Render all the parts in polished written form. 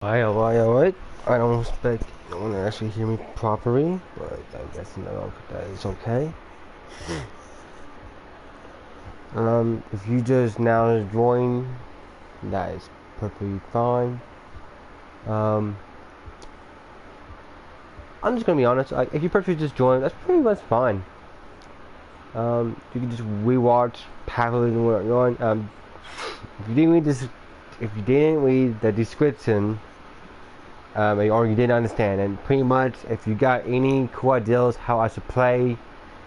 Alright. I don't expect no one to actually hear me properly, but I guess no, that is okay. If you just now join, that is perfectly fine. I'm just gonna be honest. Like, if you perfectly just join, that's pretty much fine. You can just rewatch happily when you're going. If you didn't read this, if you didn't read the description, or you didn't understand, and pretty much if you got any cool ideas how I should play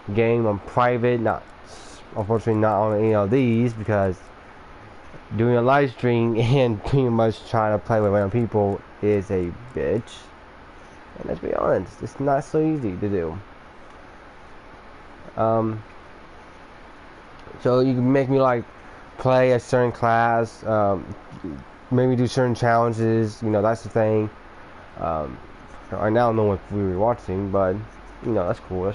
the game on private, unfortunately not on any of these, because doing a live stream and pretty much trying to play with random people is a bitch. And let's be honest, it's not so easy to do. So you can make me like play a certain class, maybe do certain challenges, that's the thing. I now know what we were watching, but that's cool.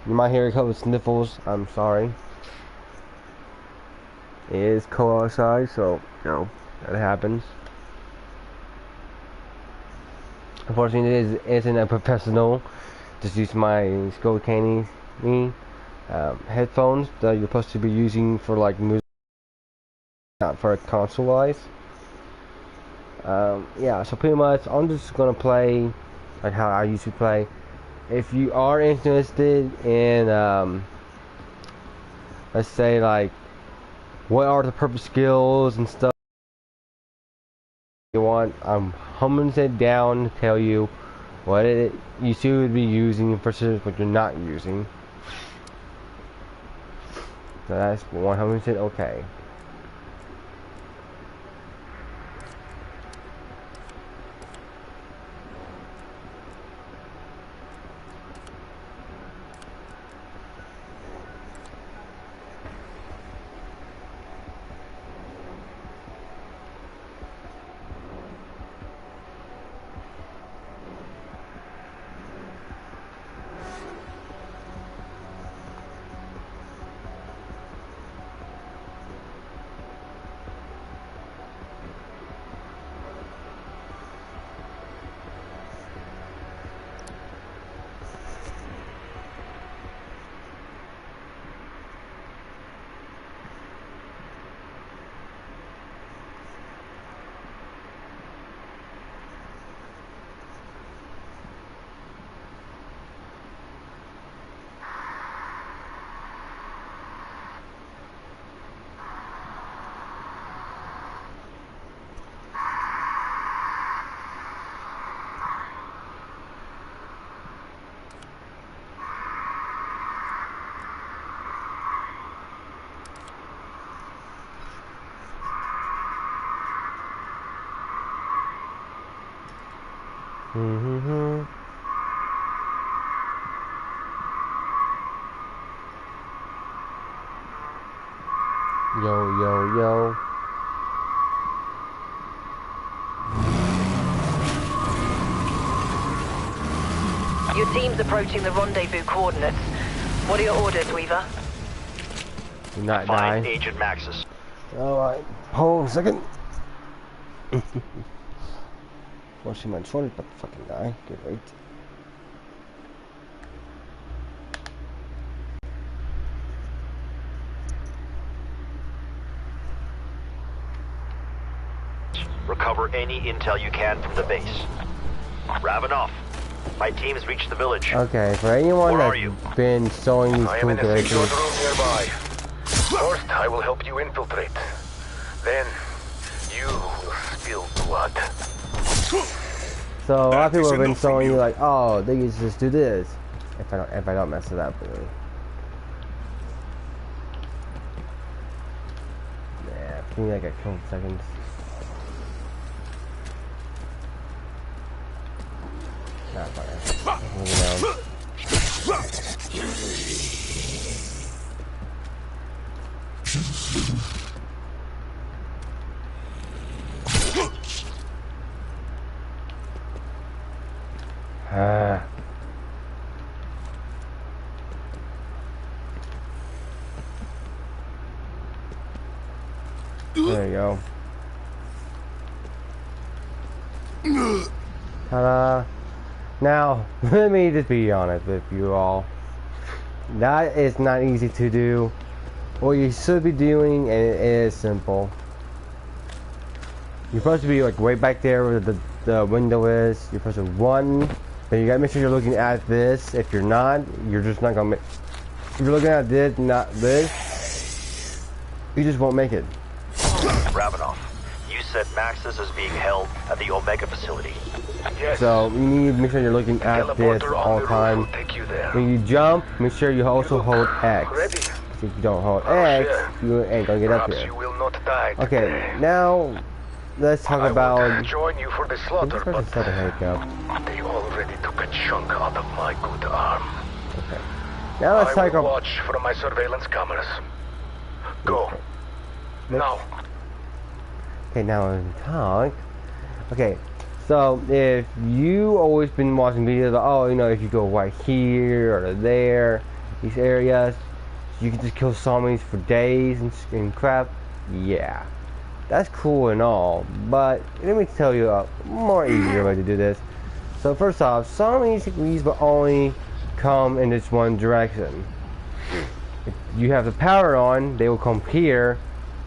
You might hear a couple of sniffles. I'm sorry. It is cold outside, so that happens. Unfortunately, it isn't a professional. Just use my Skull Candy headphones that you're supposed to be using for like music, not for console wise. Yeah, so pretty much I'm just gonna play like how I used to play. If you are interested in let's say like what are the purpose skills and stuff you want, I'm humming it down to tell you what you should be using versus what you're not using. So that's 100% okay. Yo. Your team's approaching the rendezvous coordinates. What are your orders, Weaver? Do not die. Find Agent Maxis. Alright, hold a second. Well, she might try but fucking die. Good wait. Recover any intel you can from the base. Ravenov, my team's reached the village. Okay, for anyone that's been showing these cool characters. room nearby. First, I will help you infiltrate. Then, you will spill blood. So a lot of people have been showing you like, oh, they can just do this. If I don't mess it up, really. Yeah, give me like a couple seconds. Nah, fine. Moving down. There you go. Ta-da. Now, let me just be honest with you all. That is not easy to do. What you should be doing, and it is simple. You're supposed to be like right back there where the window is. You're supposed to run. Then you gotta make sure you're looking at this. If you're not, you're just not gonna make. If you're looking at this, not this, you just won't make it. Ravenoff, you said Maxis is being held at the Omega facility. Yes. So you need to make sure you're looking at this Teleporter all on the the time. roof will take you there. When you jump, make sure you also hold X. Ready? If you don't hold Oh, X, shit. you ain't gonna get up Perhaps here. you will not die Okay, today. now let's talk I about. would join you for the This slaughter, person but said a hiccup. they already took a chunk out of my good arm. Okay. Now let's I talk will about. watch from my surveillance cameras. Go. Now. Okay, now we talk. Okay, so if you always been watching videos, like, oh, you know, if you go right here or there, these areas, you can just kill zombies for days and crap. Yeah, that's cool and all, but let me tell you a more easier way to do this. So first off, zombies will only come in this one direction. If you have the power on, they will come here,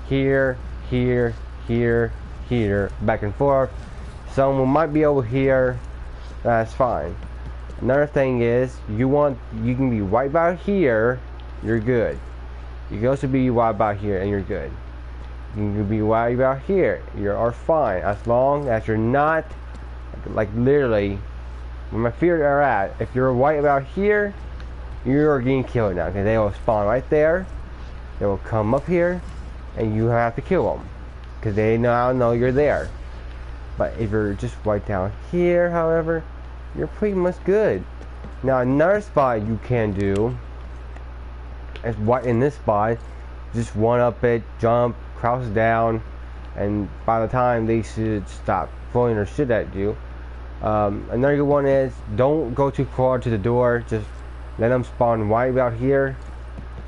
here, here, here, here, back and forth. Someone might be over here. That's fine. Another thing is, you can be right about here. You're good. You can also be right about here, and you're good. You can be right about here. You are fine as long as you're not like literally where my feet are at. If you're right about here, you're getting killed now. Okay, they will spawn right there. They will come up here, and you have to kill them because they now know you're there. But if you're just right down here, however, you're pretty much good. Now another spot you can do is right in this spot. Just one up it, jump, crouch down, and by the time they should stop throwing their shit at you. Another good one is don't go too far to the door. Just let them spawn right about here,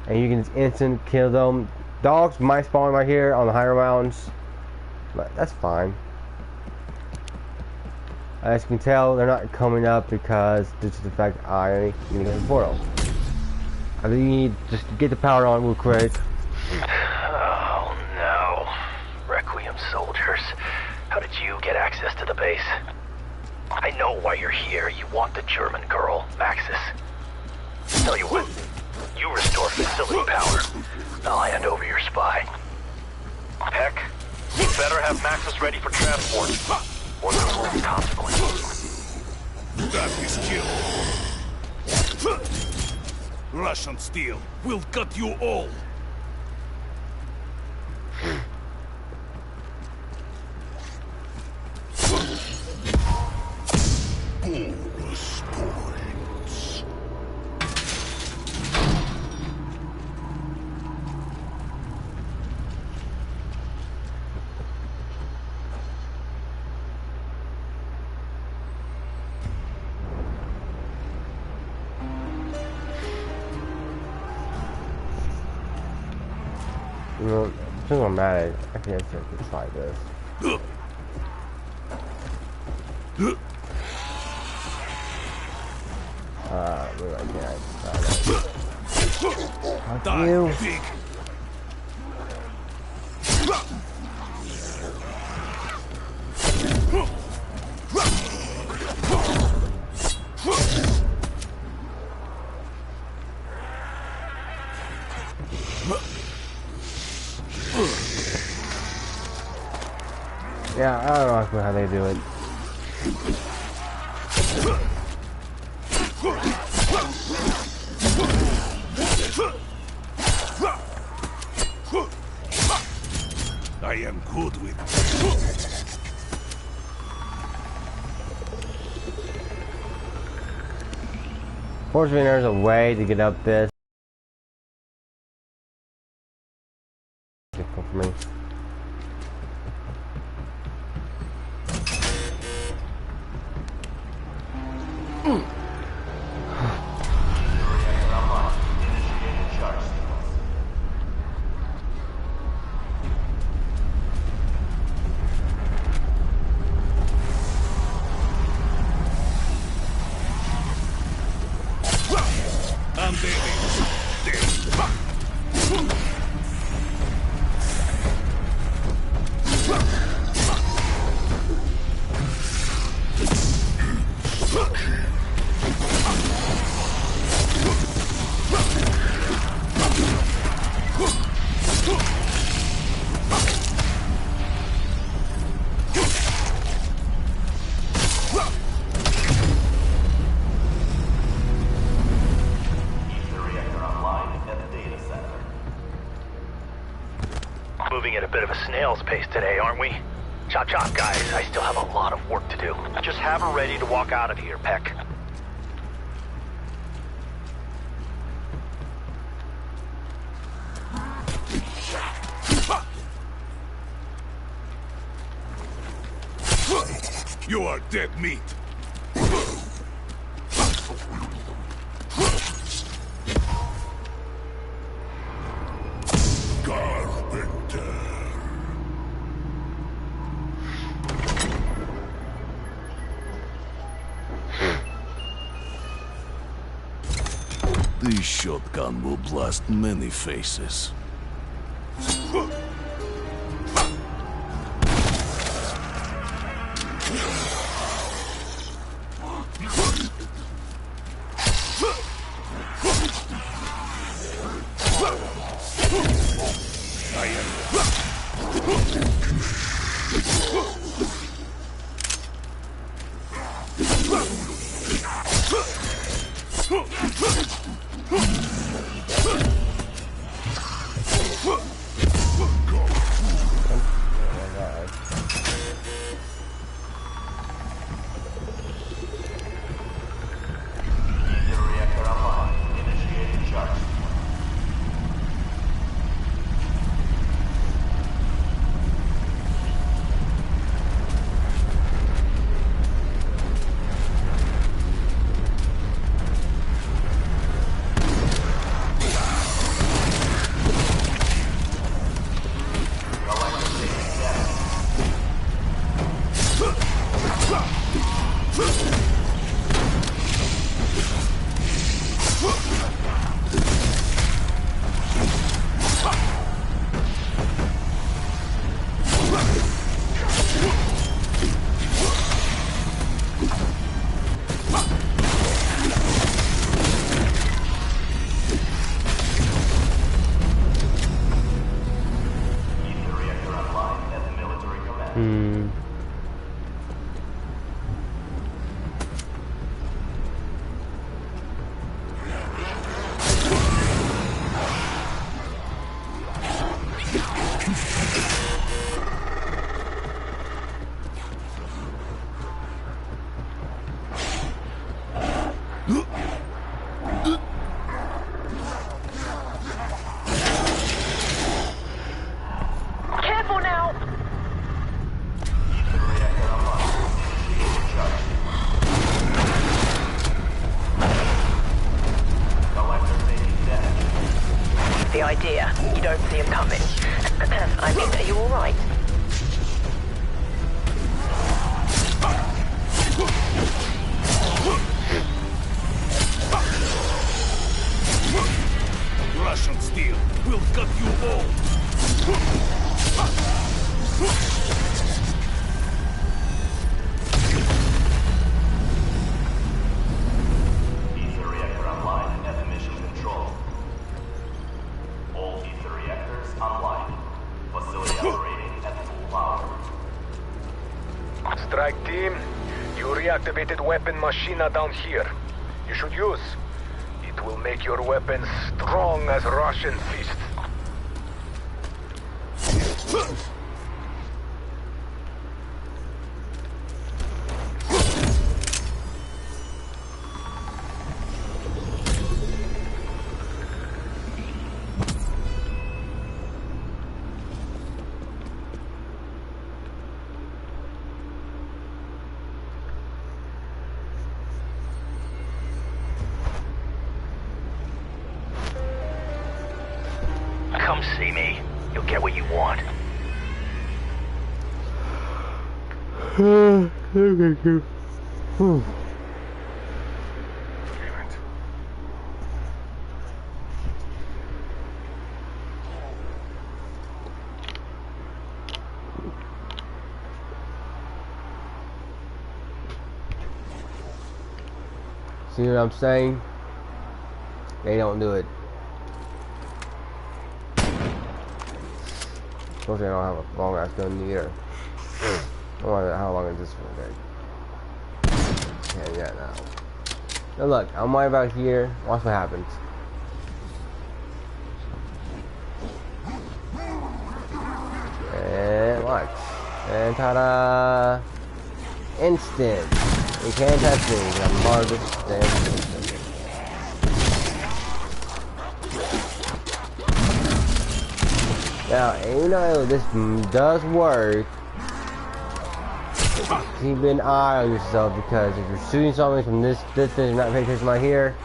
and you can just instant kill them. Dogs might spawn right here on the higher rounds, but that's fine. As you can tell, they're not coming up because due to the fact I need to get the portal. I need just to get the power on real quick. Oh no. Requiem soldiers. How did you get access to the base? I know why you're here. You want the German girl, Maxis. Tell you what, you restore facility power. I'll hand over your spy. Heck, you better have Maxis ready for transport, or there will be consequences. That is kill. Russian steel will cut you all. Bonus points. You know, it doesn't matter. I think I can try this. Maybe I can't try that. Fuck you. Big. Yeah, I don't know how they do it. I am good with. Fortunately, there's a way to get up this. Difficult for me. moving at a bit of a snail's pace today, aren't we? Chop chop, guys. I still have a lot of work to do. Just have her ready to walk out of here, Peck. You are dead meat. Carpenter. This shotgun will blast many faces. The idea. You don't see him coming. I mean, are you all right? Russian steel will cut you all. Ether reactor online at mission control. All ether reactors online. Facility operating at full power. Strike team, you reactivated weapon machina down here. You should use. It will make your weapons strong as Russian fists. Come see me. You'll get what you want. See what I'm saying? They don't do it. Unfortunately, I don't have a long ass gun either. I wonder how long is this for? Okay. Yeah, now. Now look, I'm right about here. Watch what happens. And watch. And ta-da! Instant. You can't touch me. I'm largest than instant. Now, you know this does work. Keep an eye on yourself, because if you're shooting something from this distance and not paying attention right here,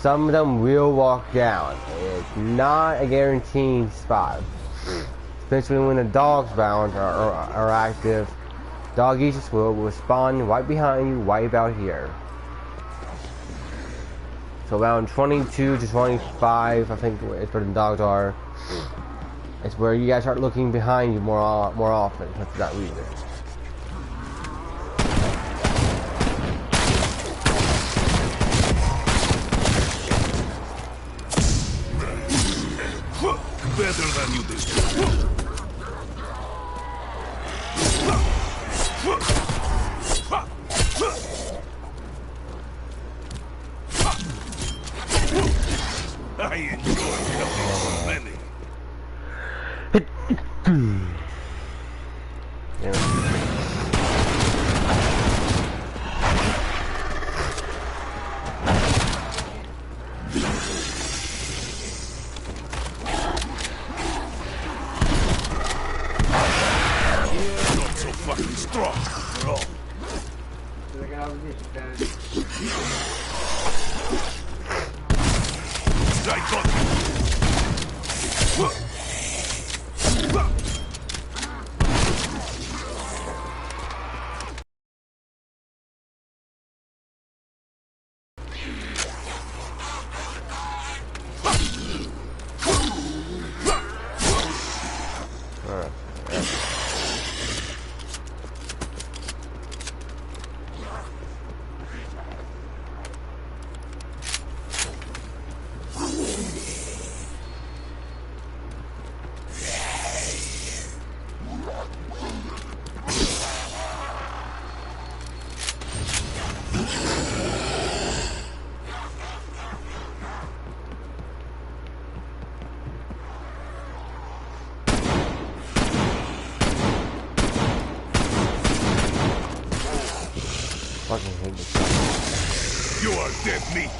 some of them will walk down. It's not a guaranteed spot. Especially when the dogs bound are active. Doggies will spawn right behind you, right about here. So around 22 to 25, I think is where the dogs are. It's where you guys start looking behind you more often for that reason. Better than you did. I enjoy killing many. Not so fucking strong, after all. I got you. Fucking hate this. You are dead meat.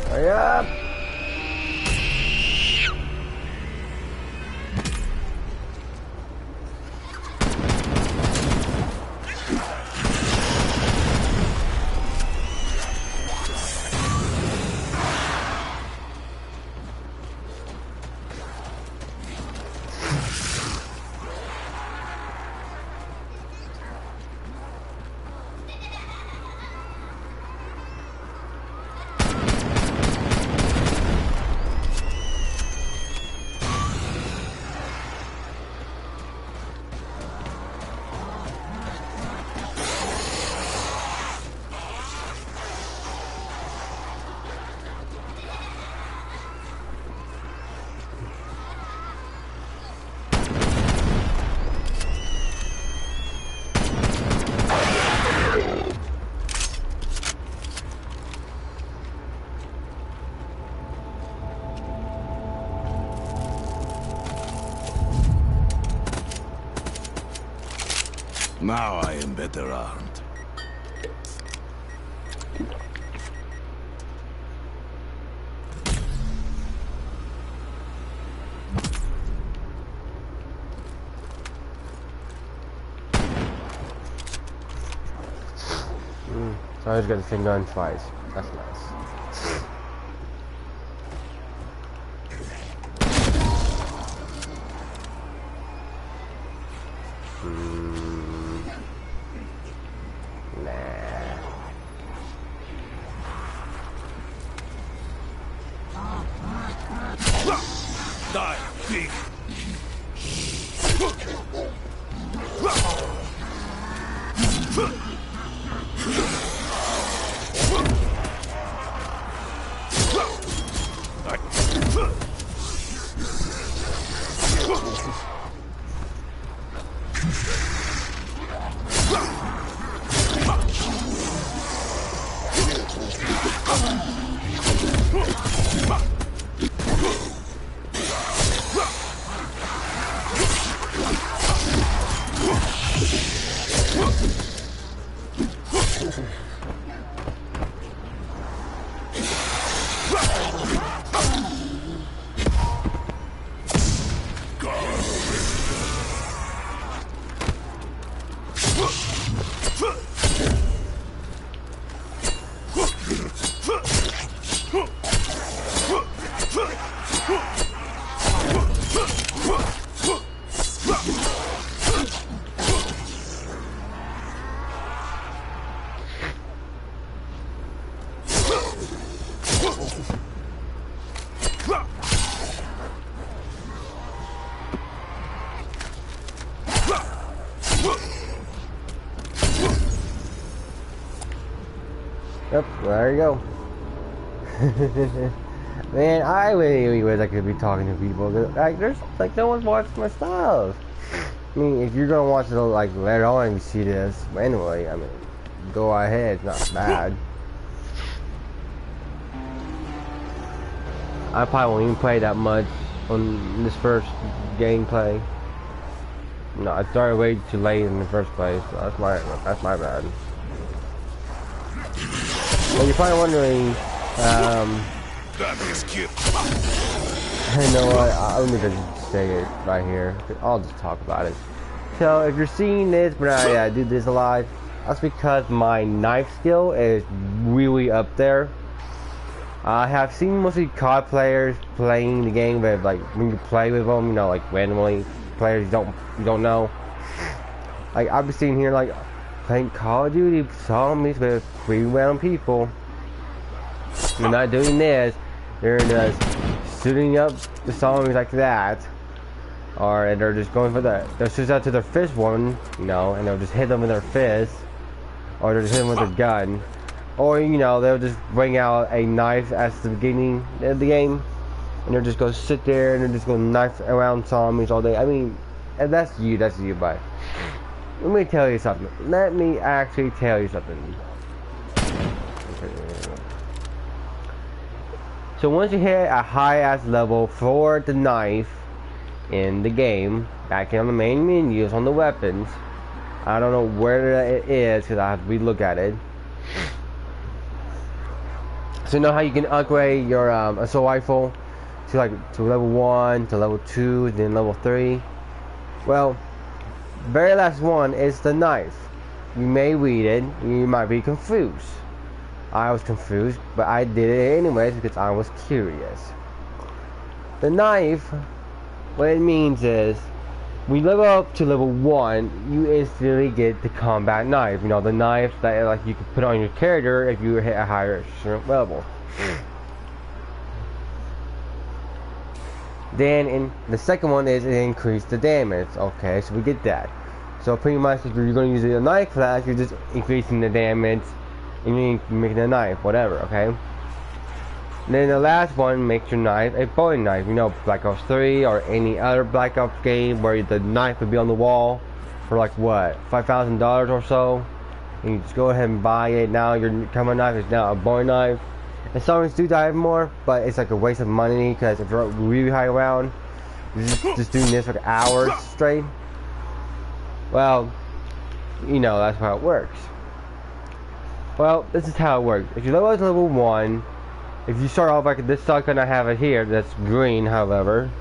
Hurry up! Now I am better armed. So I just got the same gun twice. That's nice. Die, pig! Yep, there you go. Man, I really wish I could be talking to people. Like, there's like no one's watching my stuff. I mean, if you're gonna watch it like later on and you see this, but anyway, I mean, go ahead. It's not bad. I probably won't even play that much on this first gameplay. No, I started way too late in the first place. So that's my bad. Well, you're probably wondering, you know what, let me just say it right here. I'll just talk about it. So, if you're seeing this, but I do this a lot, that's because my knife skill is really up there. I have seen mostly COD players playing the game, but like, when you play with them, you know, like randomly, players you don't know. Like, I've been seeing here, like, playing Call of Duty zombies with 3 random people. They're not doing this. They're just shooting up the zombies like that, or they're just going for they'll shoot out to their fist one, you know, and they'll just hit them with their fist, or they'll just hit them with their gun, or you know they'll just bring out a knife at the beginning of the game, and they're just gonna sit there and they're just gonna knife around zombies all day. I mean, if that's you, but. Let me tell you something. Let me actually tell you something. So once you hit a high-ass level for the knife in the game, back on the main menus on the weapons, I don't know where it is because I have to re-look at it. So you know how you can upgrade your assault rifle to level 1, to level 2, then level 3? Well, very last one is the knife. You may read it, you might be confused. I was confused, but I did it anyways because I was curious. The knife, what it means is, when you level up to level 1, you instantly get the combat knife. You know, the knife that like you can put on your character if you hit a higher level. Then in the second one is it increase the damage. Okay, so we get that. So pretty much if you're going to use a knife class, you're just increasing the damage and you're making a knife, whatever, okay? And then the last one makes your knife a bowie knife. You know, Black Ops 3 or any other Black Ops game where the knife would be on the wall for like what, $5,000 or so, and you just go ahead and buy it. Now your common knife is now a bowie knife. And some do die more, but it's like a waste of money because if you're really high around, you're just doing this for like hours straight. Well, you know, that's how it works. Well, this is how it works. If you level up to level 1, if you start off like this shotgun I have it here, that's green, however,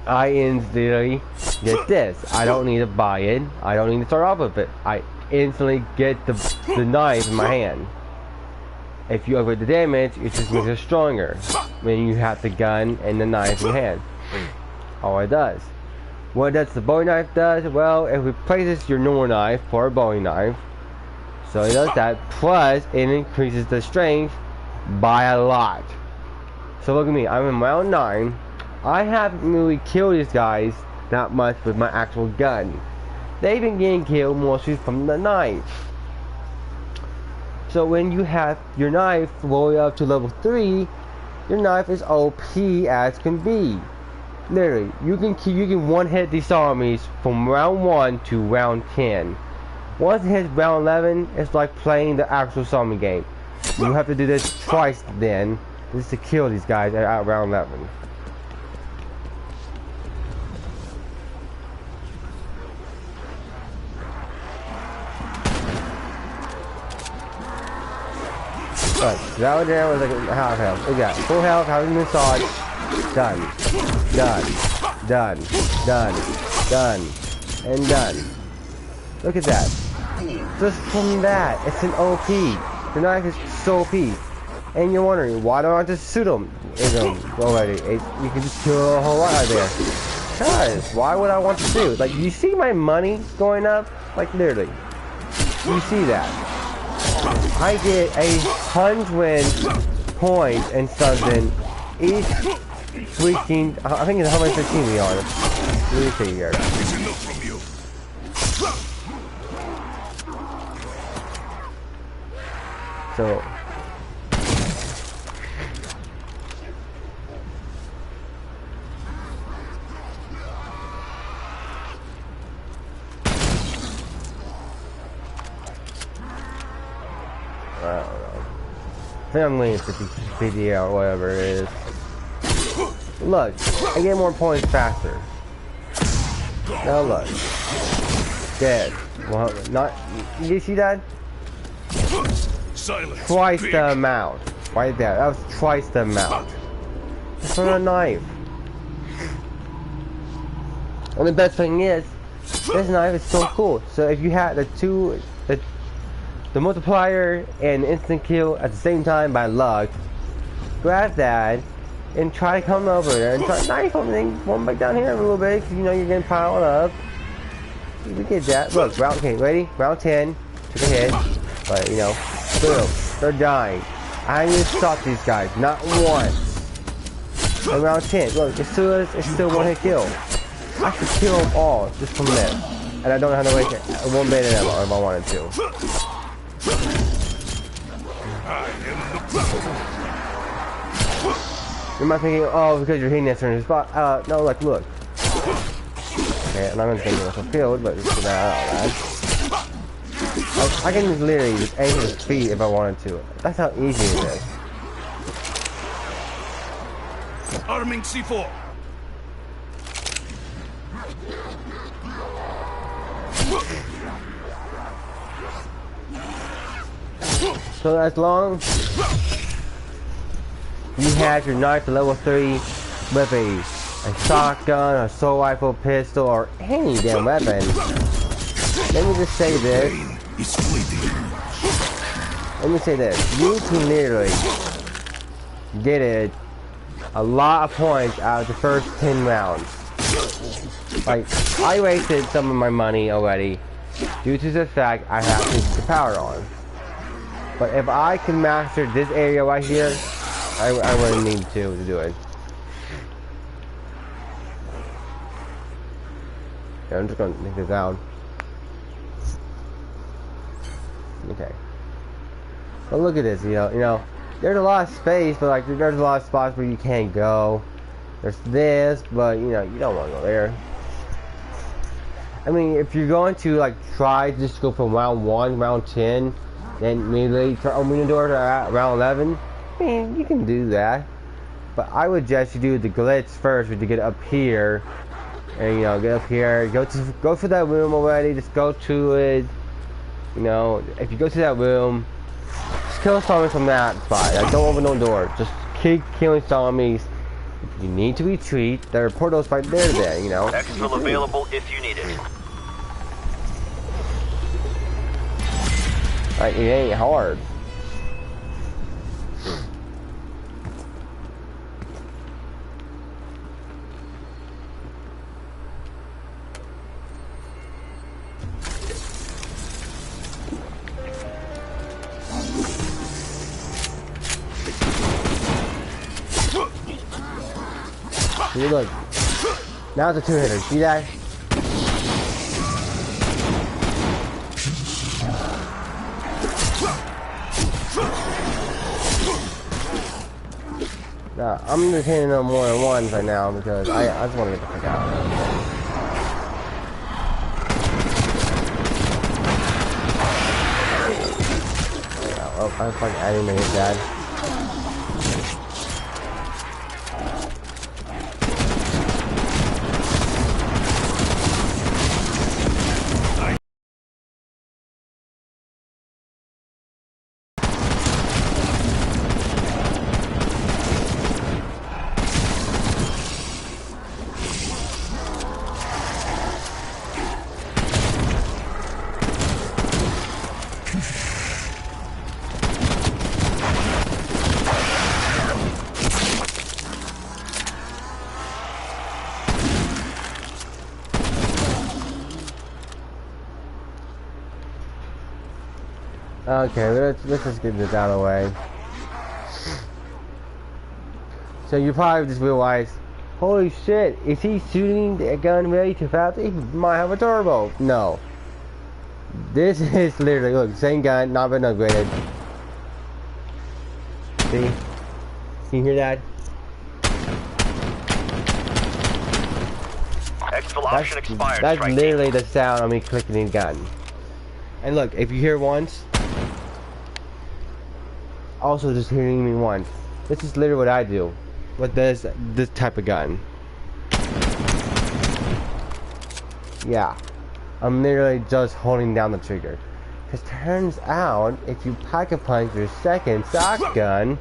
I instantly get this. I don't need to buy it. I don't need to start off with it. I instantly get the knife in my hand. If you upgrade the damage, it just makes it stronger when you have the gun and the knife in your hand. All it does. What does the bowie knife does? Well, it replaces your normal knife for a bowie knife. So it does that. Plus, it increases the strength by a lot. So look at me. I'm in round 9. I haven't really killed these guys that much with my actual gun. They've been getting killed mostly from the knife. So when you have your knife roll up to level 3, your knife is OP as can be. Literally, you can one hit these zombies from round 1 to round 10. Once it hits round 11, it's like playing the actual zombie game. You have to do this twice then, just to kill these guys at round 11. Alright, that one there was like half health. We got full health, having massage. Done. Done. Done. Done. Done. And done. Look at that. Just from that, it's an OP. The knife is so OP. And you're wondering, why don't I just shoot them? Already. You can just kill a whole lot out there. Guys, why would I want to do? Like, you see my money going up? Like, literally. You see that. I get 100 points and something each freaking. I think it's 115 to be honest. Let me see here. It's enough from you. So. I don't know. I think I'm winning 50 or whatever it is. Look, I get more points faster. Now look. Dead. Well, not. You see that? Silence. Twice Big. the amount. Right there. That was twice the amount. Just for a knife. And the best thing is, this knife is so cool. So if you had the multiplier and instant kill at the same time by luck, grab that and try to come over there and try to knife something, one back down here a little bit, because you know you're getting piled up. We get that. Look, round 10, ready? Round 10, took a hit, but you know, boom, they're dying. I didn't even stop these guys, not once. And round 10, look, it's still one hit kill. I could kill them all just from this. And I don't have to waste one bit of ammo if I wanted to. You might be thinking, oh, because you're hitting that certain spot. No, like, look. Okay, I'm not gonna think it's a field, but just that out, I can just literally just aim his feet if I wanted to. That's how easy it is. Arming C4. So as long you have your knife to level 3 with a shotgun, a assault rifle, pistol, or any damn weapon, let me just say this. Let me say this. You can literally get it a lot of points out of the first 10 rounds. Like, I wasted some of my money already due to the fact I have to keep the power on. But if I can master this area right here, I wouldn't need to do it. Yeah, I'm just gonna take this out. Okay. But look at this, you know, there's a lot of space, but like there's a lot of spots where you can't go. There's this, but you know, you don't want to go there. I mean, if you're going to like try to just go from round 1, round 10, then immediately open the door to round 11, I mean, you can do that. But I would suggest you do the glitch first, to get up here, and you know, get up here, go for that room already. Just go to it. You know, if you go to that room, just kill zombies from that spot. Like, don't open no door. Just keep killing zombies. If you need to retreat, there are portals right there. You know. Exfil available if you need it. Like, it ain't hard. See, look. Now it's a two-hitter. See that? Nah, I'm just hitting them more than once right now because I just want to get the fuck out. Oh, I didn't hit that. Okay, let's just get this out of the way. So you probably just realize, holy shit, is he shooting a gun way too fast? He might have a turbo. No. This is literally, look, same gun, not been upgraded. See? Can you hear that? Exfil option expired. That's Strike literally the sound of me clicking in gun. And look, if you hear once, also just hearing me once. This is literally what I do with this type of gun. Yeah, I'm literally just holding down the trigger. Because turns out, if you pack-a-punch your second shotgun,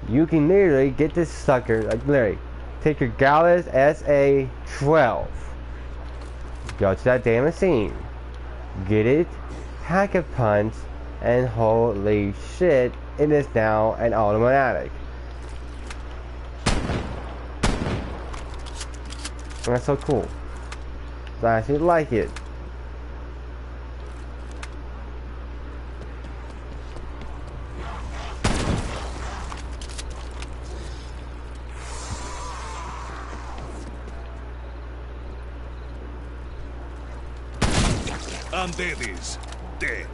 you can literally get this sucker, like literally, take your Gauss SA-12, go to that damn scene, get it, pack-a-punch, and holy shit, it is now an automatic. And that's so cool. I actually like it. Undead is dead.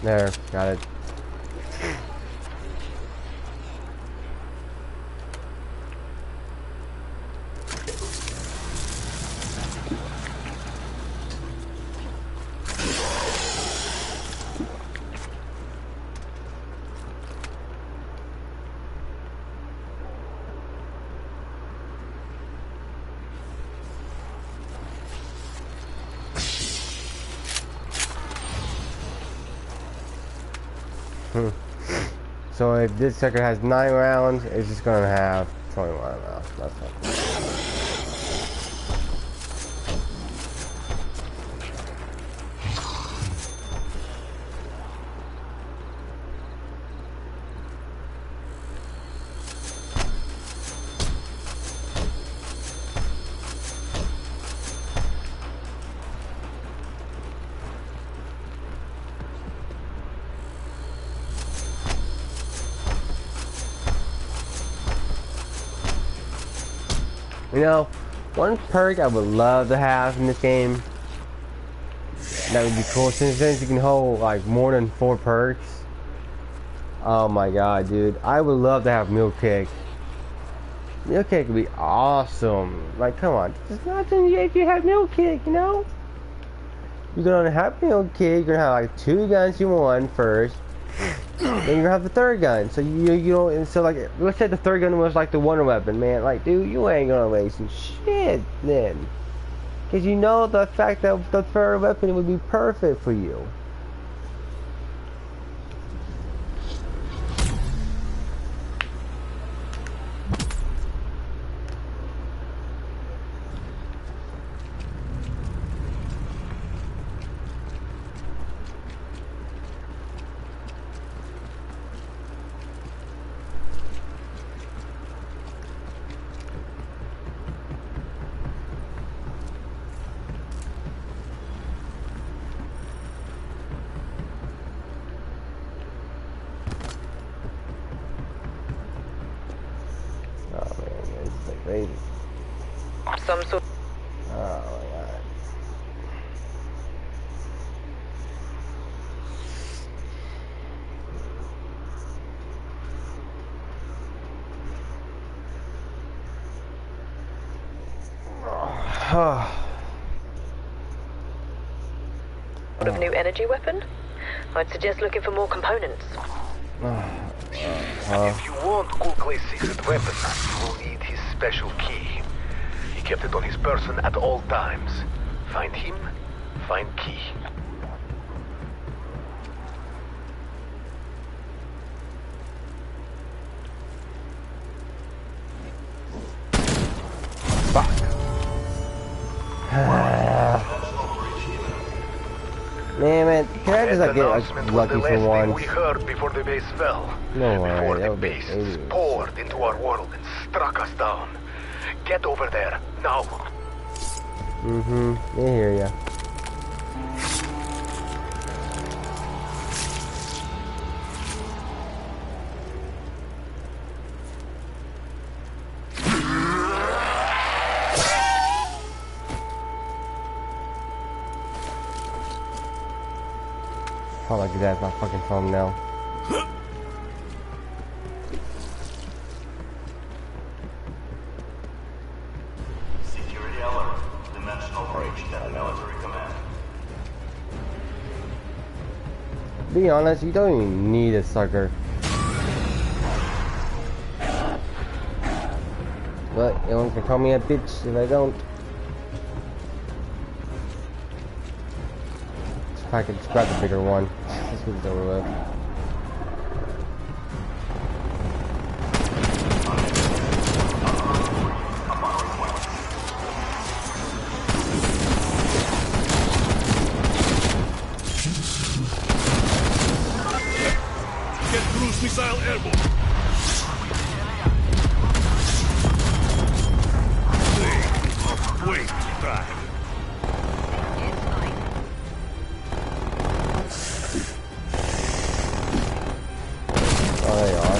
There, got it. So if this sucker has 9 rounds, it's just gonna have 21 rounds. That's fine. You know, one perk I would love to have in this game, that would be cool, since you can hold like more than 4 perks. Oh my god, dude, I would love to have Meal Kick. Meal Kick would be awesome. Like, come on, it's nothing if you have Meal Kick, you know? You're gonna have Meal Kick, you're gonna have like 2 guns you want first. Then you're gonna have the 3rd gun. So you don't, and so like, let's say the 3rd gun was like the wonder weapon, man. Like, dude, you ain't gonna waste some shit then, cause you know the fact that the 3rd weapon would be perfect for you. Crazy. Some sort. Oh my god. Of new energy weapon? I'd suggest looking for more components. If you want Kukley's secret weapon, you will need his special key. He kept it on his person at all times. Find him, find key. Fuck. Damn it. Can I just like get like, lucky for once? We heard before the base fell. No way. Before That the would be beasts idiots. poured into our world and struck us down. Get over there, now. Mm-hmm. I hear ya. How like that's my fucking phone now. Security alert. Dimensional breach at military command. Be honest, you don't even need a sucker. But everyone can call me a bitch if I don't. If I could just grab the bigger one. This one's over with. Get cruise missile airborne. Wait, time. Oh, they are.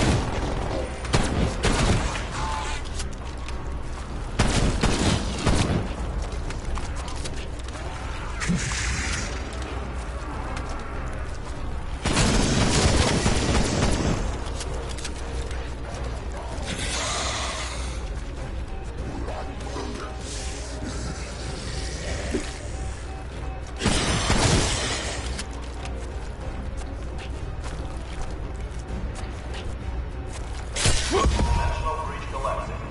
Dimensional breach collapsing.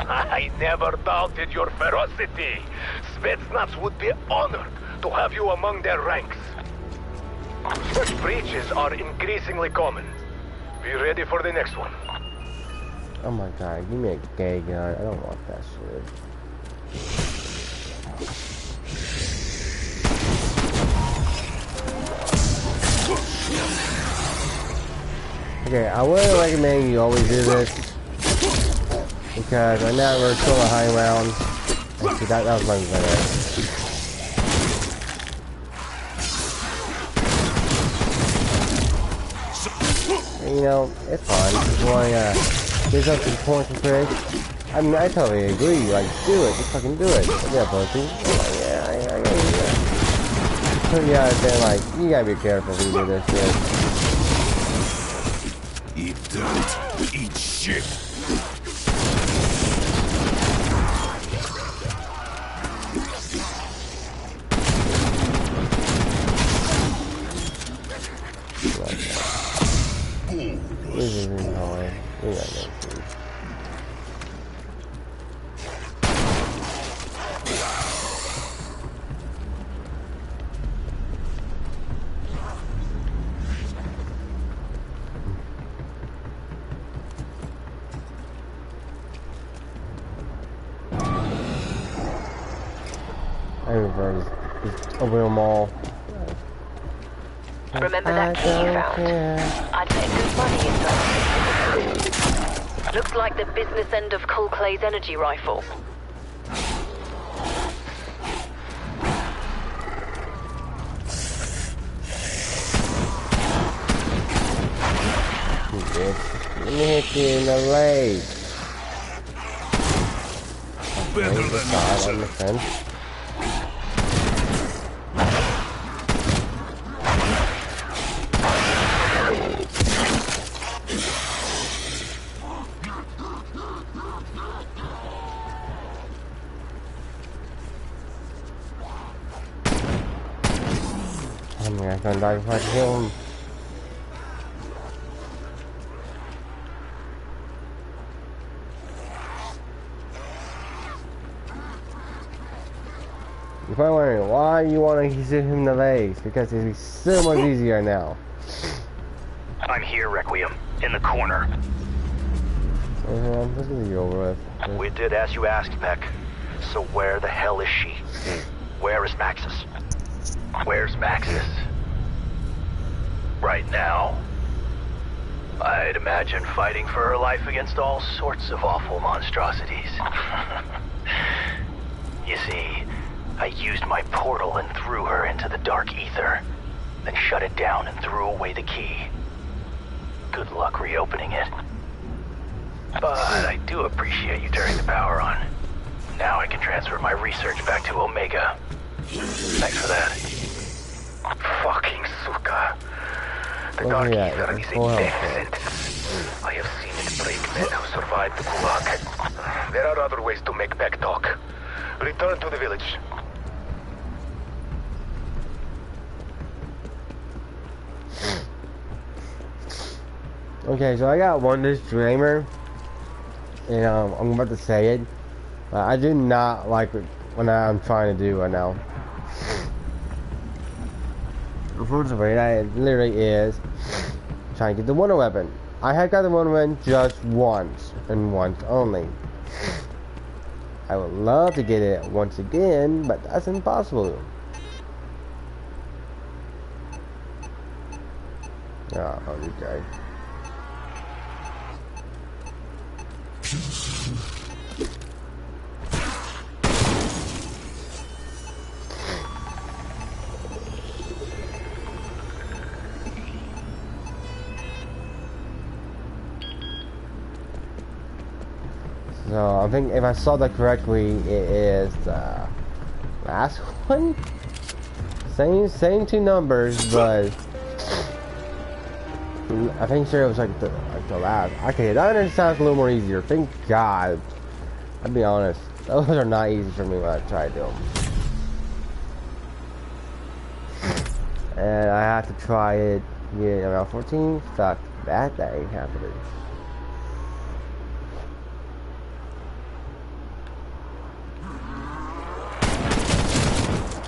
I never doubted your ferocity. Spetsnaz would be honored to have you among their ranks. Such breaches are increasingly common. Be ready for the next one. Oh my god, give me a gay gun. I don't want that shit. Okay, I wouldn't recommend you always do this because right now we're still a high round. Actually, that was my better. You know, it's fine. If you want to get up some points and tricks, I mean, I totally agree. Like, do it. Just fucking do it. Yeah, pussy. Yeah, I gotta do that. So, yeah, then, like, you gotta be careful when you do this shit. Eat dirt, eat shit. This is annoying. We got no food. I reverse. Just open them all. Remember that key you found? I'd say good money inside. Looks like the business end of Cole Clay's energy rifle. Let me hit you in the leg. Better than That makes sense. I'm gonna die if I kill him. You're probably wondering why you want to shoot him in the legs, because it'd be so much easier now. I'm here, Requiem. In the corner. This is over with. We did as you asked, Peck. So where the hell is she? Where is Maxis? Where's Maxis? Right now, I'd imagine fighting for her life against all sorts of awful monstrosities. You see, I used my portal and threw her into the dark ether, then shut it down and threw away the key. Good luck reopening it. But I do appreciate you turning the power on. Now I can transfer my research back to Omega. Thanks for that. Fucking Suka. The dark ether is a death sentence. I have seen it break men who survived the Gulag. There are other ways to make Peck talk. Return to the village. Okay, so I got one disclaimer, and I'm about to say it. I do not like what I'm trying to do right now. Unfortunately, that literally is trying to get the Wonder Weapon. I have got the Wonder Weapon just once, and once only. I would love to get it once again, but that's impossible. Oh, okay. So I think if I saw that correctly, it is the last one. Same two numbers, but I think sure it was like the last. Okay, that sounds a little more easier. Thank God. I'll be honest, those are not easy for me when I try to do them. And I have to try it. Yeah, around 14. Fuck that ain't happening.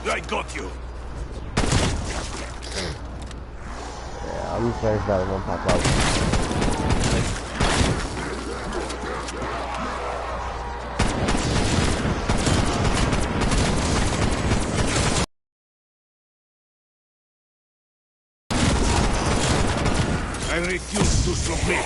I got you. Yeah, I'm just waiting for that one to pop up. I refuse to submit.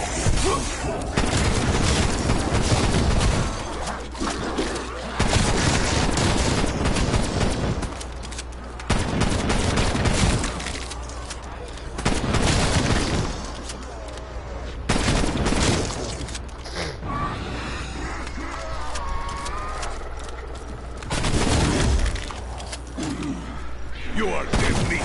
You are deadly.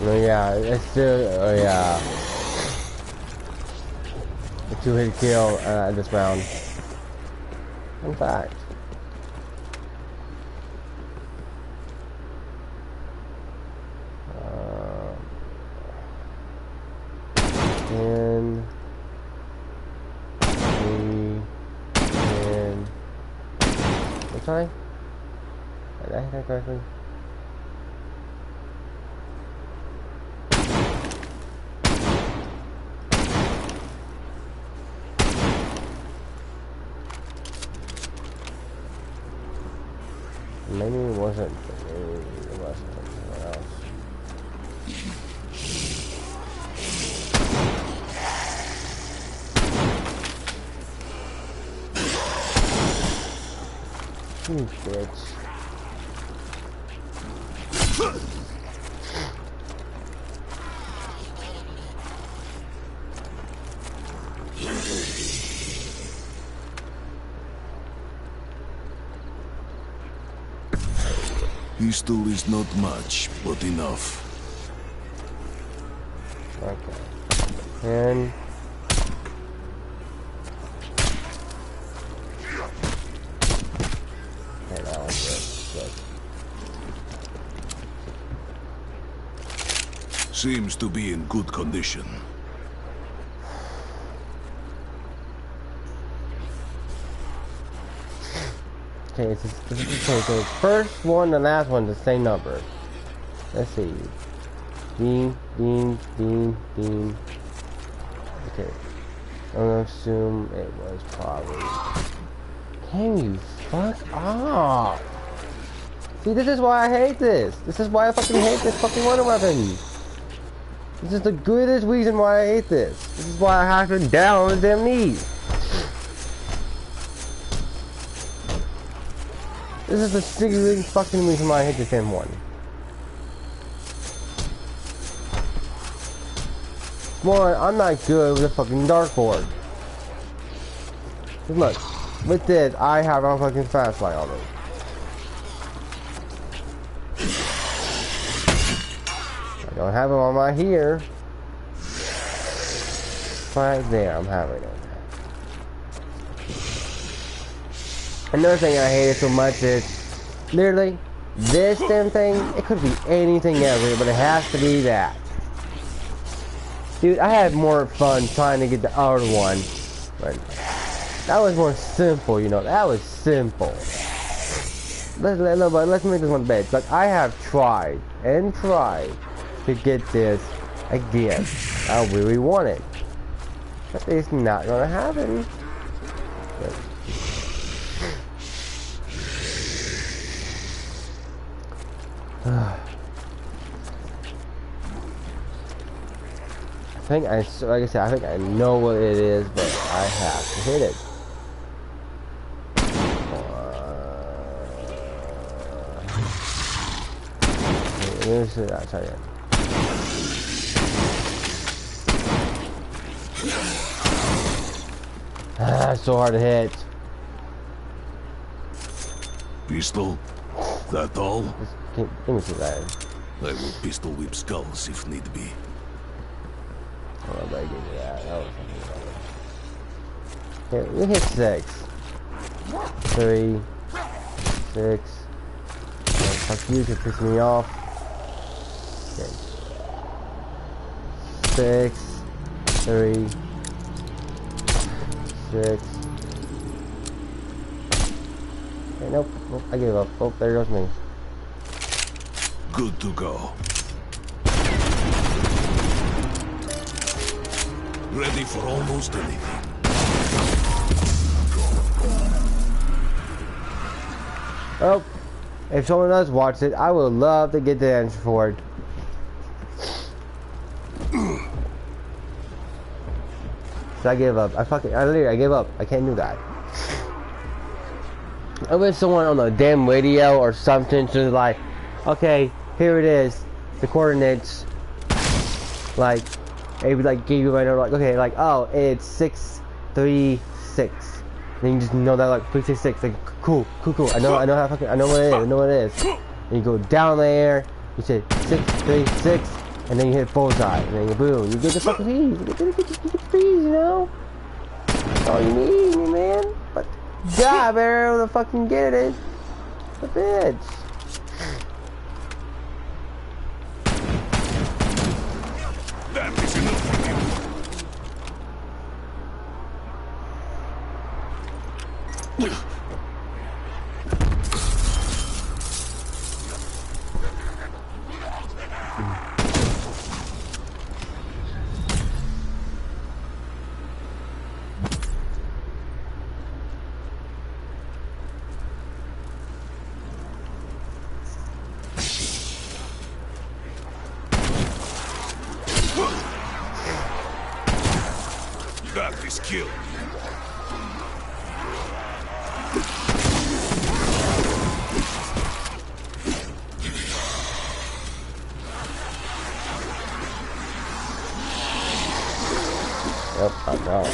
No, yeah, it's still, yeah. A 2-hit kill this round. In fact. And 3, and what time? Did I hit that correctly? Maybe it wasn't. Maybe it wasn't somewhere else. You bitch. Pistol is not much, but enough. Okay. And okay, that was good. Seems to be in good condition. Okay, so first one and last one the same number. Let's see. Dean. Okay. I'm gonna assume it was probably. Can you fuck off? See, this is why I hate this. This is why I fucking hate this fucking water weapon. This is the greatest reason why I hate this. This is why I have to down on the damn knees. This is the single fucking reason why I hate this damn one. One, I'm not good with a fucking dartboard. Look, with this, I have a fucking flashlight on it. I don't have it on my here. Right there, I'm having it. Another thing I hated so much is, literally, this damn thing, it could be anything else, but it has to be that. Dude, I had more fun trying to get the other one, but that was more simple, you know, that was simple. Let's make this one better. Like, I have tried and tried to get this again. I really want it, but it's not gonna happen. Like I said, I think I know what it is, but I have to hit it. Let me try again. It's so hard to hit. Pistol? That all? Give me some that. I will pistol whip skulls if need be. Oh, I better give you that. That was fucking here, we hit 6. 3. 6. Oh, fuck you, to piss me off. Okay. 6. 3. 6. Okay, nope. Nope, I gave up. Oh, there goes me. Good to go. Ready for almost anything. Oh, if someone else watched it, I would love to get the answer for it. So I gave up. I gave up. I can't do that. I wish someone on the damn radio or something just like, okay, here it is, the coordinates. Like, maybe like give you right now, like, okay, like, oh, it's 636. Then you just know that, like, 366. Like, cool. I know what it is. And you go down there. You say 636, and then you hit bullseye, and then you boom. You get the fucking piece. You get the piece, you know. That's all you need, man. But God, I better able to fucking get it. The bitch. That is enough for you. That is kill. Yep, I got it.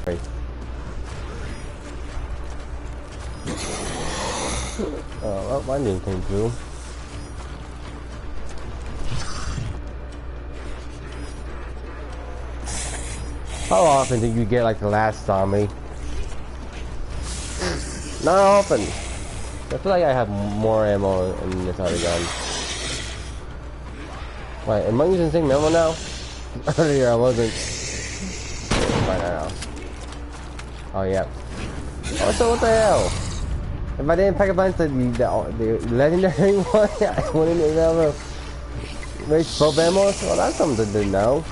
Wait. Oh, well, my name came through. How often do you get like the last zombie? Not often. I feel like I have more ammo in this other gun. Wait, am I using the same ammo now? Earlier I wasn't. Right now. Oh yeah. Also, what the hell? If I didn't pack a bunch of the legendary one, I wouldn't be able to reach both ammos. Well, that's something to know.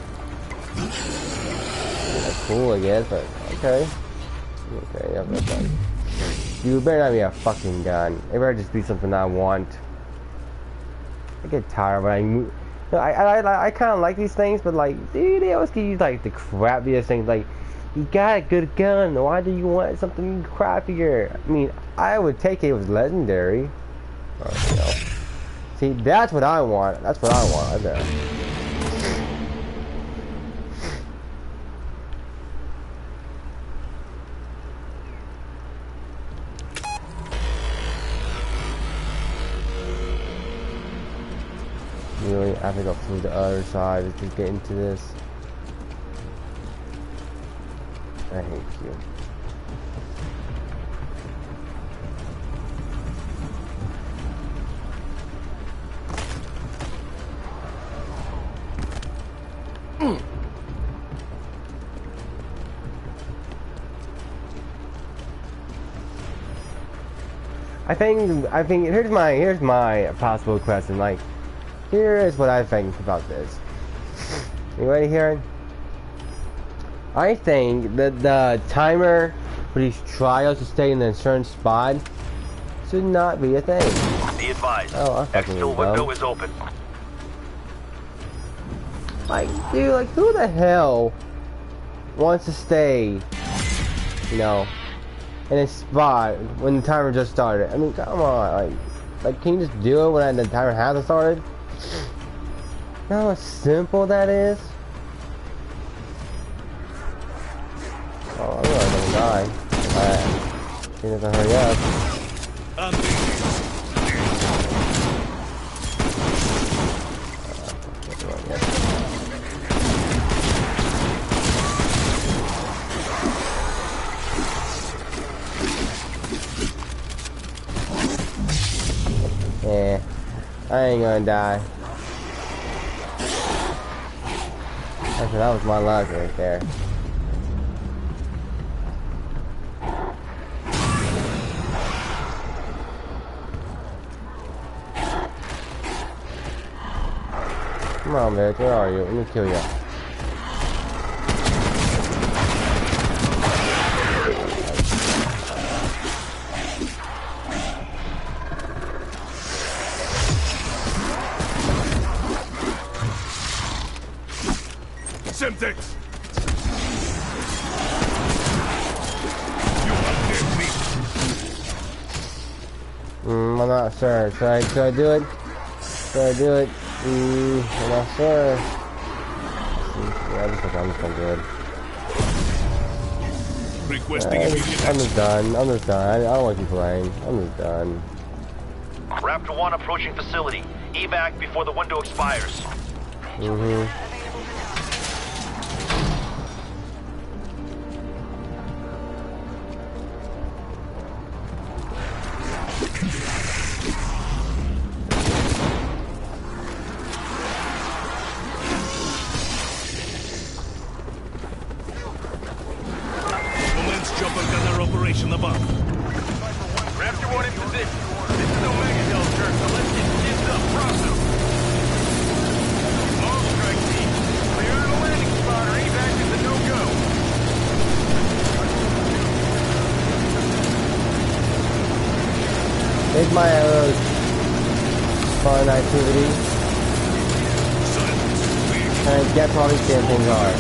That's cool, I guess, but okay. Okay, yeah, that's fine. You better not be a fucking gun. It better just be something I want. I get tired when I kind of like these things, but like, dude, they always give you like the crappiest things. Like, you got a good gun. Why do you want something crappier? I mean, I would take it if it was legendary. Or, you know. See, that's what I want. That's what I want right there. Really, I have to go through the other side to get into this. I hate you. I think here's my possible question. Like, here is what I think about this. You ready here? I think that the timer for these trials to stay in a certain spot should not be a thing. Be advised. Oh, Exfil window is open. Like, dude, like, who the hell wants to stay, you know, in a spot when the timer just started? I mean, come on, like, can you just do it when the timer hasn't started? You know how simple that is? Oh, I'm gonna die. Alright. He doesn't hurry up. Yeah, I ain't gonna die. Actually, that was my luck right there. Come on, bitch, where are you? Let me kill you. Semtex! I'm not sure. Should I do it? Should I do it? I'm not sure. Yeah, I just think I'm just gonna do it. Requesting I'm just done. I'm just done. I don't want to keep playing. I'm just done. Raptor 1 approaching facility. Evac before the window expires. Make my arrows fun activity. And guess what these damn things are.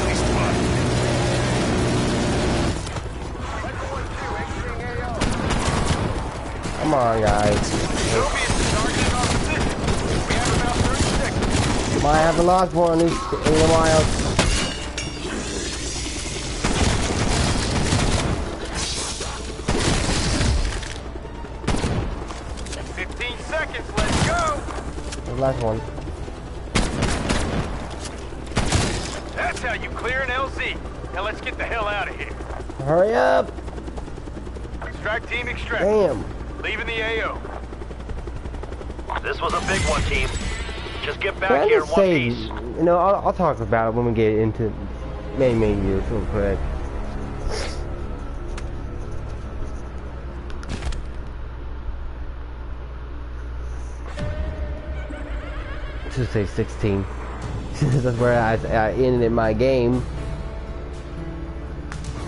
Come on, guys. Might have a lost one in a while. last one. That's how you clear an LZ. Now let's get the hell out of here. Hurry up! Strike team extract. Damn. Leaving the AO. This was a big one, team. Just get Can I back here in just one say, piece. you know, I'll talk about it when we get into main use real quick. Should say 16. That's where I ended my game.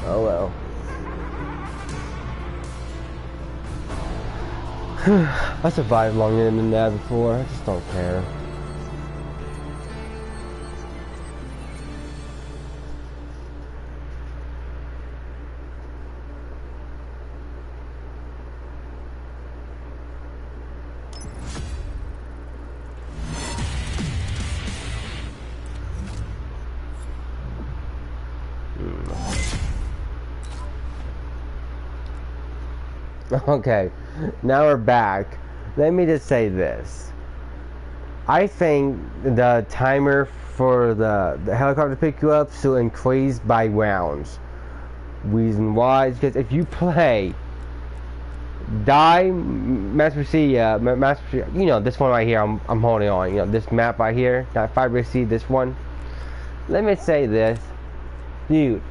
Oh well. I survived longer than that before. I just don't care. Okay, now we're back. Let me just say this. I think the timer for the helicopter to pick you up should increase by rounds. Reason why is because if you play Master, you know, this one right here, I'm holding on, you know, this map right here, that Firebase, this one. Let me say this, dude.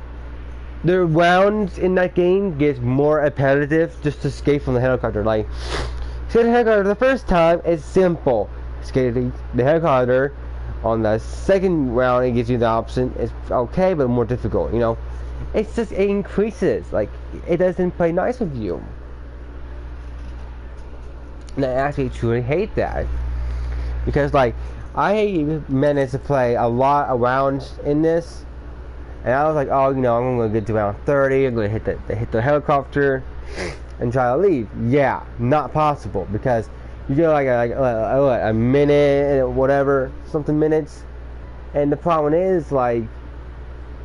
The rounds in that game gets more repetitive just to escape from the helicopter. Like, escape the helicopter the first time is simple. Escape the helicopter on the second round, it gives you the option. It's okay, but more difficult, you know. It's just, it increases. Like, it doesn't play nice with you. And I actually truly hate that. Because, like, I managed to play a lot of rounds in this. And I was like, oh, you know, I'm going to get to around 30. I'm going to hit the helicopter and try to leave. Yeah, not possible because you get like a minute, whatever, something minutes. And the problem is, like,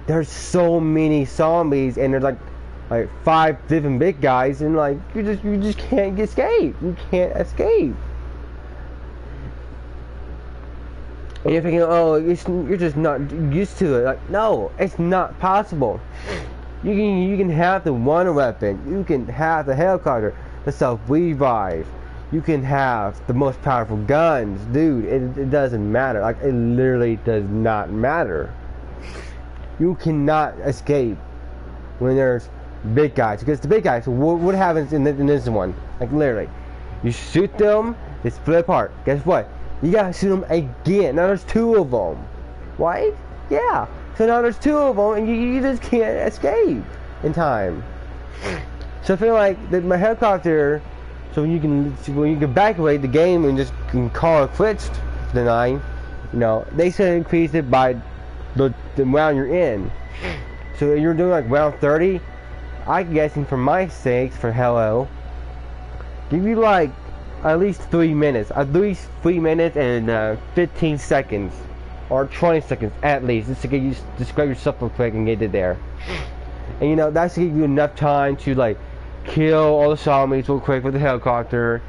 there's so many zombies and there's like 5 different big guys, and like you just can't escape. You can't escape. And you're thinking, oh, you're just not used to it. Like, no, it's not possible. You can have the one weapon. You can have the helicopter, the self-revive. You can have the most powerful guns, dude. It doesn't matter. Like, it literally does not matter. You cannot escape when there's big guys, because the big guys. What happens in this one? Like, literally, you shoot them, they split apart. Guess what? You gotta shoot them again. Now there's 2 of them, right? Yeah. So now there's 2 of them, and you just can't escape in time. So I feel like my helicopter, so when you can evacuate the game and just can call it quits for the night, you know, they should increase it by the round you're in. So you're doing like round 30. I'm guessing for my sakes, for hello, give you like at least 3 minutes. At least 3 minutes and 15 seconds. Or 20 seconds at least. Just to get you, describe yourself real quick and get it there. And you know, that should give you enough time to like kill all the zombies real quick with the helicopter.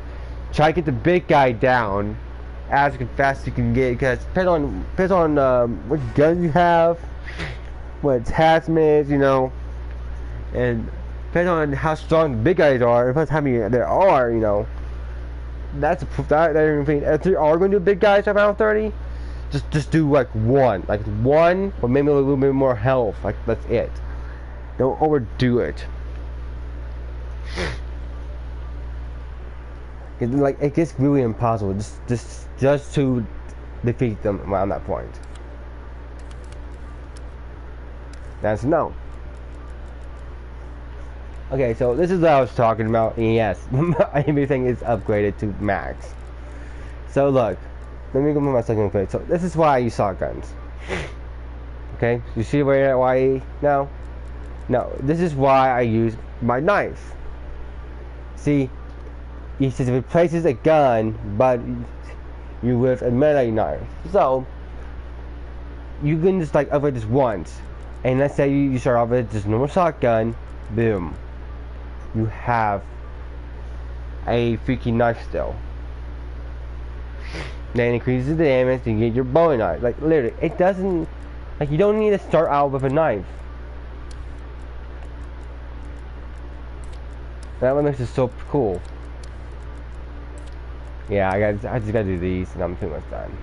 Try to get the big guy down as fast as you can get, because depends on what guns you have, what attachments, you know, and depends on how strong the big guys are, depends how many there are, you know. That's that thing. If you are going to do big guys around 30, just do like one, but maybe a little bit more health. Like, that's it. Don't overdo it. Like, it gets really impossible just to defeat them around that point. That's no. Okay, so this is what I was talking about, and yes, everything is upgraded to max. So look, let me go to my second page. So this is why I use shotguns. Okay, you see why now? No, this is why I use my knife. See, it says it replaces a gun, but you with a melee knife. So you can just like upgrade this once, and let's say you start off with just normal shotgun, boom. You have a freaking knife still. then increases the damage, then you get your bowie knife. Like, literally, it doesn't, like, you don't need to start out with a knife. That one makes it so cool. Yeah, I just gotta do these, and I'm pretty much done.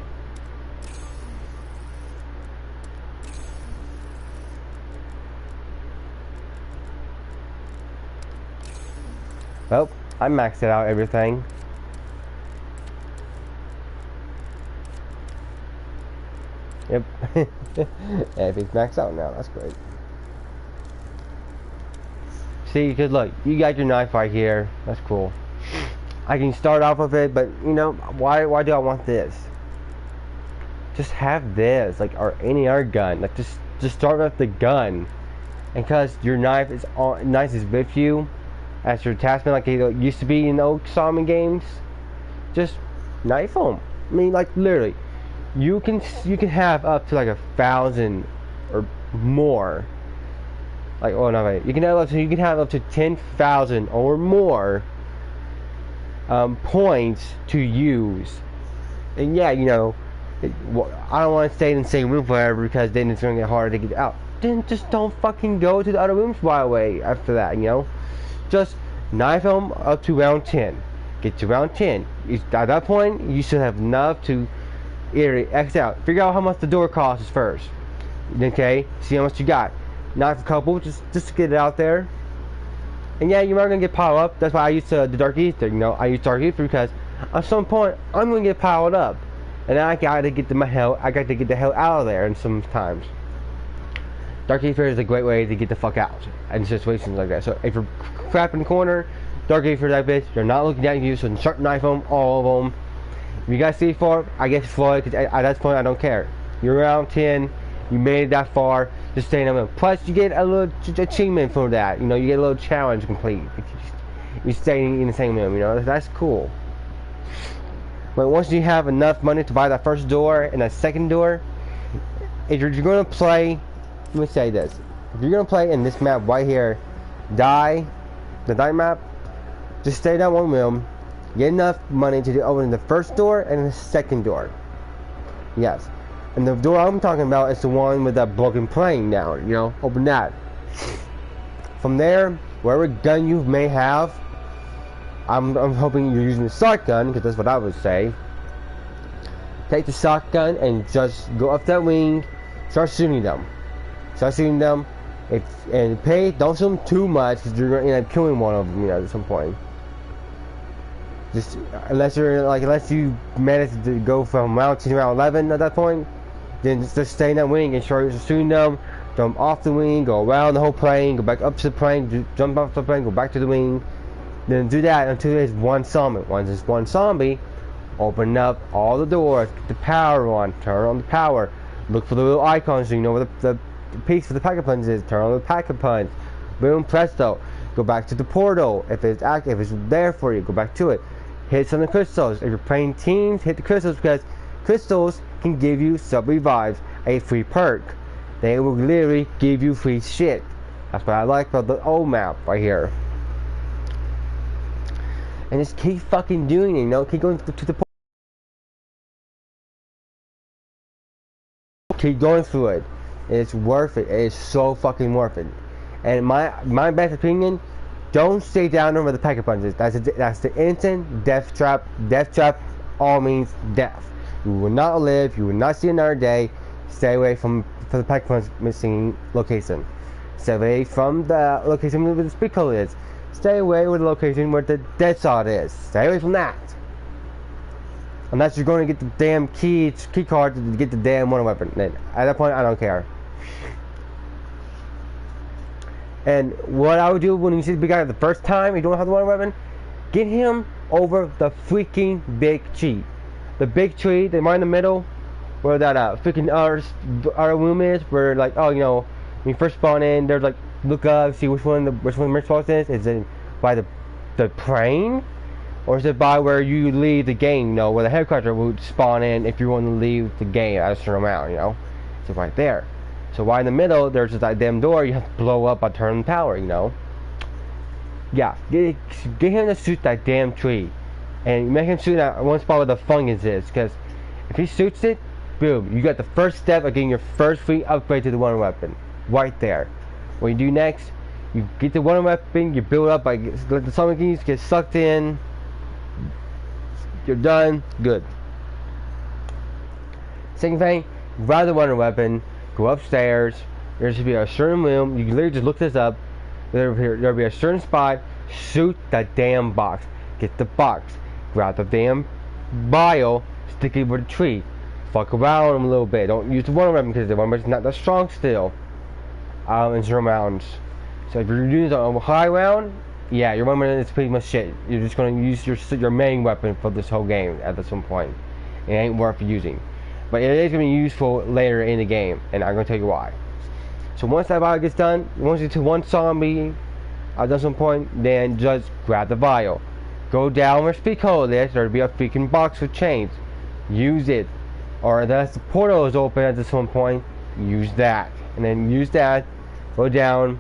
Well, I maxed out everything. Yep. Everything's maxed out now. That's great. See, because look, you got your knife right here. That's cool. I can start off with it, but you know, why do I want this? Just have this, like, or any other gun. Like, just start with the gun. And because your knife is with you as your attachment, like it used to be in the old Salmon games, just knife them. I mean, like, literally, you can have up to like 1,000 or more. Like, oh no, wait, you can have up to 10,000 or more points to use. And yeah, you know, I don't want to stay in the same room forever because then it's gonna get harder to get out. Then just don't fucking go to the other rooms right away after that, you know. Just knife them up to round 10. Get to round 10. At that point, you should have enough to either X out. Figure out how much the door costs first. Okay, see how much you got. Knife a couple, just to get it out there. And yeah, you're not gonna get piled up. That's why I use the Dark Ether. You know, I use Dark Ether because at some point I'm gonna get piled up, and I gotta get the hell out of there. And sometimes Dark Ether is a great way to get the fuck out in situations like that. So if you're crap in the corner, Dark Ether like this, they're not looking at you, so start knife them, all of them. If you got C4, I guess Floyd, because at that point I don't care. You're around 10, you made it that far, just stay in them. Plus you get a little achievement for that, you know, you get a little challenge complete. You stay in the same room, you know, that's cool. But once you have enough money to buy that first door and that second door, if you're going to play, let me say this, if you're going to play in this map right here, the die map, just stay in that one room, get enough money to open the first door and the second door. Yes. And the door I'm talking about is the one with that broken plane down, you know, open that. From there, whatever gun you may have, I'm hoping you're using the shotgun, because that's what I would say. Take the shotgun and just go up that wing, start shooting them. Don't shoot them too much, because you're going to end up killing one of them, you know, at some point. Just unless you manage to go from round 10 to round 11 at that point, then just stay in that wing and start shooting them. Jump off the wing, go around the whole plane, go back up to the plane, jump off the plane, go back to the wing. Then do that until there's one zombie. Once there's one zombie, open up all the doors, get the power on, turn on the power, look for the little icons so you know where the piece for the pack a punch is, turn on the pack a punch, boom, presto, go back to the portal. If it's active, if it's there for you, go back to it. Hit some of the crystals. If you're playing teams, hit the crystals, because crystals can give you sub revives, a free perk. They will literally give you free shit. That's what I like about the old map right here. And just keep fucking doing it, you know, keep going to the point. Keep going through it. It's worth it. It's so fucking worth it. And my best opinion, don't stay down there with the pack a punches. That's the instant death trap. Death trap all means death. You will not live. You will not see another day. Stay away from the pack a punch missing location. Stay away from the location where the speed code is. Stay away with the location where the dead shot is. Stay away from that. Unless you're going to get the damn key card to get the damn one weapon. Then at that point, I don't care. And what I would do when you see the big guy the first time, you don't have the one weapon, get him over the freaking big tree. The big tree, the one in the middle, where that freaking other room is, where like, oh, you know, when you first spawn in, there's like, look up, see which one the merch box is. Is it by the plane? Or is it by where you leave the game, you know, where the helicopter would spawn in if you want to leave the game at a certain amount, you know? So right there. So right in the middle, there's just that damn door you have to blow up by turning power, you know? Yeah, get him to shoot that damn tree. And make him shoot at one spot where the fungus is, because If he shoots it, boom, you got the first step of getting your first free upgrade to the one weapon. Right there. What you do next, you get the one weapon, you build up by let the summon keys get sucked in. You're done. Good. Second thing, grab the one weapon, go upstairs. There should be a certain room. You can literally just look this up. There'll be a certain spot. Shoot that damn box. Get the box. Grab the damn vial. Stick it with a tree. Fuck around them a little bit. Don't use the one weapon because the one weapon's not that strong still. In certain rounds. So if you're using a high round, yeah, your one weapon is pretty much shit. You're just gonna use your main weapon for this whole game at some point. It ain't worth using. But it is gonna be useful later in the game, and I'm gonna tell you why. So once that vial gets done, once you get to one zombie at some point, then just grab the vial. Go down where speak hold is, there'll be a freaking box with chains. Use it. Or unless the portal is open at some point, use that. And then use that, go down,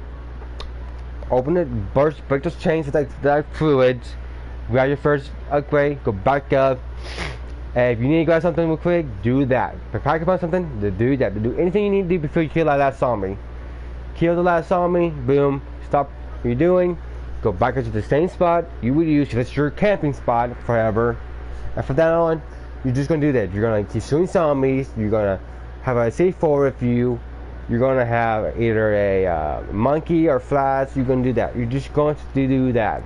open it, break those chains with that fluids, grab your first upgrade, go back up. And if you need to grab something real quick, do that. If I can find something, do that. Do anything you need to do before you kill that last zombie. Kill the last zombie, boom, stop what you're doing, go back into the same spot you would use if it's your camping spot forever. And from then on, you're just gonna do that. You're gonna keep shooting zombies, you're gonna have a C4 with you, you're gonna have either a monkey or flash, you're gonna do that. You're just going to do that.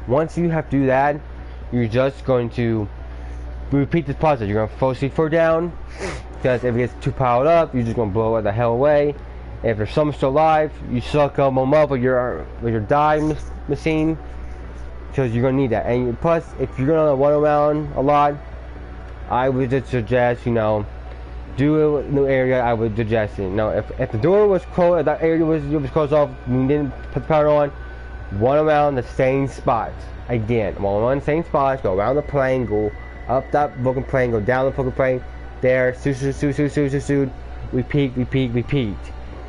Once you have to do that, you're just going to repeat this process. You're gonna throw C4 down, because if it gets too piled up, you're just gonna blow it the hell away. If there's someone still alive, you suck them up with your die machine, because you're gonna need that. And plus, if you're gonna run around a lot, I would just suggest, do a new area. I would suggest it. Now, if the door was closed, if that area was closed off, you didn't put the power on, run around the same spots. Again, run the same spots, go around the plane, go up that fucking plane, go down the fucking plane, there, shoot, repeat.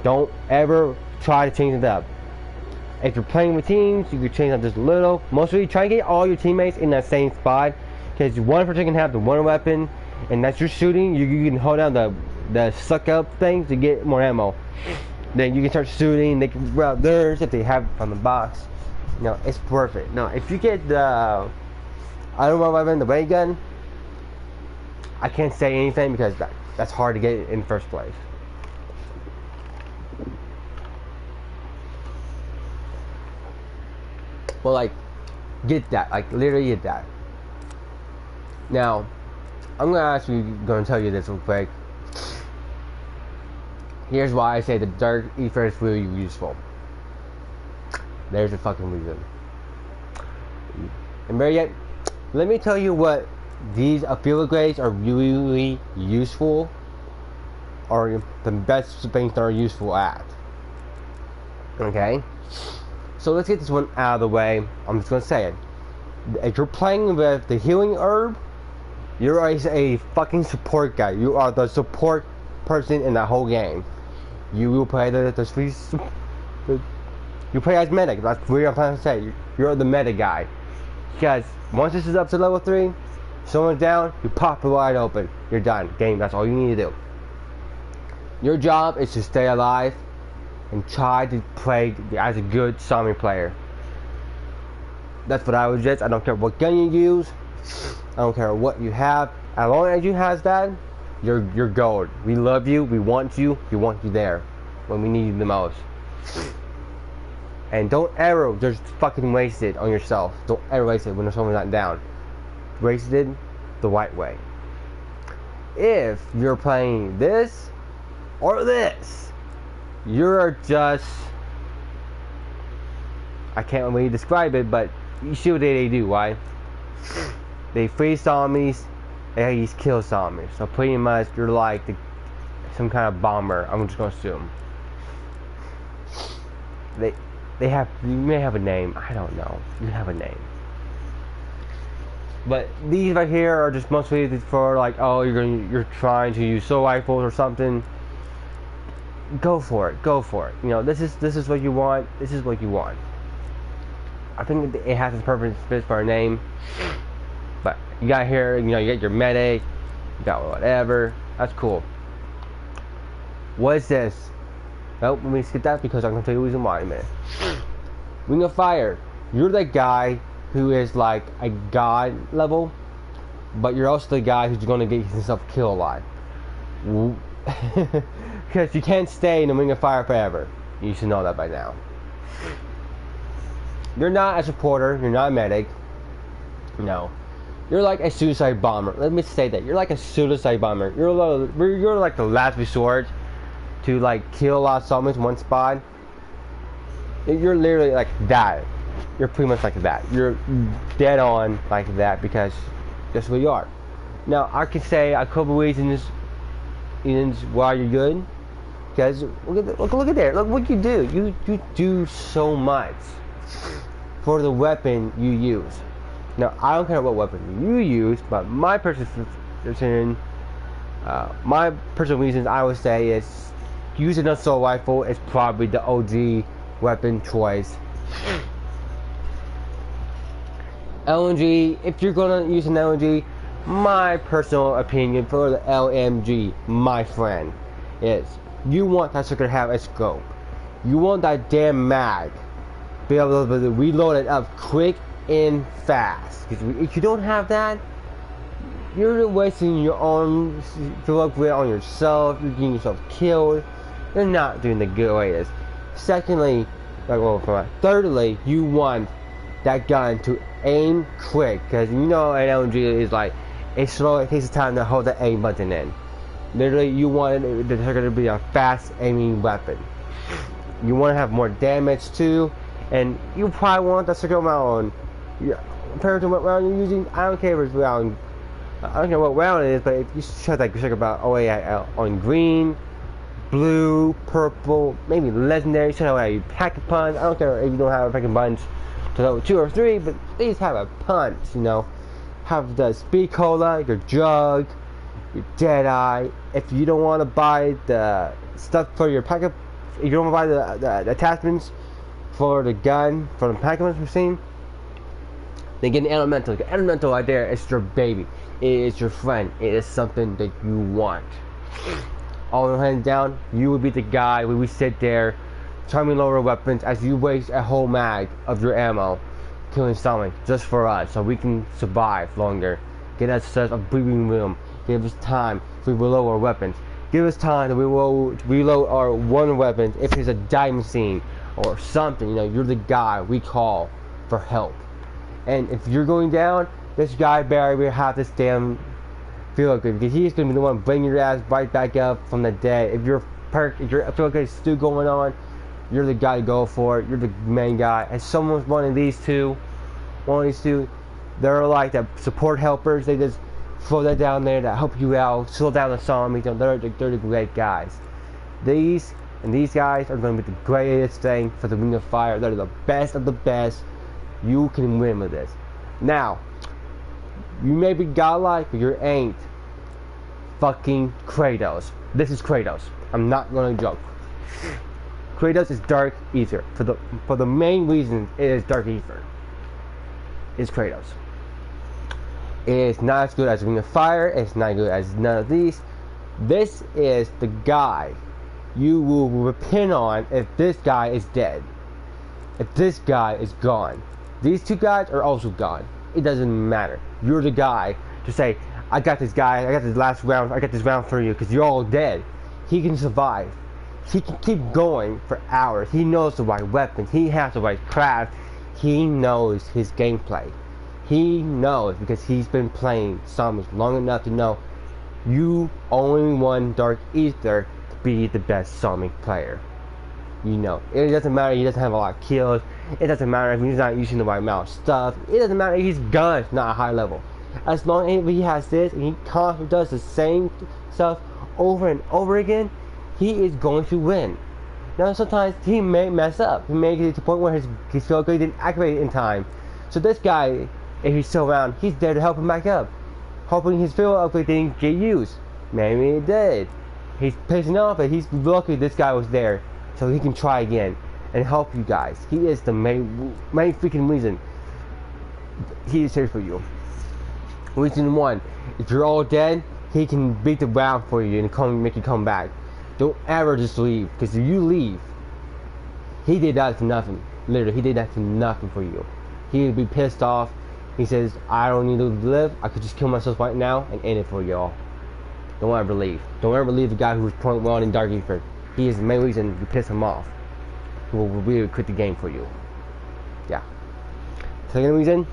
Don't ever try to change it up. If you're playing with teams, you can change up just a little. Mostly, try to get all your teammates in that same spot, because one person can have the one weapon, and that's your shooting. You can hold down the suck up things to get more ammo. Then you can start shooting. They can grab theirs if they have it from the box. It's worth it. Now, if you get the I don't know weapon, the ray gun, I can't say anything because that's hard to get in the first place. Well, get that. Literally get that. Now, I'm gonna tell you this real quick. Here's why I say the dark ether is really useful. There's a fucking reason. And better yet, let me tell you what these affiliate grades are really useful, or the best things that are useful at. Okay? So let's get this one out of the way. I'm just gonna say it. If you're playing with the healing herb, you're a fucking support guy. You are the support person in that whole game. You will play you play as medic. That's what I'm trying to say. You're the medic guy. Because once this is up to level 3, someone's down, you pop it wide open. You're done. Game, that's all you need to do. Your job is to stay alive and try to play as a good zombie player. That's what I would suggest. I don't care what gun you use. I don't care what you have. As long as you have that, you're gold. We love you. We want you. We want you there when we need you the most. And don't ever just fucking waste it on yourself. Don't ever waste it when someone's not down. Waste it the right way. If you're playing this or this, you're just, I can't really describe it, but you see what they do, right? They freeze zombies, they kill zombies. So pretty much you're like some kind of bomber, I'm just gonna assume. You may have a name, I don't know. You have a name. But these right here are just mostly for you're trying to use assault rifles or something. Go for it. This is what you want. This is what you want. I think it has its purpose for a name, but You got here, you know, you got your medic, you got whatever. That's cool. What is this? Nope, let me skip that because I'm gonna tell you the reason why in a minute. Ring of Fire. You're the guy who is like a god level, but you're also the guy who's gonna get himself killed a lot. Because you can't stay in the Ring of Fire forever. You should know that by now. You're not a supporter, you're not a medic. No. You're like a suicide bomber. Let me say that. You're like a suicide bomber. You're like the last resort to like kill a lot of zombies in one spot. You're literally like that. You're pretty much like that. You're dead on like that because that's what you are. Now I can say a couple reasons why you're good. Because look at there. Look what you do. You do so much for the weapon you use. Now I don't care what weapon you use, but my personal reasons I would say is using an assault rifle is probably the OG weapon choice. LMG, if you're gonna use an LMG, my personal opinion for the LMG, my friend, is you want that sucker to have a scope. You want that damn mag be able to reload it up quick and fast. Because if you don't have that, you're wasting your own upgrade on yourself. You're getting yourself killed. You're not doing the greatest. Secondly, thirdly, you want that gun to aim quick, because you know an LMG is like it's slow. It takes time to hold the aim button in. Literally, you want the trigger to be a fast aiming weapon. You want to have more damage too, and you probably want that circle round. Compared to what round you're using, I don't care if it's round. I don't care what round it is, but if you check like circle about on green, blue, purple, maybe legendary, so you pack a punch. I don't care if you don't have a packing punch to level 2 or 3, but at least have a punch, you know. Have the speed cola, your jug, your Deadeye. If you don't want to buy the stuff for your pack, if you don't want to buy the attachments for the gun, for the pack machine, then get an elemental. The elemental right there is your baby. It is your friend. It is something that you want. All hands down, you would be the guy where we sit there, trying to lower weapons as you waste a whole mag of your ammo, killing someone just for us, so we can survive longer. Get us a breathing room. Give us time to reload our weapons. Give us time to reload our one weapons if there's a diamond scene or something. You know, you're the guy we call for help. And if you're going down, this guy Barry will have this damn feel good, because he's gonna be the one bringing your ass right back up from the dead. If your feel good is still going on, you're the guy to go for it. You're the main guy. And someone's one of these two, they're like the support helpers. They just throw that down there to help you out, slow down the zombies. They're the great guys. These guys are going to be the greatest thing for the Ring of Fire. They're the best of the best. You can win with this. Now, you may be godlike, but you ain't fucking Kratos. This is Kratos. I'm not gonna joke. Kratos is Dark Ether. For the main reason it is Dark Ether. Is Kratos. It is not as good as Ring of Fire. It's not good as none of these. This is the guy you will repent on if this guy is dead. If this guy is gone. These two guys are also gone. It doesn't matter. You're the guy to say, I got this guy, I got this last round, I got this round for you, because you're all dead. He can survive. He can keep going for hours. He knows the right weapons. He has the right craft. He knows his gameplay. He knows, because he's been playing zombies long enough to know you only want Dark Ether to be the best zombie player. You know, it doesn't matter he doesn't have a lot of kills. It doesn't matter if he's not using the right amount of stuff. It doesn't matter if his gun's not a high level. As long as he has this and he constantly does the same stuff over and over again, he is going to win. Now sometimes he may mess up. He may get to the point where his field upgrade didn't activate in time. So this guy, if he's still around, he's there to help him back up. Hoping his field upgrade didn't get used. Maybe it did. He's pissing off, but he's lucky this guy was there, so he can try again and help you guys. He is the main freaking reason he is here for you. Reason 1, if you're all dead, he can beat the round for you and make you come back. Don't ever just leave, because if you leave, he did that for nothing. Literally, he did that for nothing for you. He would be pissed off. He says, I don't need to live. I could just kill myself right now and end it for y'all. Don't ever leave. Don't ever leave the guy who's point well in Dark Ether. He is the main reason you piss him off. He will really quit the game for you. Yeah. Second reason,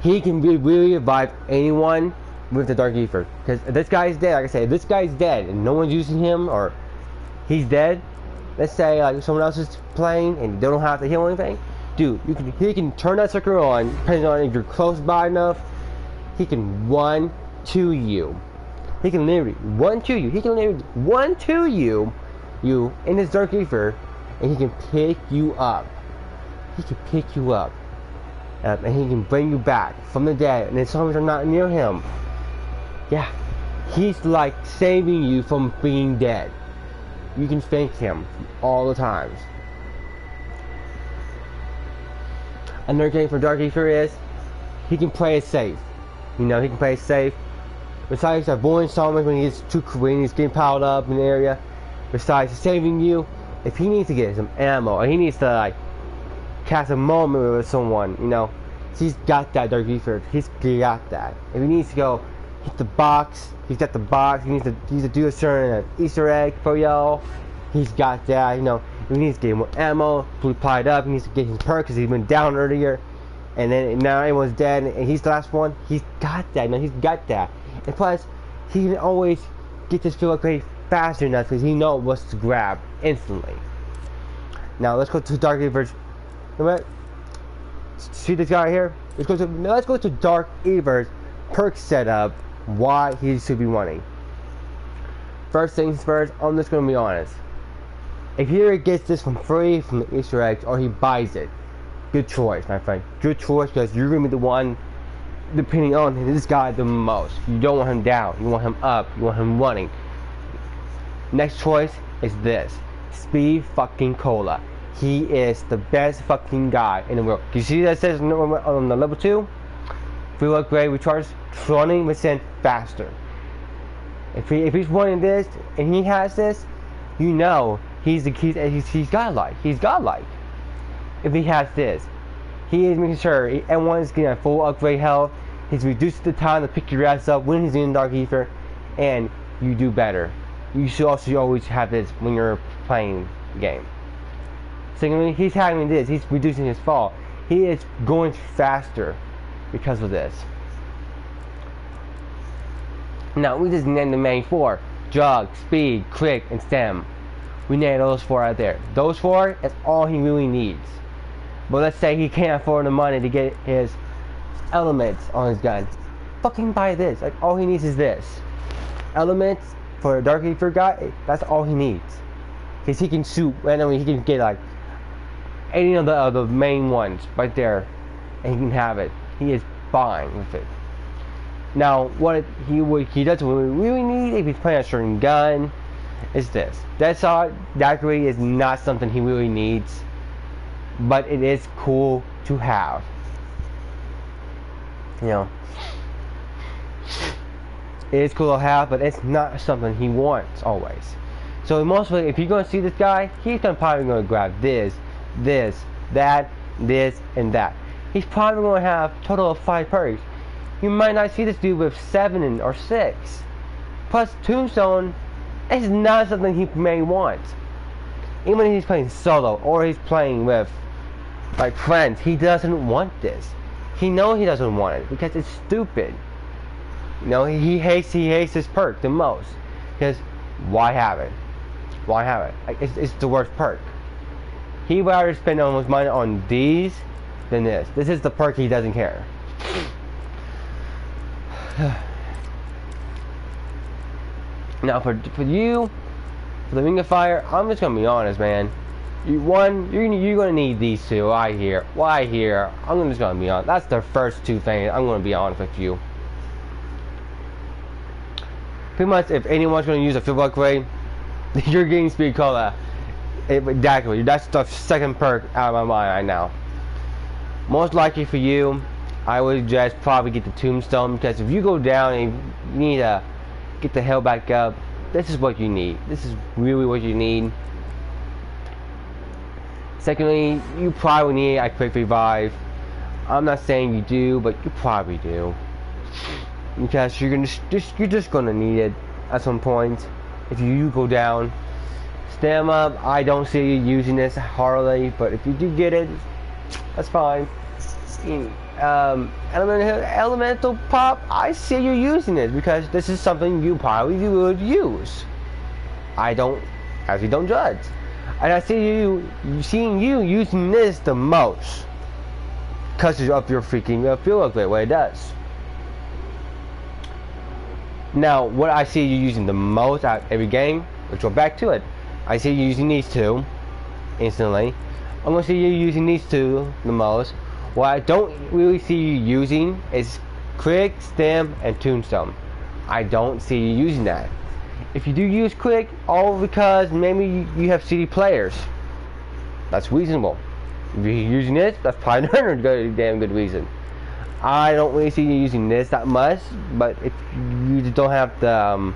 he can really revive anyone with the Dark Ether. Because if this guy's dead, like I said, if this guy's dead and no one's using him or he's dead, let's say like someone else is playing and you don't have to heal anything, dude, he can turn that sucker on, depending on if you're close by enough, he can run to you. He can literally run to you. He can literally run to you in his Dark Ether, and he can pick you up. He can pick you up. And he can bring you back from the dead, and as long as you're not near him, yeah, he's like saving you from being dead. You can thank him all the times. Another thing for Dark Ether is he can play it safe. You know, he can play it safe. Besides avoiding someone when he's getting piled up in the area. Besides saving you, if he needs to get some ammo or he needs to like catch a moment with someone, you know, he's got that Dark Ether. He's got that. If he needs to go hit the box, he's got the box. He needs to do a certain Easter egg for y'all. He's got that. You know, if he needs to get more ammo, fully piled up. He needs to get his perk because he went down earlier, and then now everyone's dead, and he's the last one. He's got that. No, he's got that. And plus, he can always get this field upgrade faster enough because he knows what's to grab instantly. Now let's go to Dark Ether's. See this guy here? Let's go to Dark Ether's perk setup. Why he should be running. First things first, I'm just gonna be honest. If he gets this for free from the Easter eggs or he buys it, good choice, my friend. Good choice, because you're gonna be the one depending on this guy the most. You don't want him down. You want him up. You want him running. Next choice is this. Speed fucking Cola. He is the best fucking guy in the world. You see that says on the level 2? Fuel upgrade recharge 20% faster. If he's running this and he has this, you know he's godlike. He's godlike. If he has this, he is making sure everyone's getting a full upgrade health. He's reduced the time to pick your ass up when he's in Dark Ether, and you do better. You should also always have this when you're playing the game. Secondly, he's having this. He's reducing his fall. He is going faster because of this. Now, we just named the main 4. Jug, speed, quick, and stem. We named those 4 right there. Those 4 is all he really needs. But let's say he can't afford the money to get his elements on his gun. Fucking buy this. Like, all he needs is this. Elements for a Dark Ether guy, that's all he needs. Because he can shoot randomly. He can get like any of the main ones right there, and he can have it. He is fine with it. Now, what he doesn't really need if he's playing a certain gun is this. That's all. That really is not something he really needs, but it is cool to have. You know, it is cool to have, but it's not something he wants always. So mostly, if you're gonna see this guy, he's probably gonna grab this, that, this, and that. He's probably gonna have a total of 5 perks. You might not see this dude with 7 or 6. Plus, Tombstone is not something he may want. Even if he's playing solo or he's playing with like friends, he doesn't want this. He knows he doesn't want it because it's stupid. You know, he hates this perk the most because why have it? Why have it? Like, it's the worst perk. He'd rather spend almost money on these than this. This is the perk he doesn't care. Now for you, for the Ring of Fire, I'm just gonna be honest, man. You're gonna need these 2 right here. I'm just gonna be honest. That's the first 2 things. I'm gonna be honest with you. Pretty much, if anyone's gonna use a field upgrade, you're getting Speed Cola. Exactly. That's the second perk out of my mind right now. Most likely for you, I would just probably get the tombstone, because if you go down and you need to get the hell back up, this is what you need. This is really what you need. Secondly, you probably need a quick revive. I'm not saying you do, but you probably do, because you're just gonna need it at some point. If you go down, stem up. I don't see you using this hardly, but if you do get it, that's fine. Elemental pop, I see you using it, because this is something you probably would use. I don't judge. And I see you seeing you using this the most, because of your freaking feel of it, what it does. Now, what I see you using the most out of every game, let's go back to it. I see you using these two instantly. I'm gonna see you using these two the most. What I don't really see you using is quick, stem, and tombstone. I don't see you using that. If you do use quick, all because maybe you have CD players. That's reasonable. If you're using this, that's probably another damn good reason. I don't really see you using this that much, but if you don't have the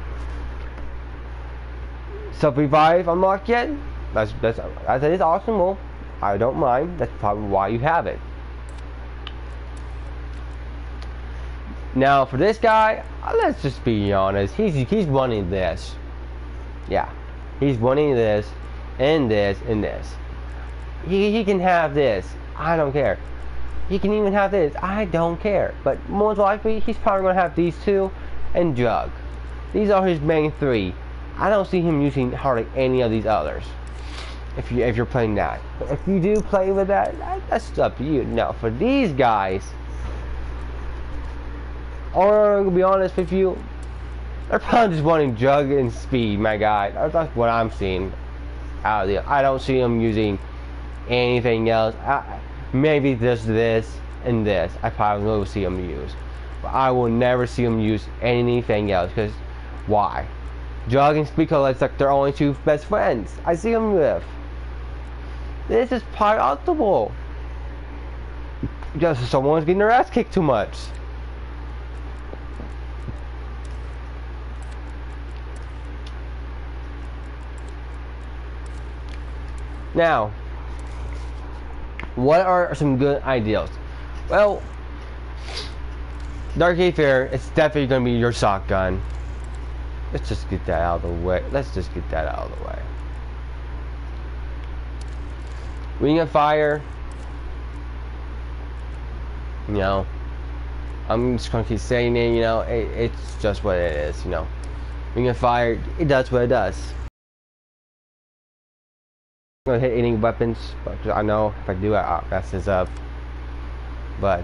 self-revive unlocked yet, that is awesome. Well, I don't mind. That's probably why you have it. Now for this guy, let's just be honest. He's wanting this. Yeah, he's wanting this, and this, and this. He can have this. I don't care. He can even have this. I don't care. But most likely, he's probably gonna have these two, and Jug. These are his main three. I don't see him using hardly any of these others. If you're playing that, but if you do play with that, that's up to you. Now for these guys. Or to be honest with you, they're probably just wanting Jug and speed, my guy. That's what I'm seeing out of the. I don't see them using anything else. Maybe just this and this. I probably will see them use, but I will never see them use anything else. Because why? Jug and speed, because it's like their only two best friends. I see them with. This is probably optimal. Just someone's getting their ass kicked too much. Now, what are some good ideas? Well, Dark Fair, it's definitely going to be your shotgun. Let's just get that out of the way. Ring of Fire, you know, I'm just going to keep saying it, you know, it's just what it is, you know. Ring of Fire, it does what it does. I'm gonna hit any weapons, but I know if I do, I'll mess this up. But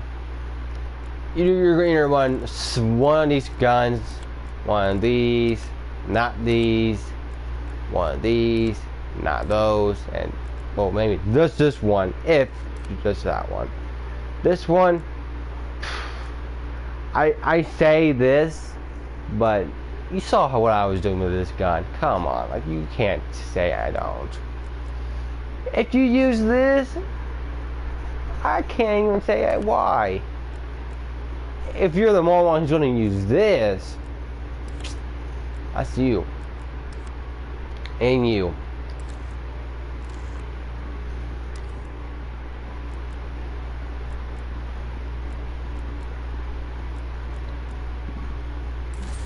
you're gonna run one of these guns, one of these, not these, one of these, not those, and well, maybe just this one, if just that one. This one, I say this, but you saw what I was doing with this gun. Come on, like you can't say I don't. If you use this, I can't even say why. If you're the one who's going to use this, that's you. And you.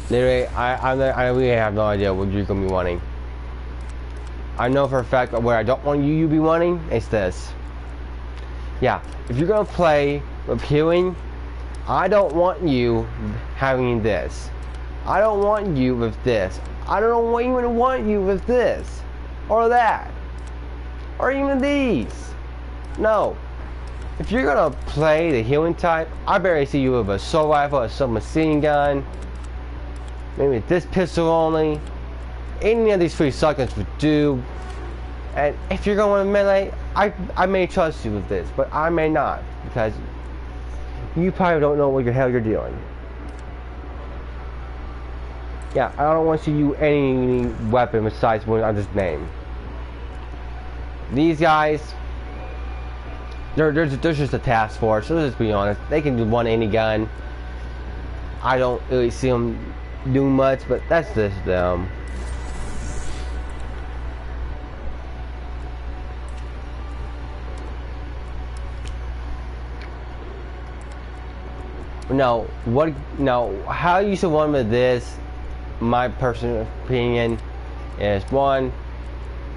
Literally, I really have no idea what you're going to be wanting. I know for a fact that where I don't want you to be wanting is this. Yeah, if you're gonna play with healing, I don't want you having this. I don't want you with this. I don't even want you with this or that or even these. No. If you're gonna play the healing type, I barely see you with a assault rifle, a submachine gun, maybe this pistol only. Any of these 3 shotguns would do. And if you're going melee, I may trust you with this, but I may not, because you probably don't know what the hell you're doing. Yeah, I don't want to see you any weapon besides one I just named. These guys, There's just a task force. So let's just be honest. They can do one any gun. I don't really see them doing much, but that's just them. No, what? No, how you should one with this? My personal opinion is one.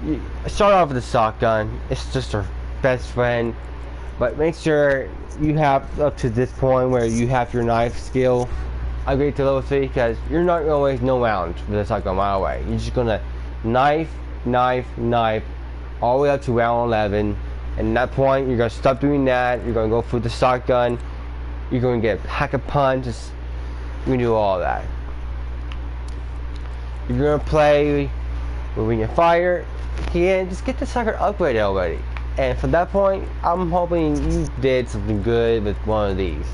You start off with a shotgun. It's just your best friend, but make sure you have up to this point where you have your knife skill upgrade to level 3, because you're not gonna waste no rounds with a shotgun right away. You're just gonna knife, all the way up to round 11, and at that point you're gonna stop doing that. You're gonna go for the shotgun. You're gonna get pack-a-punch. You're gonna do all that. You're gonna play when you fire. And just get the sucker upgraded already. And from that point, I'm hoping you did something good with one of these.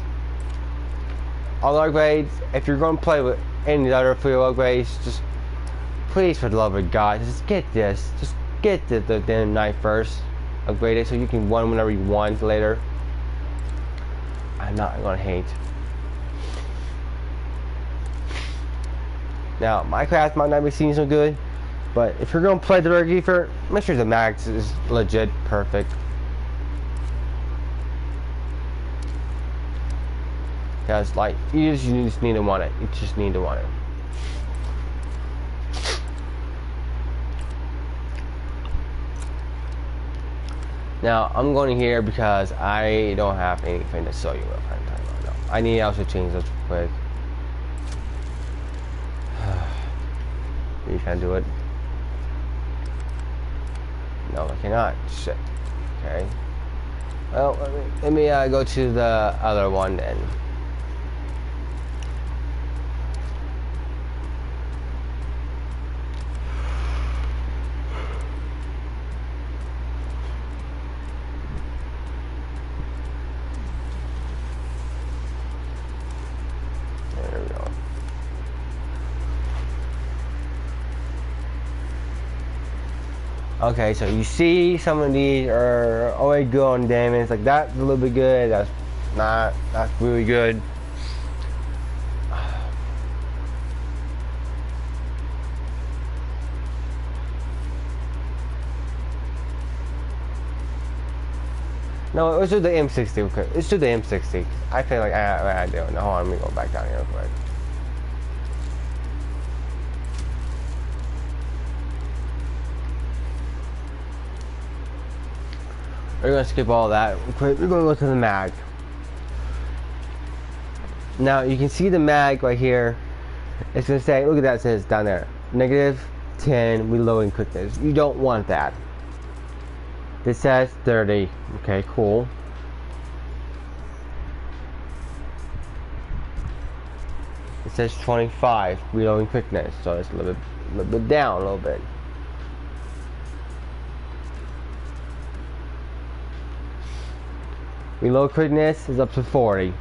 All upgrades, if you're gonna play with any other free upgrades, just please, for the love of God, just get this. Just get the damn knife first. Upgrade it so you can run whenever you want later. I'm not gonna hate. Now, Minecraft might not be seen so good, but if you're gonna play the Dark Ether, make sure the max is legit perfect. Because, like, you just need to want it. You just need to want it. Now, I'm going here because I don't have anything to show you what I'm talking about. No. I need to also change this real quick. You can't do it. No, I cannot. Shit. Okay. Well, let me go to the other one then. There we go. Okay, so you see some of these are already good on damage. Like that's a little bit good. That's not. That's really good. No, let's do the M60. Okay, let's do the M60. I feel like I do. No, hold on, let me go back down here real quick. We're gonna skip all that. We're gonna go to the mag. Now you can see the mag right here. It's gonna say, look at that, it says down there, -10 reloading quickness. You don't want that. This says 30. Okay, cool. It says 25 reloading quickness, so it's a little bit down a little bit. Reload quickness is up to 40.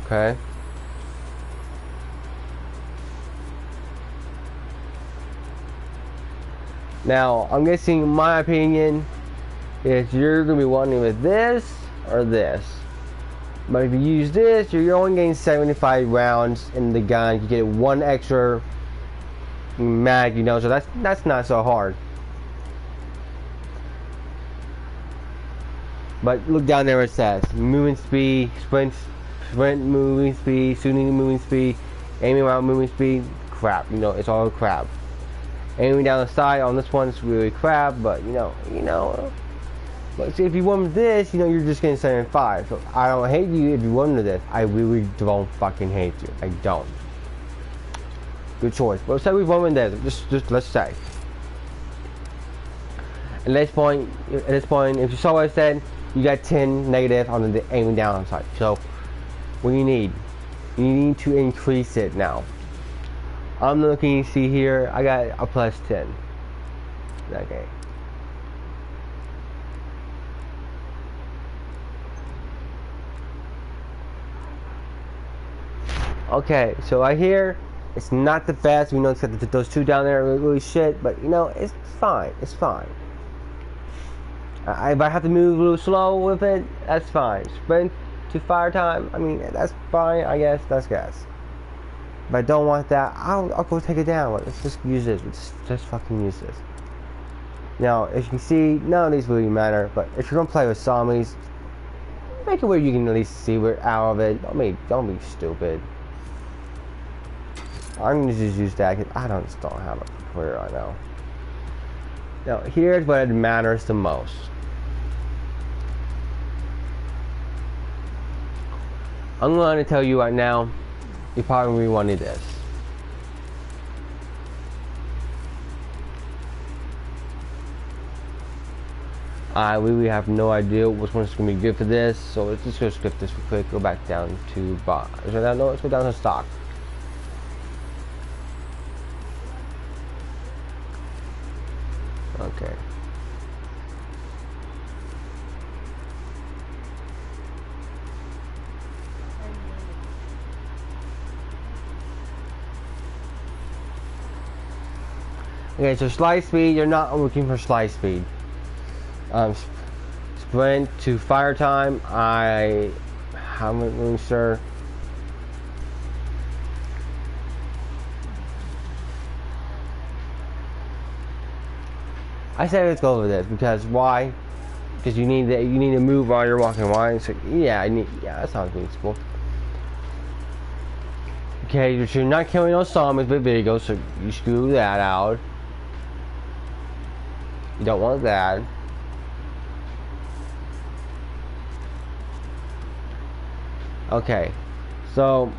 Okay. Now, I'm guessing my opinion is you're going to be wanting with this or this. But if you use this, you're only getting 75 rounds in the gun. You get one extra mag, you know, so that's not so hard. But look down there where it says moving speed, sprint moving speed, shooting moving speed, aiming around moving speed, crap, you know, it's all crap. Aiming down the side on this one is really crap, but you know. But see, if you want this, you know, you're just getting 75. So I don't hate you if you want this. I really don't fucking hate you. I don't. Good choice. But let's say we want this. Just let's say. At this point, if you saw what I said, you got 10 negative on the aiming down side. So what do you need? You need to increase it now. I'm looking to see here, I got a +10. Okay. Okay, so right here, it's not the best. We know it's got those two down there are really shit, but you know, it's fine. It's fine. If I have to move a little slow with it, that's fine. Sprint to fire time, I mean, that's fine, I guess, that's gas. If I don't want that, I'll go take it down. Let's just use this. Let's just fucking use this. Now, as you can see, none of these really matter, but if you're gonna play with zombies, make it where you can at least see we're out of it. Don't be stupid. I'm gonna just use that because I just don't have a clear right now. Now, here's what matters the most. I'm going to tell you right now, you probably really wanted this. I really have no idea which one's going to be good for this, so let's just go skip this real quick, go back down to box. No, let's go down to stock. Okay. Okay, so slide speed, you're not looking for slide speed. Sprint to fire time, I'm not really sure. I say let's go over this because why? Because you need to move while you're walking. Why? So yeah, that sounds reasonable. Okay, you're not killing those zombies with Vigo, so you screw that out. You don't want that. Okay, so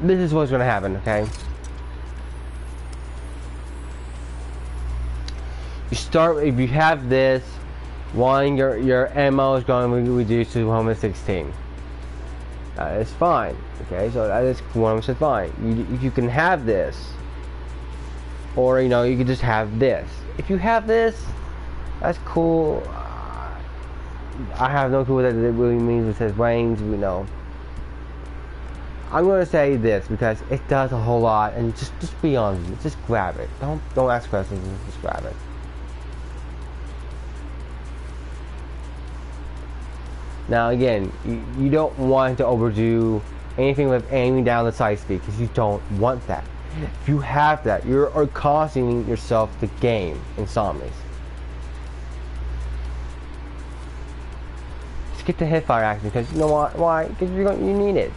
this is what's gonna happen, okay? You start, if you have this, one, your ammo is going to be reduced to 116. That is fine, okay? So that is 100% fine. You can have this, or you can just have this. If you have this, that's cool. I have no clue what that really means. It says range, we know. I'm gonna say this because it does a whole lot, and just be honest, just grab it. Don't ask questions, just grab it. Now again, you don't want to overdo anything with aiming down the sight speed because you don't want that. If you have that, you're costing yourself the game in zombies. Just get the hipfire action because you know what? Why? Because you need it.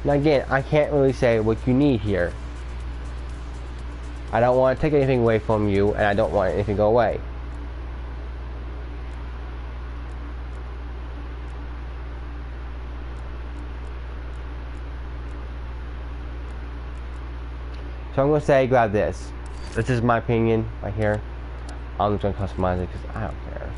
Now again, I can't really say what you need here. I don't want to take anything away from you, and I don't want anything to go away. So I'm going to say grab this. This is my opinion right here. I'm just going to customize it because I don't care.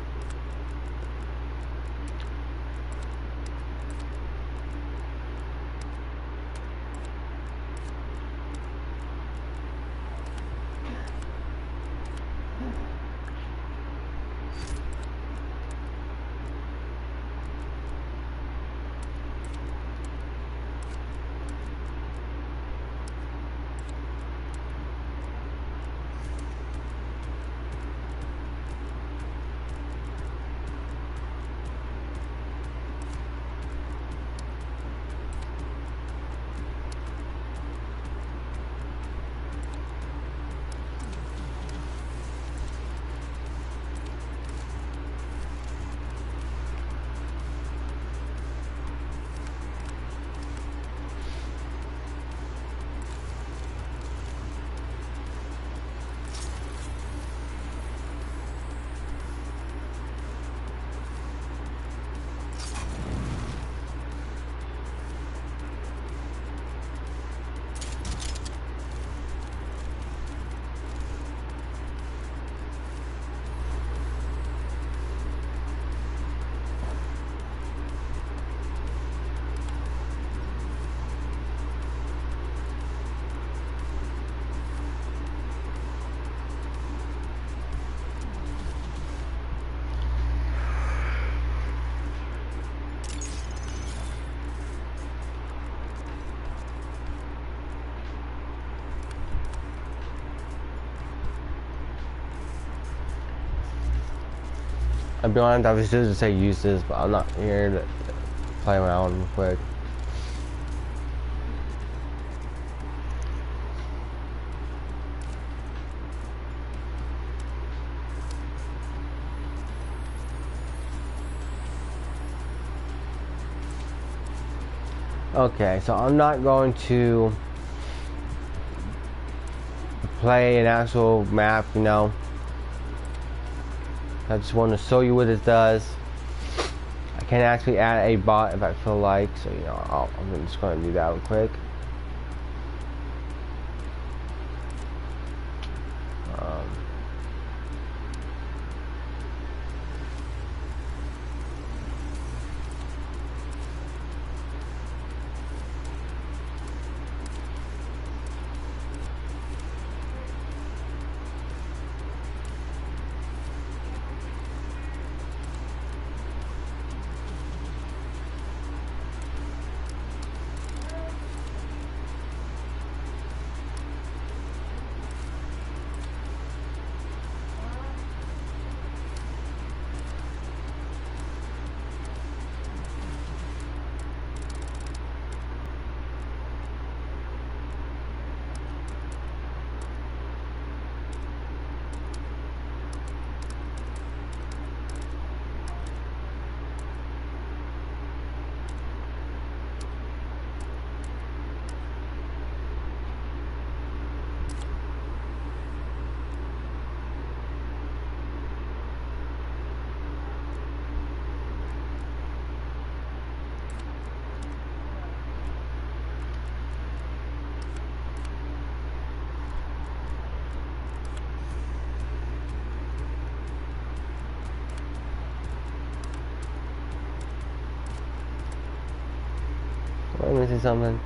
I'll be honest, I was just to say use this, but I'm not here to play around real quick. Okay, so I'm not going to play an actual map, you know. I just want to show you what it does. I can actually add a bot if I feel like, so you know, I'm just going to do that real quick. Let me see something.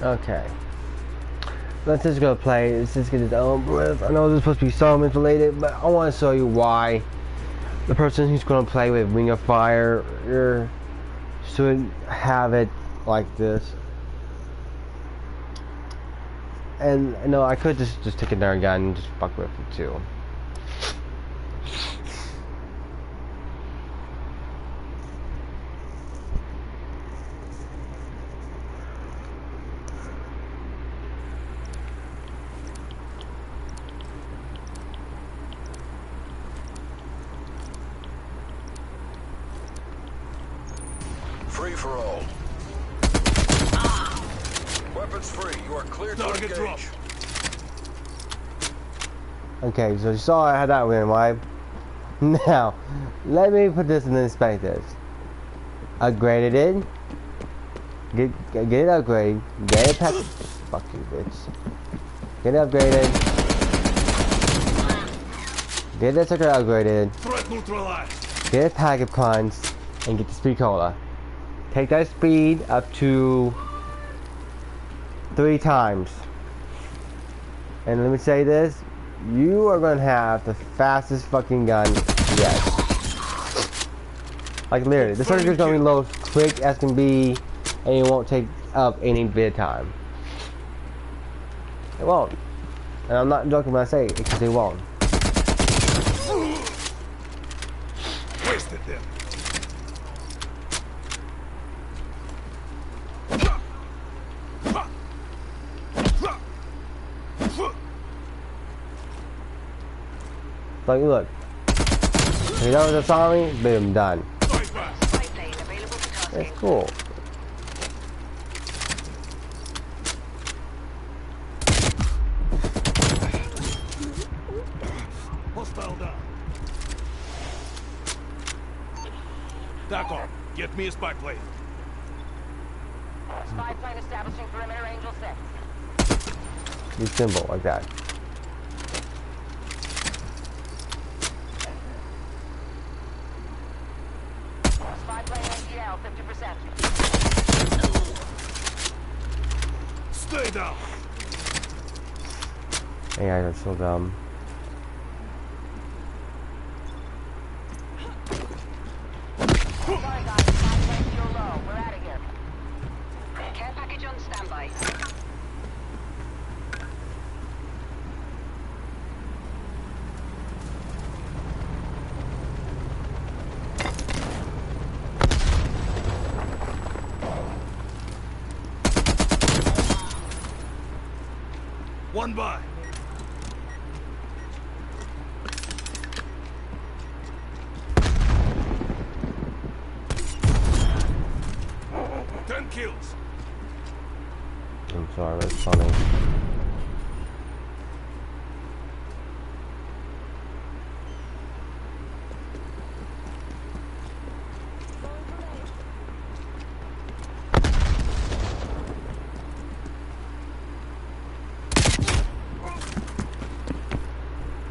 Okay. Let's just go play. Let's just get this over with. I know this is supposed to be Solomon's related, but I want to show you why the person who's going to play with Ring of Fire should have it like this. And no, I could just take another gun and just fuck with it too. Free for all. Weapons free. You are clear to engage. Okay, so you saw I had that win, right? Now, let me put this in perspective. Upgraded it. Get it upgraded. Get it package. Fuck you, bitch. Get it upgraded. Get that sucker upgraded. Threat neutralized. Get a packet punch and get the speed cola. Take that speed up to 3 times. And let me say this, you are gonna have the fastest fucking gun yet. Like literally, the sucker's gonna reload quick as can be, and it won't take up any bit of time. It won't. And I'm not joking when I say it, because it won't. Wasted them. Like, look. If you don't saw me, boom, done. That's cool. Hostile down. D'accord. Get me a spy plane. Spy plane establishing perimeter, Angel 6. Be simple, like that. You guys are so dumb. Sorry guys, time waits your low. We're out of here. Care package on standby. One by. Kills. I'm sorry, that's funny.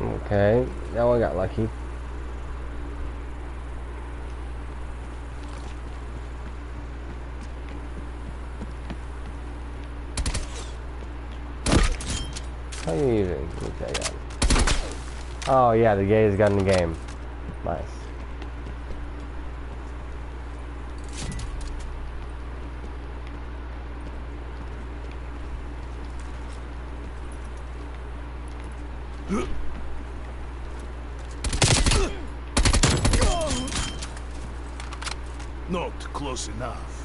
Okay, now I got lucky. How are you using? Okay, yeah. Oh yeah, the gay's got in the game. Nice. Not close enough.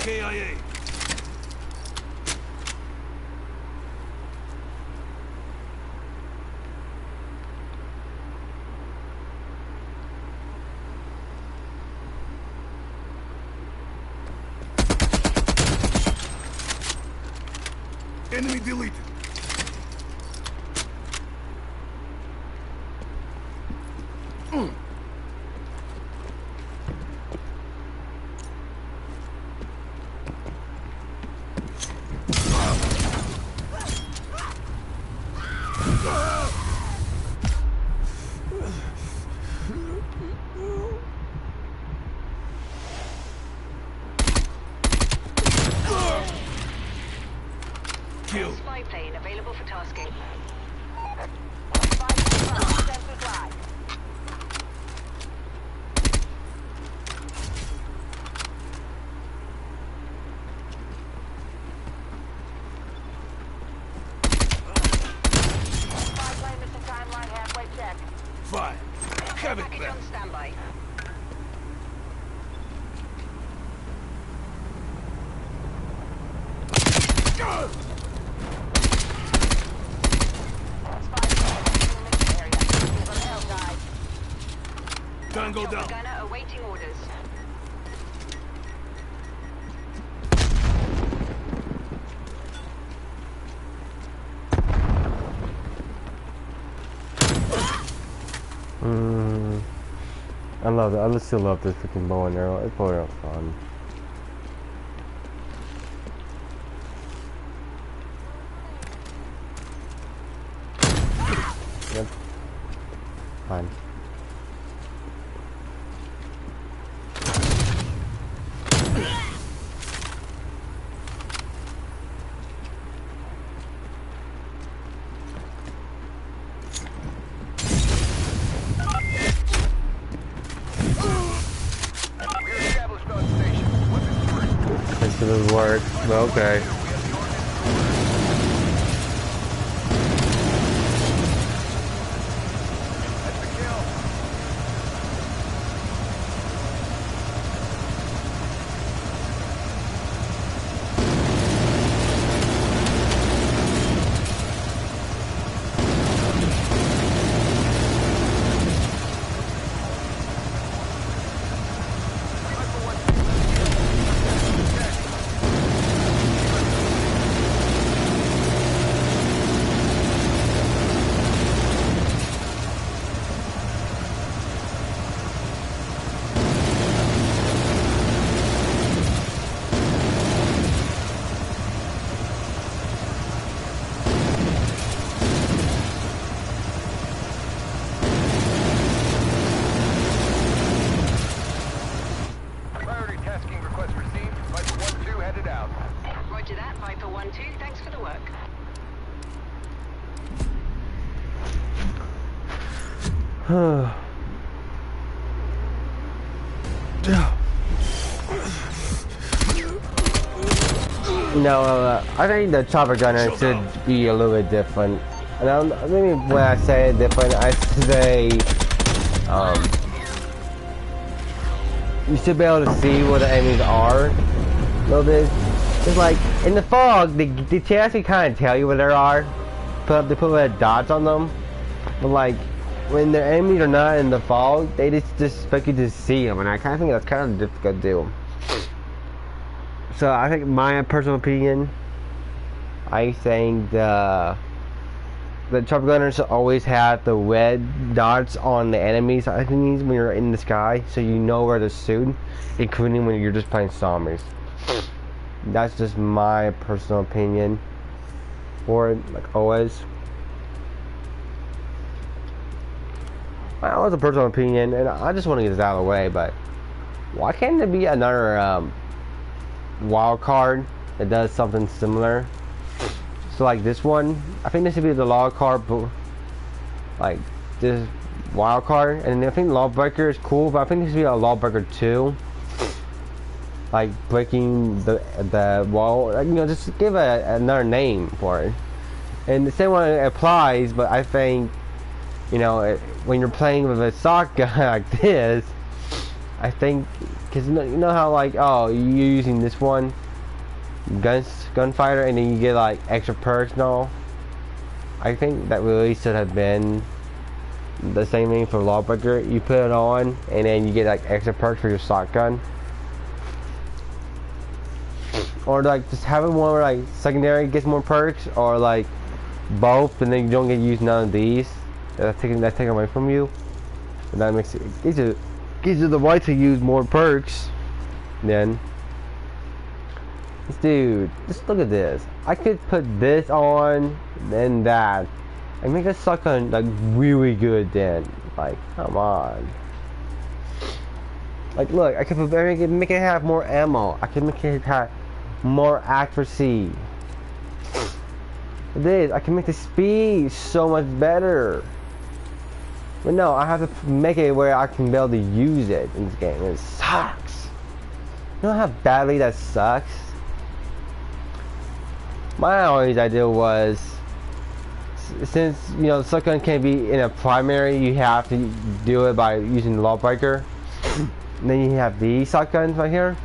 KIA. Enemy deleted. Kill. Spy plane available for tasking. Spy plane standby live. Spy plane missing timeline halfway check. Fine. Have it Package back. on standby. Tango down. Gunner awaiting orders. I love it. I still love this freaking bow and arrow. It's probably fun. Yep. Fine. This doesn't work, but okay. No, I think the chopper gunner should be a little bit different. And maybe when I say different, I say you should be able to see where the enemies are a little bit. It's like in the fog, they can actually kind of tell you where they are. They put little dots on them, but like when the enemies are not in the fog, they just expect you to see them, and I kind of think that's kind of difficult to do. So I think my personal opinion, I think the chopper gunners always have the red dots on the enemies. I think when you're in the sky, so you know where to shoot, including when you're just playing zombies. That's just my personal opinion for it, like always. That was a personal opinion, and I just want to get this out of the way. But why can't there be another wild card that does something similar? So like this one, I think this should be the wild card, but like this wild card, and I think Lawbreaker is cool, but I think this should be a Lawbreaker 2, like breaking the wall, like, you know, just give another name for it. And the same one applies, but I think, you know, when you're playing with a shotgun like this, I think, because you know how like, oh, you're using this one gunfighter and then you get like extra perks and all. I think that really should have been the same thing for Lawbreaker. You put it on and then you get like extra perks for your shotgun, or like just having one where like secondary gets more perks, or like both and then you don't get to use none of these. That's taken away from you, and that makes it gives you the right to use more perks. Then dude, just look at this. I could put this on, then that, and make a shotgun like really good. Then, like, come on. Like, look, I could make it have more ammo. I could make it have more accuracy. This, I can make the speed so much better. But no, I have to make it where I can be able to use it in this game. It sucks. You know how badly that sucks? My always idea was, since, you know, the shotgun can't be in a primary, you have to do it by using the Lawbreaker. And then you have these shotguns right here.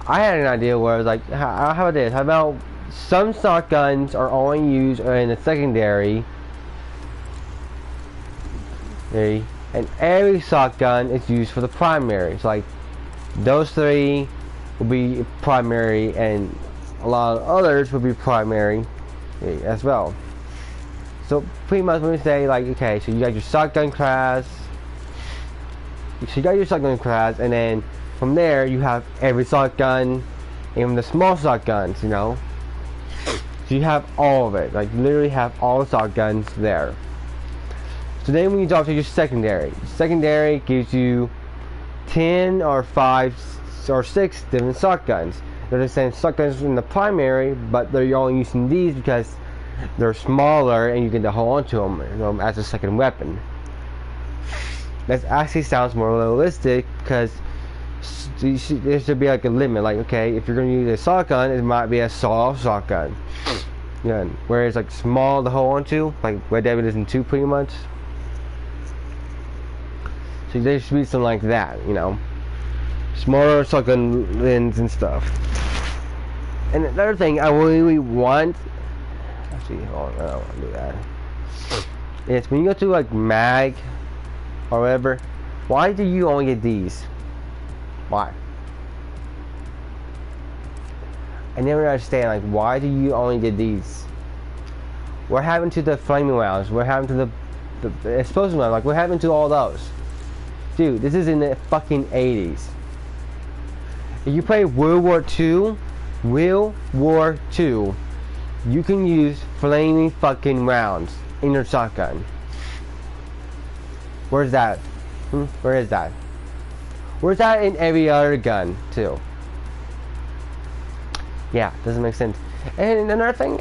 I had an idea where I was like, how about this? How about some shotguns are only used in the secondary, okay, and every shotgun is used for the primary. It's like those three will be primary, and a lot of others will be primary as well. So pretty much when we say like, okay, so you got your shotgun class, and then from there you have every shotgun, even the small shotguns, you know. So you have all of it, like you literally have all the shotguns there. So then when you drop to your secondary gives you 10 or 5 or 6 different shotguns. They're the same shotguns in the primary, but they're only using these because they're smaller and you get to hold on to them, you know, as a second weapon. That actually sounds more realistic because there should be like a limit. Like, okay, if you're going to use a shotgun, it might be a sawed-off shotgun. Yeah, whereas like small to hold on to, like Red Dead Redemption 2 pretty much. So there should be something like that, you know. Smaller shotgun lens and stuff. And another thing I really want, actually, hold on, I don't want to do that. Is when you go to like mag or whatever, why do you only get these? Why? I never understand, like, why do you only get these? What happened to the flaming rounds? What happened to the explosion rounds? Like, what happened to all those? Dude, this is in the fucking 80s. If you play World War II, you can use flaming fucking rounds in your shotgun. Where's that? Where is that? Where's that in every other gun, too? Yeah, doesn't make sense. And another thing,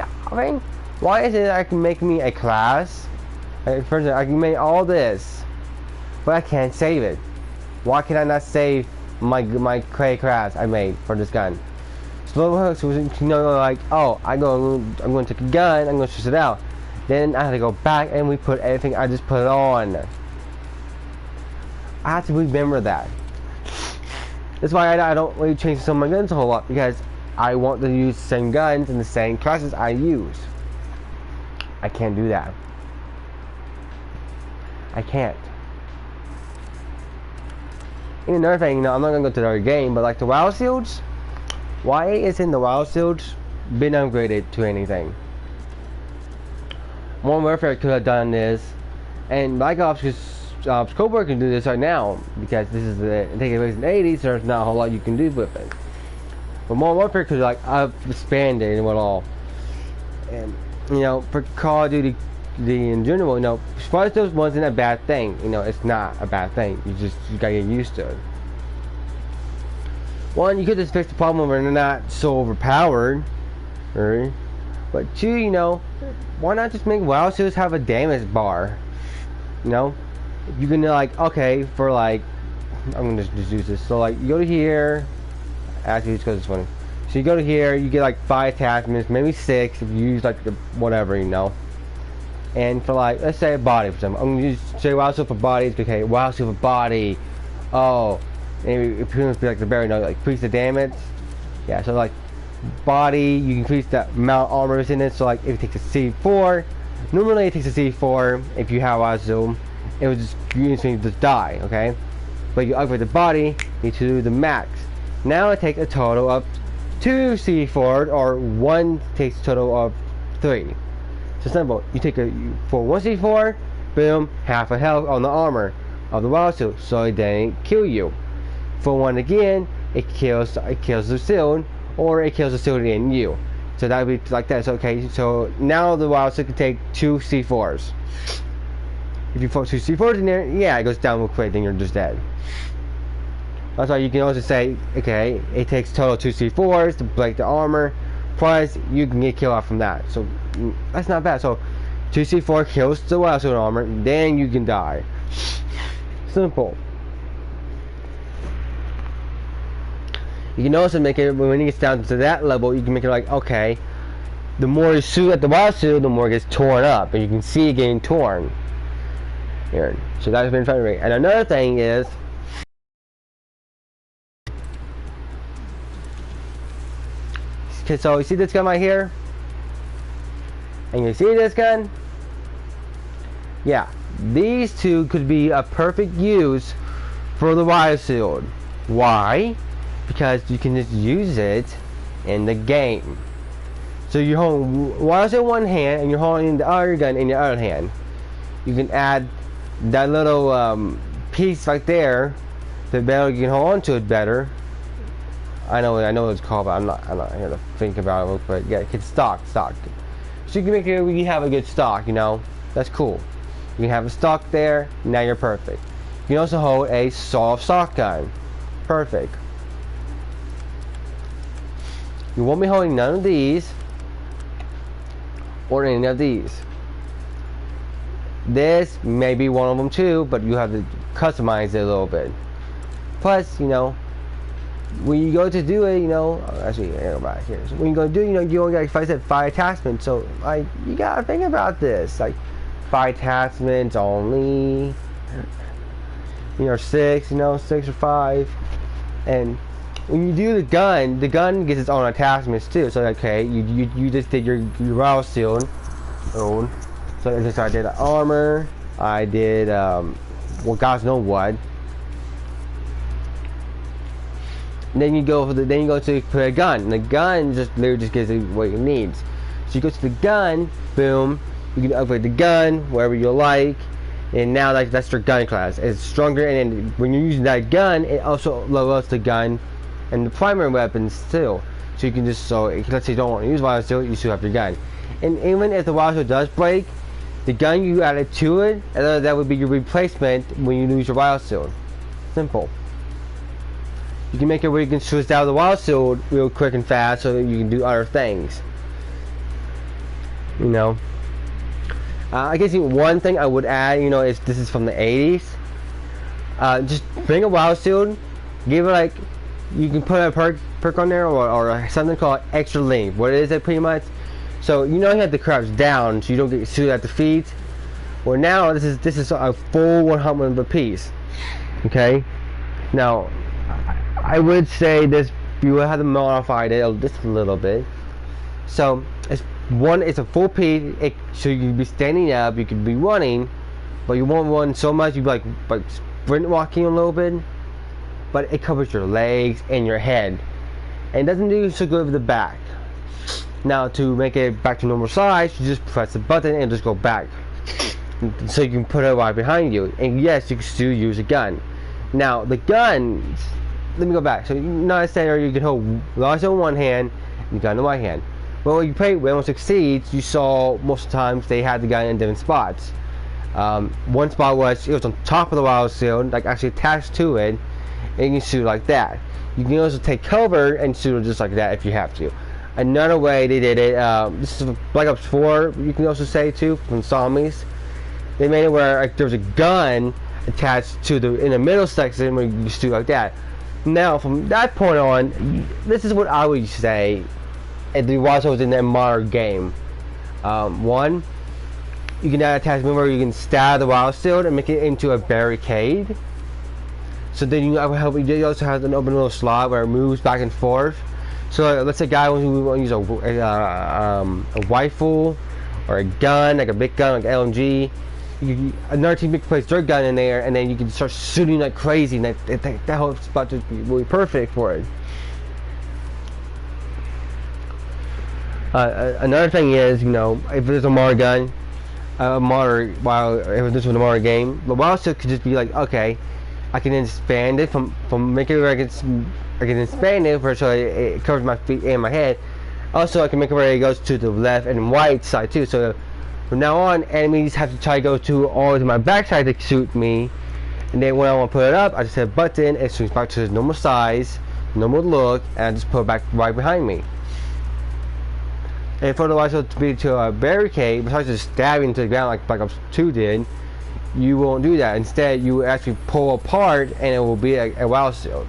why is it I can make me a class? For instance, I can make all this, but I can't save it. Why can I not save my class I made for this gun? So you know, like, oh, I'm going to take a gun, I'm going to switch it out. Then I have to go back and we put everything I just put on. I have to remember that. That's why I don't really change some of my guns a whole lot, because I want to use the same guns and the same classes I use. I can't do that. I can't. And another thing, you know, I'm not gonna go to the other game, but like the Wild Shields, why isn't the Wild Shields been upgraded to anything? Modern Warfare could have done this, and Black Ops Cold War can do this right now, because this is taking place in the 80s, so there's not a whole lot you can do with it. But Modern Warfare could like expand it and what all. And you know, for Call of Duty in general, you know, Spice Those wasn't a bad thing. You know, it's not a bad thing. You gotta get used to it. One, you could just fix the problem where they're not so overpowered, right? But two, you know, why not just make Wild Shields have a damage bar? You know, you can like, okay, for like, I'm gonna just use this. So like, you go to here. Actually, let's go this one. So you go to here, you get like 5 attachments, maybe 6 if you use like the whatever, you know. And for like, let's say a body for example. I'm gonna say Wild Shield for bodies. Okay, Wild Shield for body. Oh, maybe it pretty much be like the barrier, you know, like increase the damage. Yeah, so like body, you can increase the amount of armor that's in it. So like if it takes a C4, normally it takes a C4 if you have Wild Shield, it would just just die, okay? But you upgrade the body, you do the max. Now it takes a total of 2 C4s, or 1 takes a total of 3. So simple. You take for 1 C4, boom, half a health on the armor of the Wild Shield, so it doesn't kill you. For 1 again, it kills the shield, or it kills the shield in you. So that would be like that. So okay, so now the Wild Shield can take 2 C4s. If you put 2 C4s in there, yeah, it goes down real quick, then you're just dead. That's why you can also say, okay, it takes total 2 C4s to break the armor, plus you can get killed off from that. So that's not bad. So 2 C4 kills the Wild Shield armor, then you can die. Simple. You can also make it, when it gets down to that level, you can make it like, okay, the more you shoot at the Wild Shield, the more it gets torn up, and you can see it getting torn. Here. So that's been fun. And another thing is, so you see this gun right here, and you see this gun, yeah, these two could be a perfect use for the wire shield. Why? Because you can just use it in the game. So you're holding wire shield in one hand and you're holding the other gun in your other hand. You can add that little piece right there to be able you can hold on to it better. I know what it's called, but I'm not here to think about it. But yeah, it's stock. So you can make it where you have a good stock. You know, that's cool. You can have a stock there. Now you're perfect. You can also hold a soft shotgun. Perfect. You won't be holding none of these or any of these. This may be one of them too, but you have to customize it a little bit. Plus, you know, when you go to do it, you know, actually, I go back here. So when you go to do it, you know, you only got, if I said 5 attachments, so like you gotta think about this. Like 5 attachments only, you know, 6, you know, 6 or 5, and when you do the gun gets its own attachments too. So okay, you just did your raw shield. So I did armor. I did well, guys know what. And then you go to put a gun. And the gun just literally just gives it what it needs. So you go to the gun, boom. You can upgrade the gun wherever you like. And now that's your gun class. It's stronger, and then when you're using that gun, it also levels the gun and the primary weapons too. So you can just, let's say you don't want to use wild shield, you still have your gun. And even if the wild shield does break, the gun you added to it, that would be your replacement when you lose your wild shield. Simple. You can make it where you can switch out the wild shield real quick and fast so that you can do other things. You know. I guess one thing I would add, you know, is this is from the 80s. Just bring a wild shield, give it like, you can put a perk on there or something called extra length. What is it pretty much? So you know you have to crouch down so you don't get suited at the feet. Well, now this is a full 100 a piece. Okay. Now I would say this, you will have to modify it just a little bit. So it's a full piece. So you can be standing up, you can be running, but you won't run so much. You be like sprint walking a little bit. But it covers your legs and your head, and doesn't do so good with the back. Now to make it back to normal size, you just press the button and just go back, so you can put it right behind you. And yes, you can still use a gun. Now the guns, let me go back. So not saying you can hold laser in one hand and gun in the right hand. But when you play Rainbow Six Siege, you saw most of the times they had the gun in different spots. One spot was it was on top of the wild shield, like actually attached to it. And you can shoot like that. You can also take cover and shoot just like that if you have to. Another way they did it, this is Black Ops 4, you can also say too, from zombies. They made it where like, there was a gun attached to in the middle section where you shoot like that. Now from that point on, this is what I would say if the wild shield was in a modern game. One, you can add attachment where you can stab the wild shield and make it into a barricade. So then you also have an open little slot where it moves back and forth. So let's say a guy who wants to use a rifle or a gun, like a big gun, like LMG. Another team can place their gun in there, and then you can start shooting like crazy. And that whole spot would be really perfect for it. Another thing is, you know, if there's a modern gun, if this was a modern game, the wild shield could just be like, okay, I can expand it from making it where I can expand it so it covers my feet and my head. Also, I can make it where it goes to the left and right side too. So from now on, enemies have to try to go all to my back side to shoot me. And then when I want to put it up, I just hit a button, it swings back to its normal size, normal look, and I just put it back right behind me. And for the wild shield to be to a barricade, besides just stabbing to the ground like Black Ops 2 did, you won't do that. Instead, you actually pull apart, and it will be a wild shield,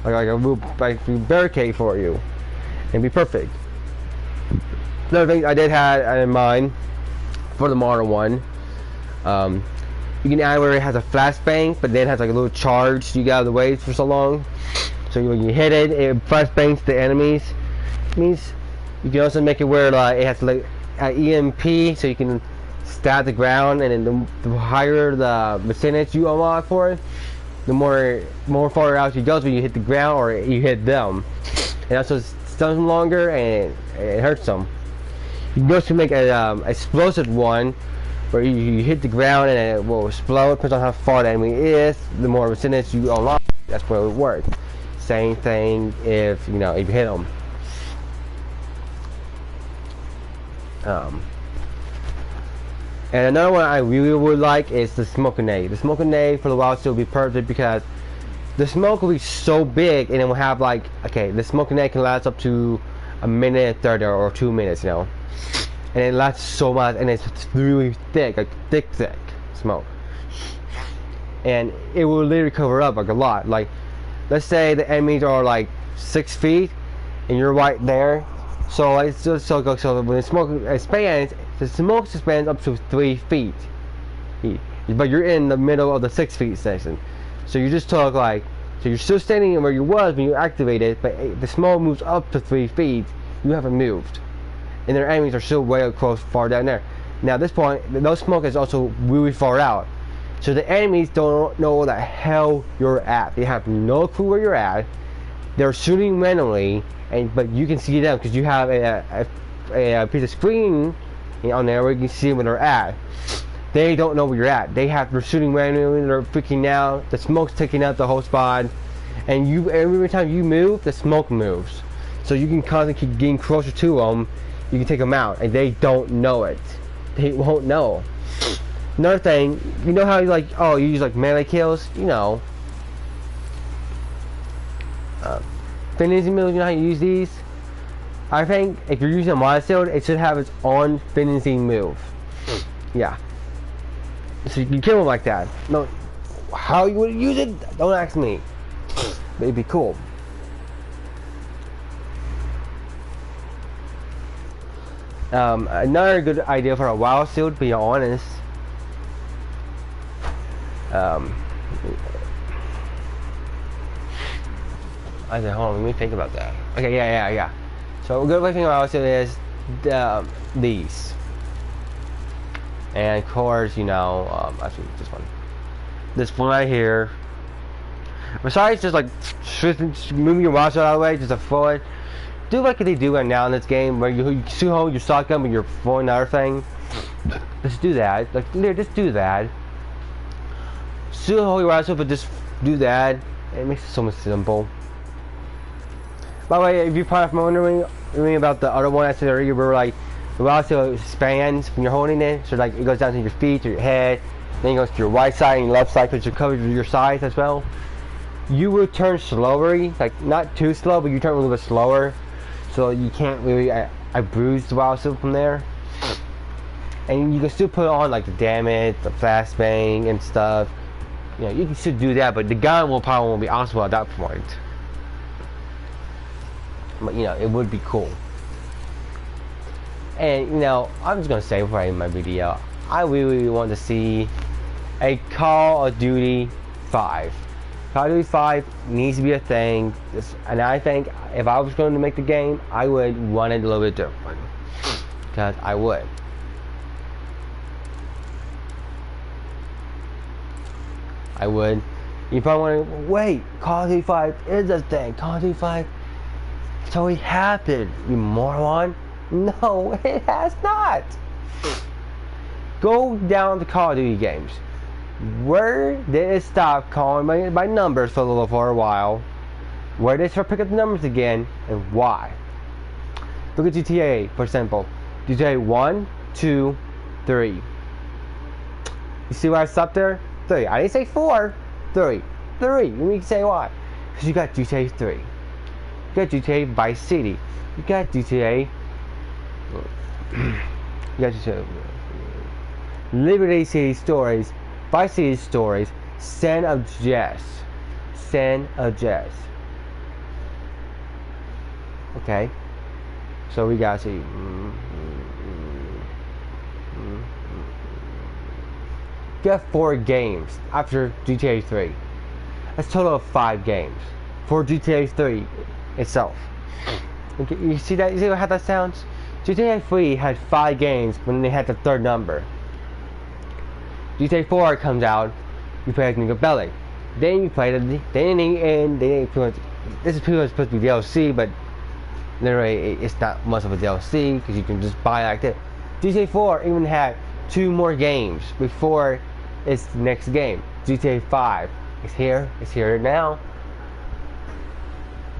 like a barricade for you, and be perfect. Another thing I did have in mind for the modern one, you can add where it has a flashbang, but then it has like a little charge. So you get out of the way for so long, so when you hit it, it flashbangs the enemies. You can also make it where it has like an EMP, so you can stab the ground, and then the higher the percentage you unlock for it, the more far out you go when you hit the ground or you hit them. And also stuns them longer and it hurts them. You can go to make an explosive one where you hit the ground and it will explode. Depends on how far the enemy is. The more percentage you unlock, that's where it would work. Same thing if you hit them. And another one I really would like is the smoke grenade. The smoke grenade for the wild still would be perfect because the smoke will be so big, and it will have like, okay, the smoke grenade can last up to a minute and 30 or 2 minutes, and it lasts so much, and it's really thick, like thick smoke, and it will literally cover up like a lot. Like, let's say the enemies are like 6 feet, and you're right there. So it's just so when the smoke expands, the smoke expands up to 3 feet, but you're in the middle of the 6 feet section. So you just took so you're still standing where you was when you activated, but the smoke moves up to 3 feet. You haven't moved, and their enemies are still way close, far down there. Now at this point, those smoke is also really far out, so the enemies don't know where the hell you're at. They have no clue where you're at. They're shooting randomly, but you can see them because you have a piece of screen on there where you can see where they're at. They don't know where you're at. They're shooting randomly. They're freaking out. The smoke's taking out the whole spot, and every time you move, the smoke moves. So you can constantly keep getting closer to them. You can take them out, and they don't know it. They won't know. Another thing, you know how you use like melee kills, finishing moves. You know how you use these? I think if you're using a milestone, it should have its own finishing move. Yeah. So you can kill them like that. No, how you would use it? Don't ask me. But it'd be cool. Another good idea for a wild suit, to be honest. I said, hold on, let me think about that. Okay, yeah. So a good way to think about it is these. And of course, actually this one right here. Besides just like moving your mouse out of the way, just to throw it. Do like they do right now in this game, where you hold your shotgun but you're throwing another thing. Just do that. Like, just do that. Still hold your rifle, but just do that. It makes it so much simple. By the way, if you're probably wondering about the other one I said earlier, where like the rifle expands when you're holding it, so like it goes down to your feet, to your head, then it goes to your right side and your left side, because you're covered with your sides as well. You will turn slowly, like not too slow, but you turn a little bit slower, so you can't really bruise the rifle from there. And you can still put on like the damage, the flashbang and stuff. You can still do that, but the gun probably won't be awesome at that point. But it would be cool. And I'm just gonna say before I end my video, I really want to see a Call of Duty 5. Call of Duty 5 needs to be a thing, and I think if I was going to make the game, I would run it a little bit different, because I would. You probably want to wait. Call of Duty 5 is a thing. Call of Duty 5 totally happened, you moron. No, it has not. Go down to Call of Duty games. Where did it stop calling by numbers for a while? Where did it start picking up the numbers again, and why? Look at GTA, for example. GTA 1, 2, 3. You see why I stopped there? 3. I didn't say 4. 3. Let me say why. Because you got GTA 3. You got GTA Vice City. You got GTA. Liberty City Stories. Vice City Stories. San Andreas. Okay. So we got to see. You have 4 games after GTA 3. That's a total of 5 games for GTA 3 itself. Okay, you see that? You see how that sounds? GTA 3 had 5 games when they had the 3rd number. GTA 4 comes out, you play as Nico Bellic. Then you play the this is pretty much supposed to be DLC, but literally it's not much of a DLC because you can just buy it like that. GTA 4 even had 2 more games before its next game. GTA 5 is here. It's here now.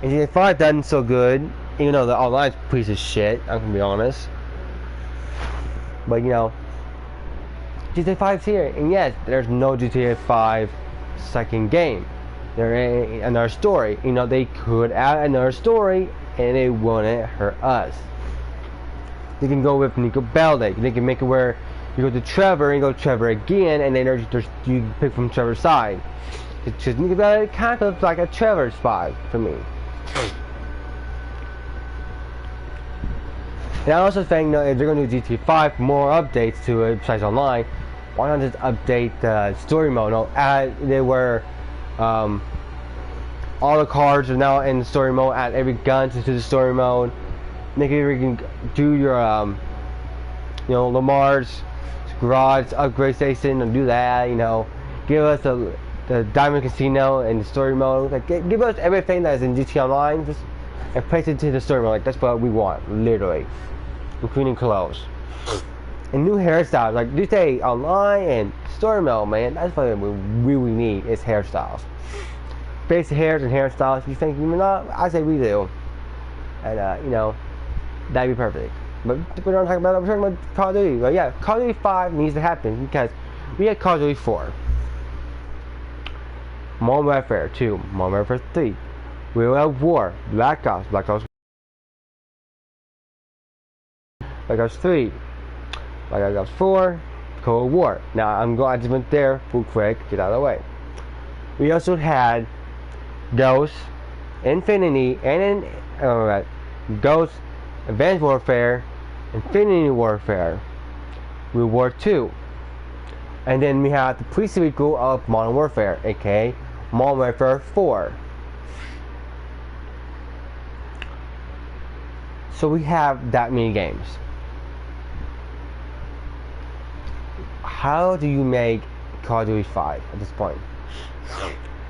And GTA 5 done so good, even though the online's a piece of shit. I'm gonna be honest. But you know, GTA 5's here, and yes, there's no GTA 5 second game. There ain't another story. You know, they could add another story, and it wouldn't hurt us. They can go with Nico Bellic. They can make it where you go to Trevor and go to Trevor again, and then you pick from Trevor's side. It's just Nico Bellic kind of like a Trevor spy for me. And I also think that if they're going to do GTA 5 more updates to it besides online, why not just update the story mode? They were all the cars are now in the story mode. Add every gun to the story mode. Make it where you can do your you know, Lamar's garage upgrade station and do that. You know, give us the Diamond Casino and the story mode. Like, give us everything that is in GTA Online, just and place it to the story mode. Like, that's what we want, literally, including clothes and new hairstyles. Like GTA Online and story mode, man. That's what we really need is hairstyles, basic hairs and hairstyles. You think you're not? I say we do, and you know, that'd be perfect. But we're not talking about that. We're talking about Call of Duty. But yeah, Call of Duty 5 needs to happen because we had Call of Duty 4. Modern Warfare 2, Modern Warfare 3, Wheel of War, Black Ops 3, Black Ops 4, Cold War. Now I just went there real quick, get out of the way. We also had Ghost, Infinity, and Ghost, Advanced Warfare, Infinity Warfare, World War 2. And then we have the pre-sequel of Modern Warfare, aka Modern Warfare 4. So we have that many games. How do you make Call of Duty 5 at this point?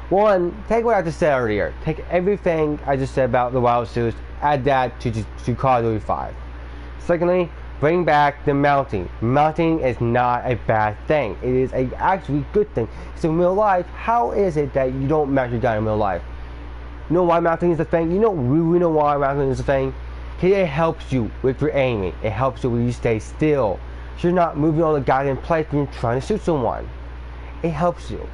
One, take what I just said earlier. Take everything I just said about the Wild Suits, add that to Call of Duty 5. Secondly, bring back the mounting. Mounting is not a bad thing. It is a actually good thing. So in real life, how is it that you don't mount your gun in real life? You know why mounting is a thing? You know really know why mounting is a thing? Because it helps you with your aiming. It helps you when you stay still. So you're not moving on the goddamn place when you're trying to shoot someone. It helps you.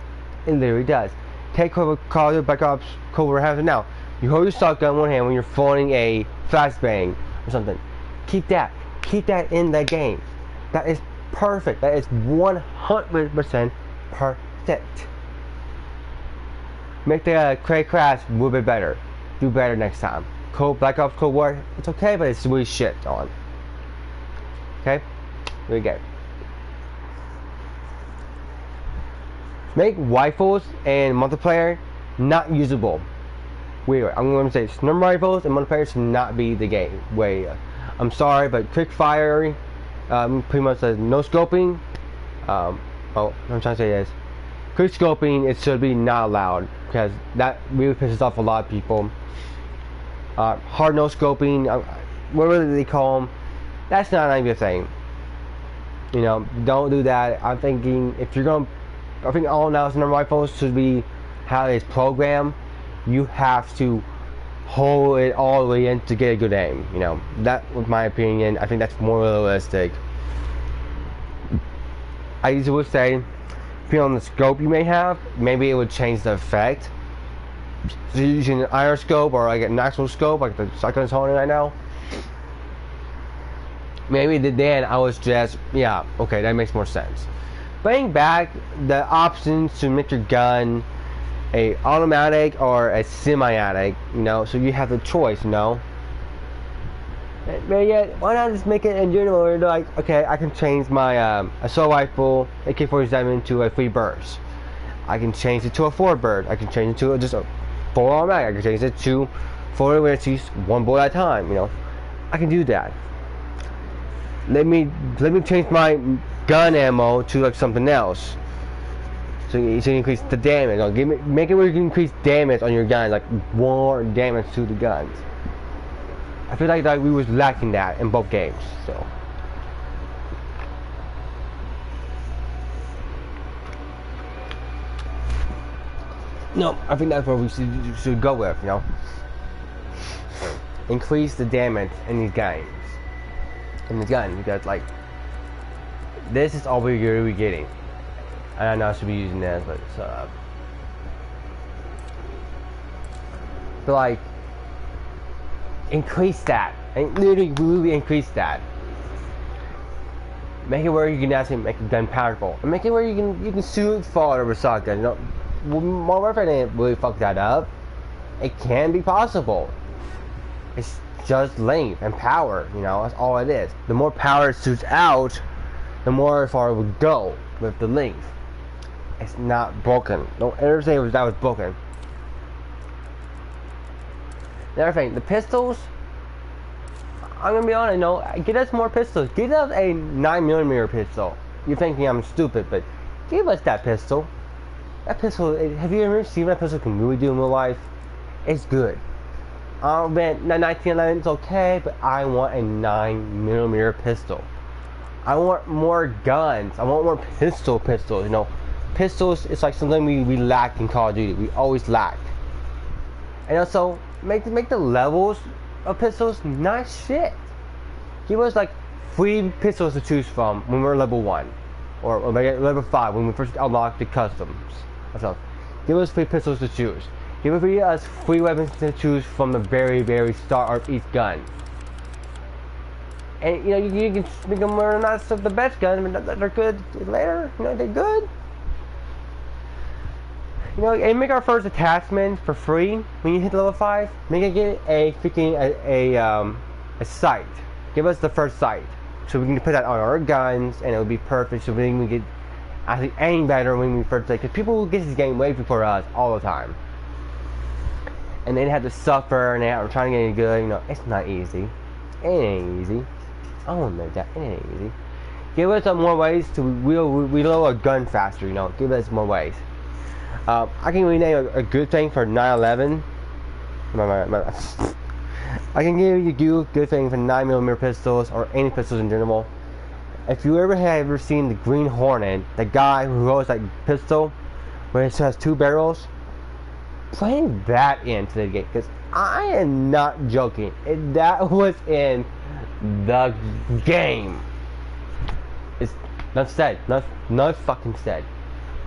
It literally does. Take Call of Duty Black Ops Cold War Hamilton now. You hold your shotgun in one hand when you're throwing a flashbang or something. Keep that in the game. That is perfect. That is 100% perfect. Make the Craig Crash a little bit better. Do better next time. Black Ops Cold War, it's okay, but it's really shit on. Okay? Here we go. Make rifles and multiplayer not usable. Weird. I'm going to say snub rifles and multiplayer should not be the game way. I'm sorry, but quick fire, pretty much says no scoping. I'm trying to say this. Quick scoping, it should be not allowed because that really pisses off a lot of people. Hard no scoping, whatever they call them, that's not even a thing. You know, don't do that. I'm thinking if you're going to, I think all now snub rifles should be how it's programmed. You have to hold it all the way in to get a good aim. You know, that was my opinion. I think that's more realistic. I usually would say, depending on the scope you may have, maybe it would change the effect. So you're using an iron scope or like an actual scope, like the shotgun's holding right now. Maybe then I was just, yeah, okay, that makes more sense. Bring back the options to make your gun a automatic or a semi-automatic, you know, so you have the choice, you know. But yet, why not just make it in general where you're like, okay, I can change my assault rifle AK-47 to a 3 burst. I can change it to a 4 burst. I can change it to just a 4 automatic. I can change it to 4 where it's just 1 bullet at a time, you know. I can do that. Let me change my gun ammo to like something else. So you should increase the damage. No, make it where you can increase damage on your guns, like more damage to the guns. I feel like we was lacking that in both games. So. No, I think that's what we should go with, you know. Increase the damage in these games. In the gun, because like this is all we're gonna be getting. And I know I should be using this, but so like increase that. And literally really increase that. Make it where you can actually make a gun powerful. And make it where you can shoot forward over shotgun, you know. Modern Warfare didn't really fuck that up. It can be possible. It's just length and power, you know, that's all it is. The more power it shoots out, the more far it would go with the length. It's not broken. Don't ever say that was broken. Another thing, the pistols, I'm gonna be honest, no, get us more pistols. Get us a 9mm pistol. You're thinking I'm stupid, but give us that pistol. That pistol, have you ever seen what that pistol can really do in real life? It's good. Man, 1911 is okay, but I want a 9mm pistol. I want more guns. I want more pistols, you know. Pistols, it's like something we lack in Call of Duty. We always lack. And also, make the levels of pistols nice shit. Give us like 3 pistols to choose from when we're level 1. Or maybe level 5 when we first unlock the customs. So, give us 3 pistols to choose. Give us 3 weapons to choose from the very start of each gun. And you know you can make them not the best guns, but they're good later. You know they're good. You know, and make our first attachment for free when you hit level 5. Make it get a freaking a sight. Give us the first sight, so we can put that on our guns, and it will be perfect. So we can get actually aim better when we first play. Because people will get this game way before us all the time, and they have to suffer, and they're trying to get it good. You know, it's not easy. It ain't easy. I won't admit that. It ain't easy. Give us more ways to reload a gun faster. You know, give us more ways. I can rename a good thing for 9/11. I can give you a good thing for 9mm pistols or any pistols in general. If you ever seen the Green Hornet, the guy who holds that pistol where it has 2 barrels, play that into the game, because I am not joking. That was in the game. It's enough said. Enough fucking said.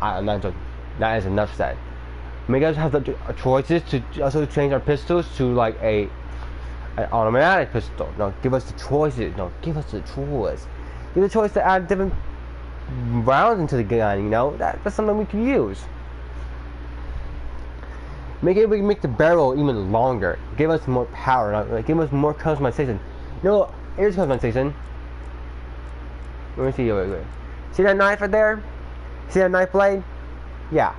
I'm not joking. That is enough said. Make us have the choices to also change our pistols to like an automatic pistol. No, give us the choices. No, give us the choice. Give the choice to add different rounds into the gun. You know, that's something we can use. We can make the barrel even longer. Give us more power. Like, give us more customization. You know, here's customization. Let me see. Wait. See that knife right there? See that knife blade? Yeah.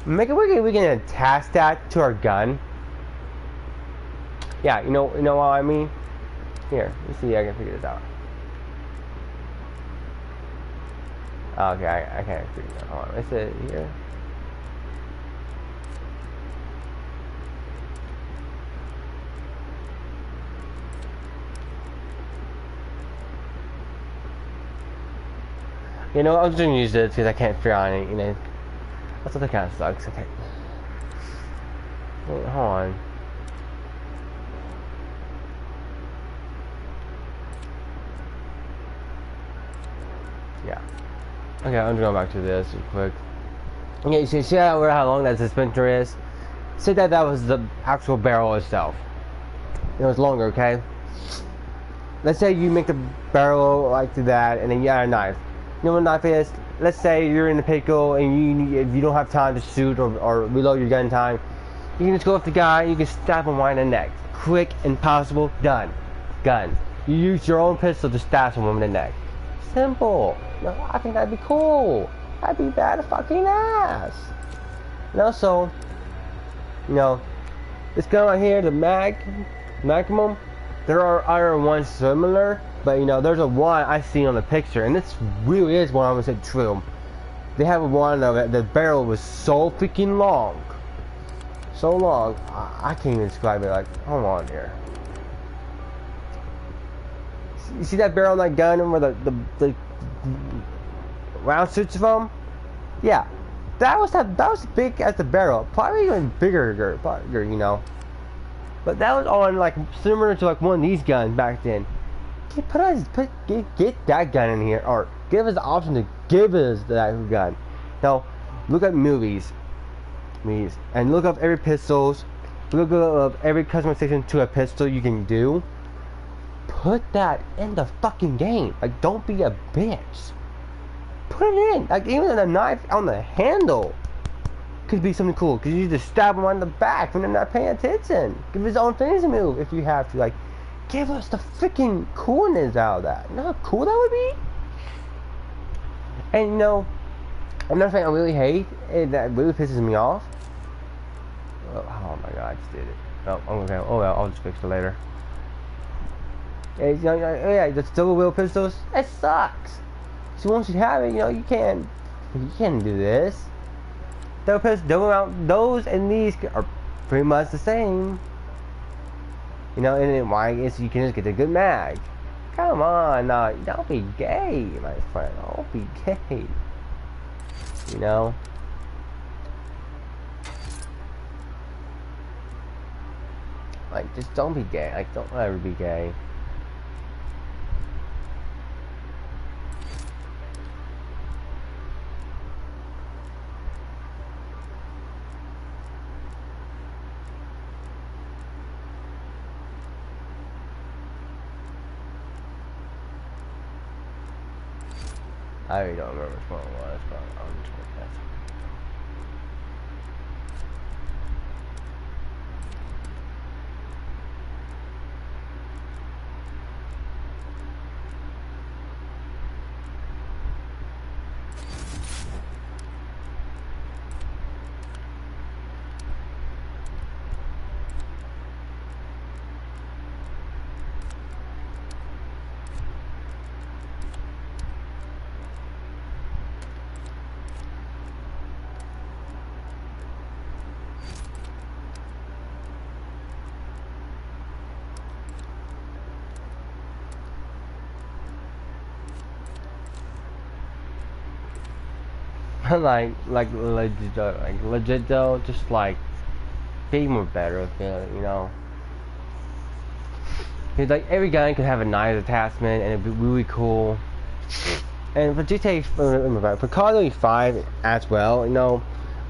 Make it we can attach that to our gun. Yeah, you know what I mean? Here, let's see if I can figure this out. Okay, I can't figure it out. Hold on, is it here? You know, I'm just gonna use this because I can't figure out any, you know. That's what kind of sucks. Okay. Wait, hold on. Yeah. Okay, I'm going back to this real quick. Okay, so see how long that dispenser is? Say that was the actual barrel itself. It was longer, okay? Let's say you make the barrel like that, and then you add a knife. You know what a knife is? Let's say you're in a pickle and if you don't have time to shoot or reload your gun in time, you can just go up the guy, you can stab him right in the neck. Quick, impossible, done. Gun. You use your own pistol to stab someone in the neck. Simple. No, I think that'd be cool. That'd be bad fucking ass. And also, you know, this gun right here, the Magnum, there are other ones similar. But you know, there's a one I see on the picture, and this really is 100% true. they have one of it. The barrel was so freaking long. So long. I can't even describe it. Like, hold on here. You see that barrel on that gun where the round shoots from? Yeah. That was as big as the barrel. Probably even bigger, you know. But that was on like similar to like one of these guns back then. Get that gun in here, or give us the option to give us that gun. Now, look at movies, and look up every pistols. Look up every customization to a pistol you can do. Put that in the fucking game. Like, don't be a bitch. Put it in. Like, even a knife on the handle could be something cool. Cause you just stab them on the back when they're not paying attention. Give his own finishing move if you have to. Like, give us the freaking coolness out of that. You know how cool that would be? And you know, another thing I really hate, and that really pisses me off. Oh my god, I just did it. Oh, okay. Oh well, I'll just fix it later. And, yeah, the double wheel pistols. That sucks. So once you have it, you know you can't do this. Double pistols, double out. Those and these are pretty much the same. You know, and then why is you can just get a good mag. Come on, no, don't be gay, my friend. Don't be gay. You know? Like, just don't be gay. Like, don't ever be gay. I really don't remember which one it was, but I'll just look at it. legit though, just like be more better with it, you know. Cause like every gun could have a knife attachment and it'd be really cool. And for GTA, for Call of Duty 5 as well, you know,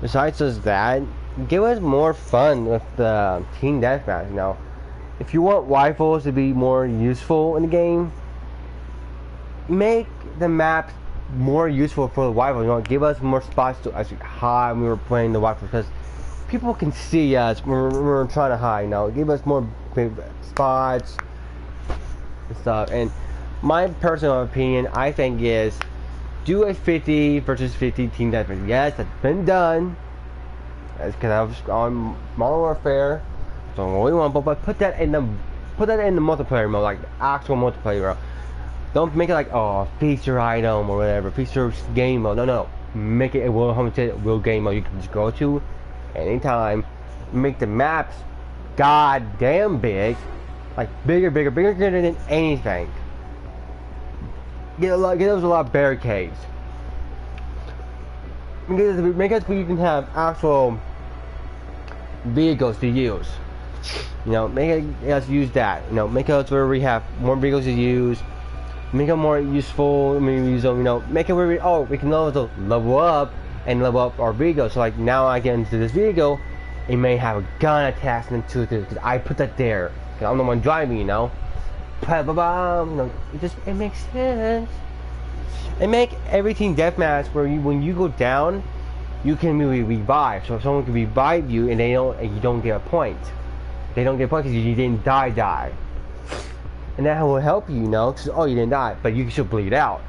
besides just that, give us more fun with the team deathmatch. You know, if you want rifles to be more useful in the game, make the maps more useful for the rifle. You know, give us more spots to actually hide when we were playing the rifle, because people can see us when we're trying to hide. You know, give us more big spots and stuff. And my personal opinion, I think, is do a 50 versus 50 team deathmatch. Yes, that's been done. That's because I was on Modern Warfare, so what we want, but put that in the multiplayer mode, like the actual multiplayer mode. Don't make it like, oh, feature item or whatever, feature game mode. No, make it a real game mode you can just go to anytime. Make the maps goddamn big, like bigger than anything. Get those a lot of barricades. Make it where you can have actual vehicles to use. You know, make us use that. You know, make it where we have more vehicles to use. Make it more useful. You know, make it where we can also level up our vehicle. So like now I get into this vehicle, it may have a gun attachment to it because I put that there. Cause I'm the one driving, you know. You know, it makes sense. And make everything deathmatch where when you go down, you can really revive. So if someone can revive you and you don't get a point. They don't get a point because you didn't die. And that will help you, you know, because you didn't die, but you can still bleed out.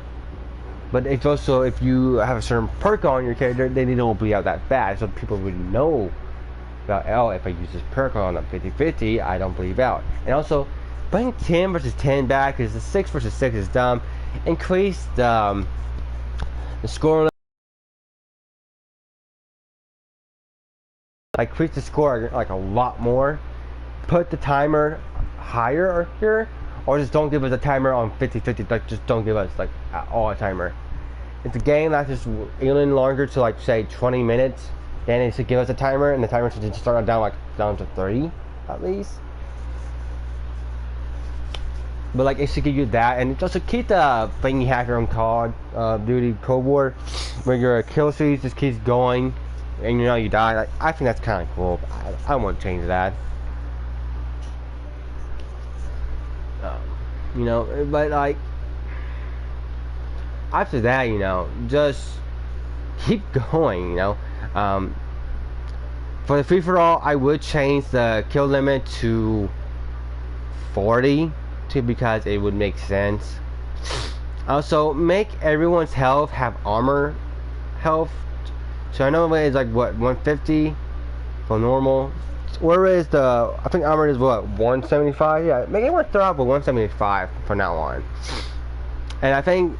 But it's also, if you have a certain perk on your character, then they don't bleed out that bad, so people would know about, if I use this perk on a 50-50, I don't bleed out. And also, bring 10 versus 10 back, because the 6 versus 6 is dumb. Increase the score like increase the score like a lot more. Put the timer higher here, or just don't give us a timer on 50-50. Like just don't give us like at all a timer. If the game lasts just even longer to like say 20 minutes, then it should give us a timer, and the timer should just start down to 30 at least. But like it should give you that, and just to keep the thing you have here on Call of Duty Cold War, where your kill streak just keeps going, and you know you die. Like, I think that's kind of cool. I don't want to change that. You know, but like after that, you know, just keep going. You know, for the free for all, I would change the kill limit to 40. Because it would make sense. Also, make everyone's health have armor health. So I know it's like what 150 for normal. Where is the? I think armor is what 175. Yeah, make everyone throw out with 175 from now on. And I think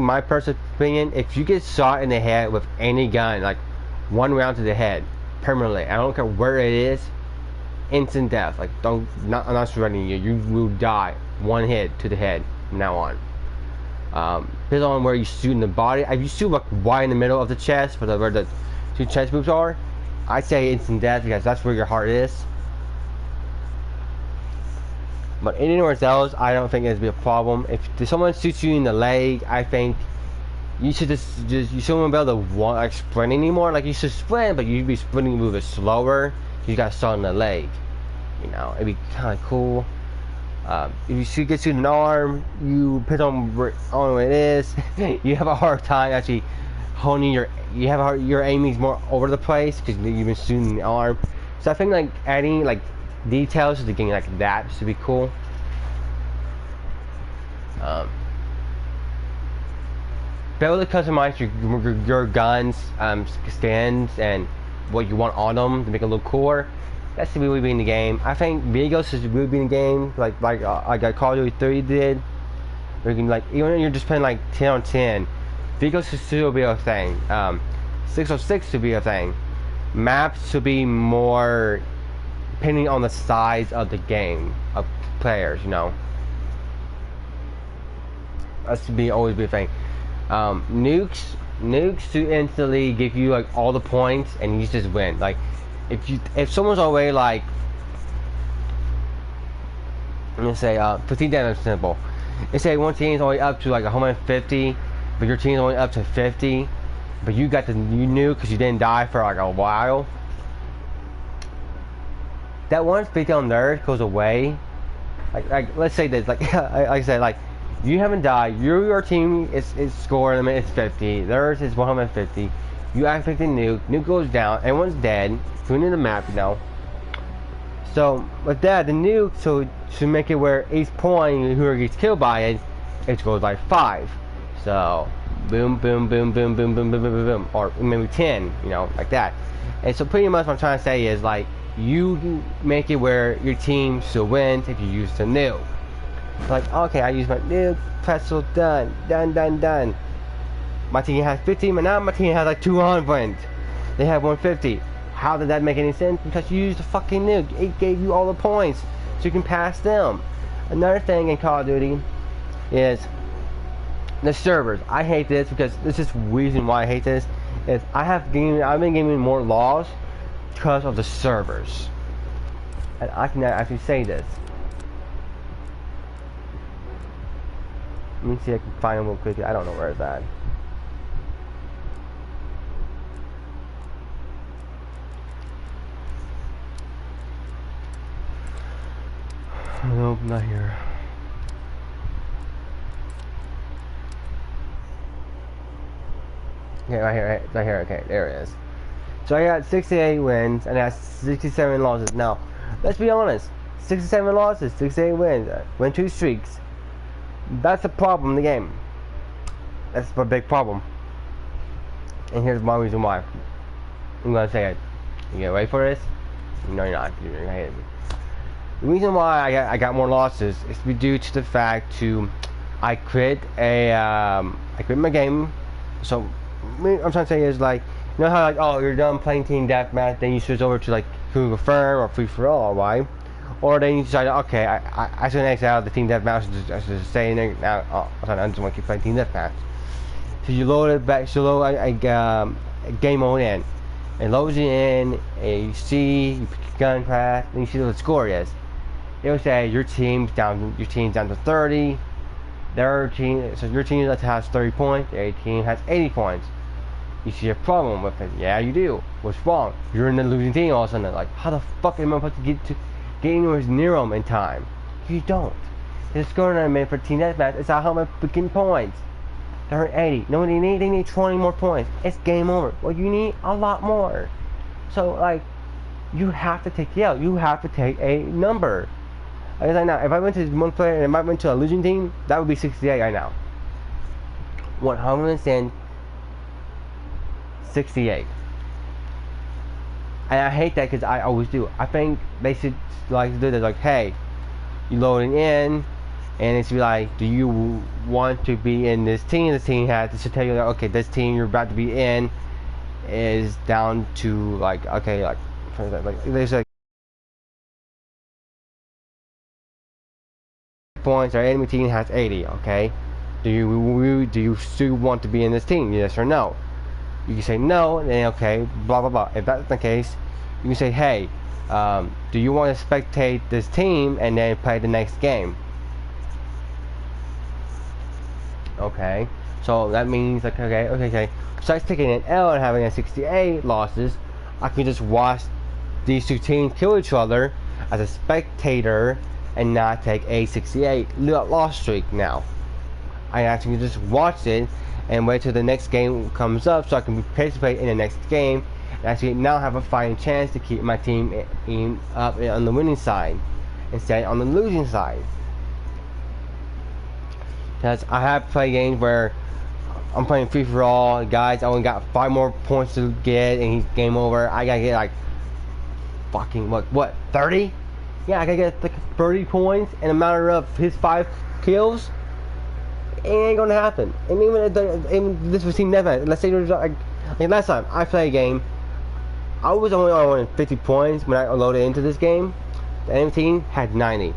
my personal opinion, if you get shot in the head with any gun, like one round to the head, permanently, I don't care where it is. Instant death. Like I'm not surrendering you. You will die. One hit to the head from now on. Depends on where you shoot in the body. If you shoot like right in the middle of the chest, where the two chest moves are, I say instant death because that's where your heart is. But anywhere else, I don't think it'd be a problem. If someone shoots you in the leg, I think you should just you shouldn't be able to like sprint anymore. Like you should sprint, but you'd be sprinting a little bit slower. You got shot in the leg, you know, it'd be kind of cool. If you get you an arm, you put on what it is. You have a hard time actually honing your aiming's more over the place because you've been shooting the arm. So I think like adding like details to the game like that should be cool. Be able to customize your guns, stands, and what you want on them to make it look cooler. That should really be in the game. I think vehicles should really be in the game, like Call of Duty 3 did. Where you can like even when you're just playing like 10 on 10, vehicles should still be a thing. 606 should be a thing. Maps should be more depending on the size of the game of players. You know, that should always be a thing. Nukes to instantly give you like all the points and you just win. Like if someone's already like, I'm gonna say 15 damage simple. Let's say one team's only up to like 150, but your team's only up to 50, but you got the nuke because you didn't die for like a while. That 150 on theirs goes away. Like let's say this, like I said, like you haven't died. Your team is score limit is 50. Theirs is 150. You activate the nuke. Nuke goes down. Everyone's dead. Including the map, you know. So with that, the nuke to make it where each point whoever gets killed by it goes by 5. So boom, boom, boom, boom, boom, boom, boom, boom, boom, boom, or maybe 10. You know, like that. And so pretty much what I'm trying to say is like you make it where your team still wins if you use the nuke. Like, okay, I use my nuke, pretzel, done. My team has 50, but now my team has like 200. They have 150. How did that make any sense? Because you used the fucking nuke. It gave you all the points, so you can pass them. Another thing in Call of Duty is the servers. I hate this because this is the reason why I hate this. Is I've been giving more laws because of the servers. And I can actually say this. Let me see if I can find them real quickly. I don't know where it's at. Nope, not here. Okay, right here. Okay, there it is. So I got 68 wins and I got 67 losses. Now, let's be honest. 67 losses, 68 wins, win 2 streaks. That's a problem in the game. That's a big problem. And here's my reason why. I'm gonna say it. You get ready for this? No, you're not. You're gonna hate me. The reason why I got more losses is due to the fact I quit my game. So what I'm trying to say is like You know how like, oh, you're done playing team deathmatch, then you switch over to like confirm or free for all, right? Or then you decide, okay, I should exit out the team deathmatch. I should stay in there now. Oh, I just want to keep playing team deathmatch. So you load it back. So load game mode in. It loads you in, and you see, you pick your gun class, and you see what the score is. It will say your team's down to 30. Their team, so your team has 30 points. Their team has 80 points. You see a problem with it? Yeah, you do. What's wrong? You're in the losing team all of a sudden. Like, how the fuck am I supposed to get anywhere near them in time? You don't. The score that I made for team deathmatch is how many freaking points. They're at 80. No, they need 20 more points. It's game over. Well, you need a lot more. So, like, you have to take the L. You have to take a number. Like right now, if I went to one player and if I went to a losing team, that would be 68 right now. 168. And I hate that because I always do. I think they should like do this. Like, hey, you loading in. And it should be like, do you want to be in this team? This team should tell you that, okay, this team you're about to be in is down to like, okay, like there's like points. Our enemy team has 80. Okay, do you still want to be in this team? Yes or no? You can say no, and then okay, blah blah blah. If that's the case, you can say, hey, do you want to spectate this team and then play the next game? Okay, so that means like okay. Besides taking an L and having a 68 losses, I can just watch these two teams kill each other as a spectator and not take a 68 loss streak. Now, I actually just watch it and wait till the next game comes up so I can participate in the next game and actually now have a fighting chance to keep my team up on the winning side instead on the losing side. Because I have played games where I'm playing free for all, guys, I only got 5 more points to get and he's game over. I gotta get like fucking what 30? Yeah, I gotta get like 30 points in a matter of his 5 kills. It ain't gonna happen. And even this was team deathmatch. Let's say there's like last time I played a game, I was only on 50 points when I loaded into this game. The enemy team had 90.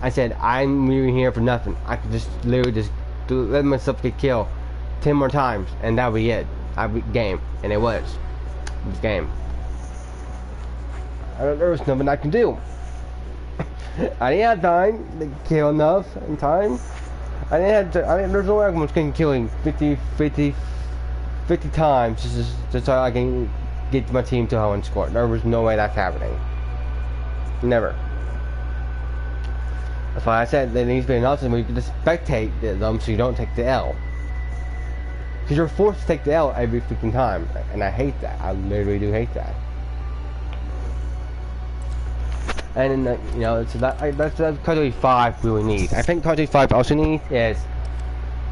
I said, I'm leaving here for nothing. I could just literally just let myself get killed 10 more times, and that would be it. I'd be game, and it was. It was game. There was nothing I could do. I didn't have time to kill enough in time. There's no way I was killing 50 times just so I can get my team to 100 score. There was no way that's happening. Never. That's why I said there needs to be an option where you can just spectate them so you don't take the L. Because you're forced to take the L every freaking time. And I hate that. I literally do hate that. And then, you know, so that's Call of Duty 5 really needs. I think Call of Duty 5 also needs is,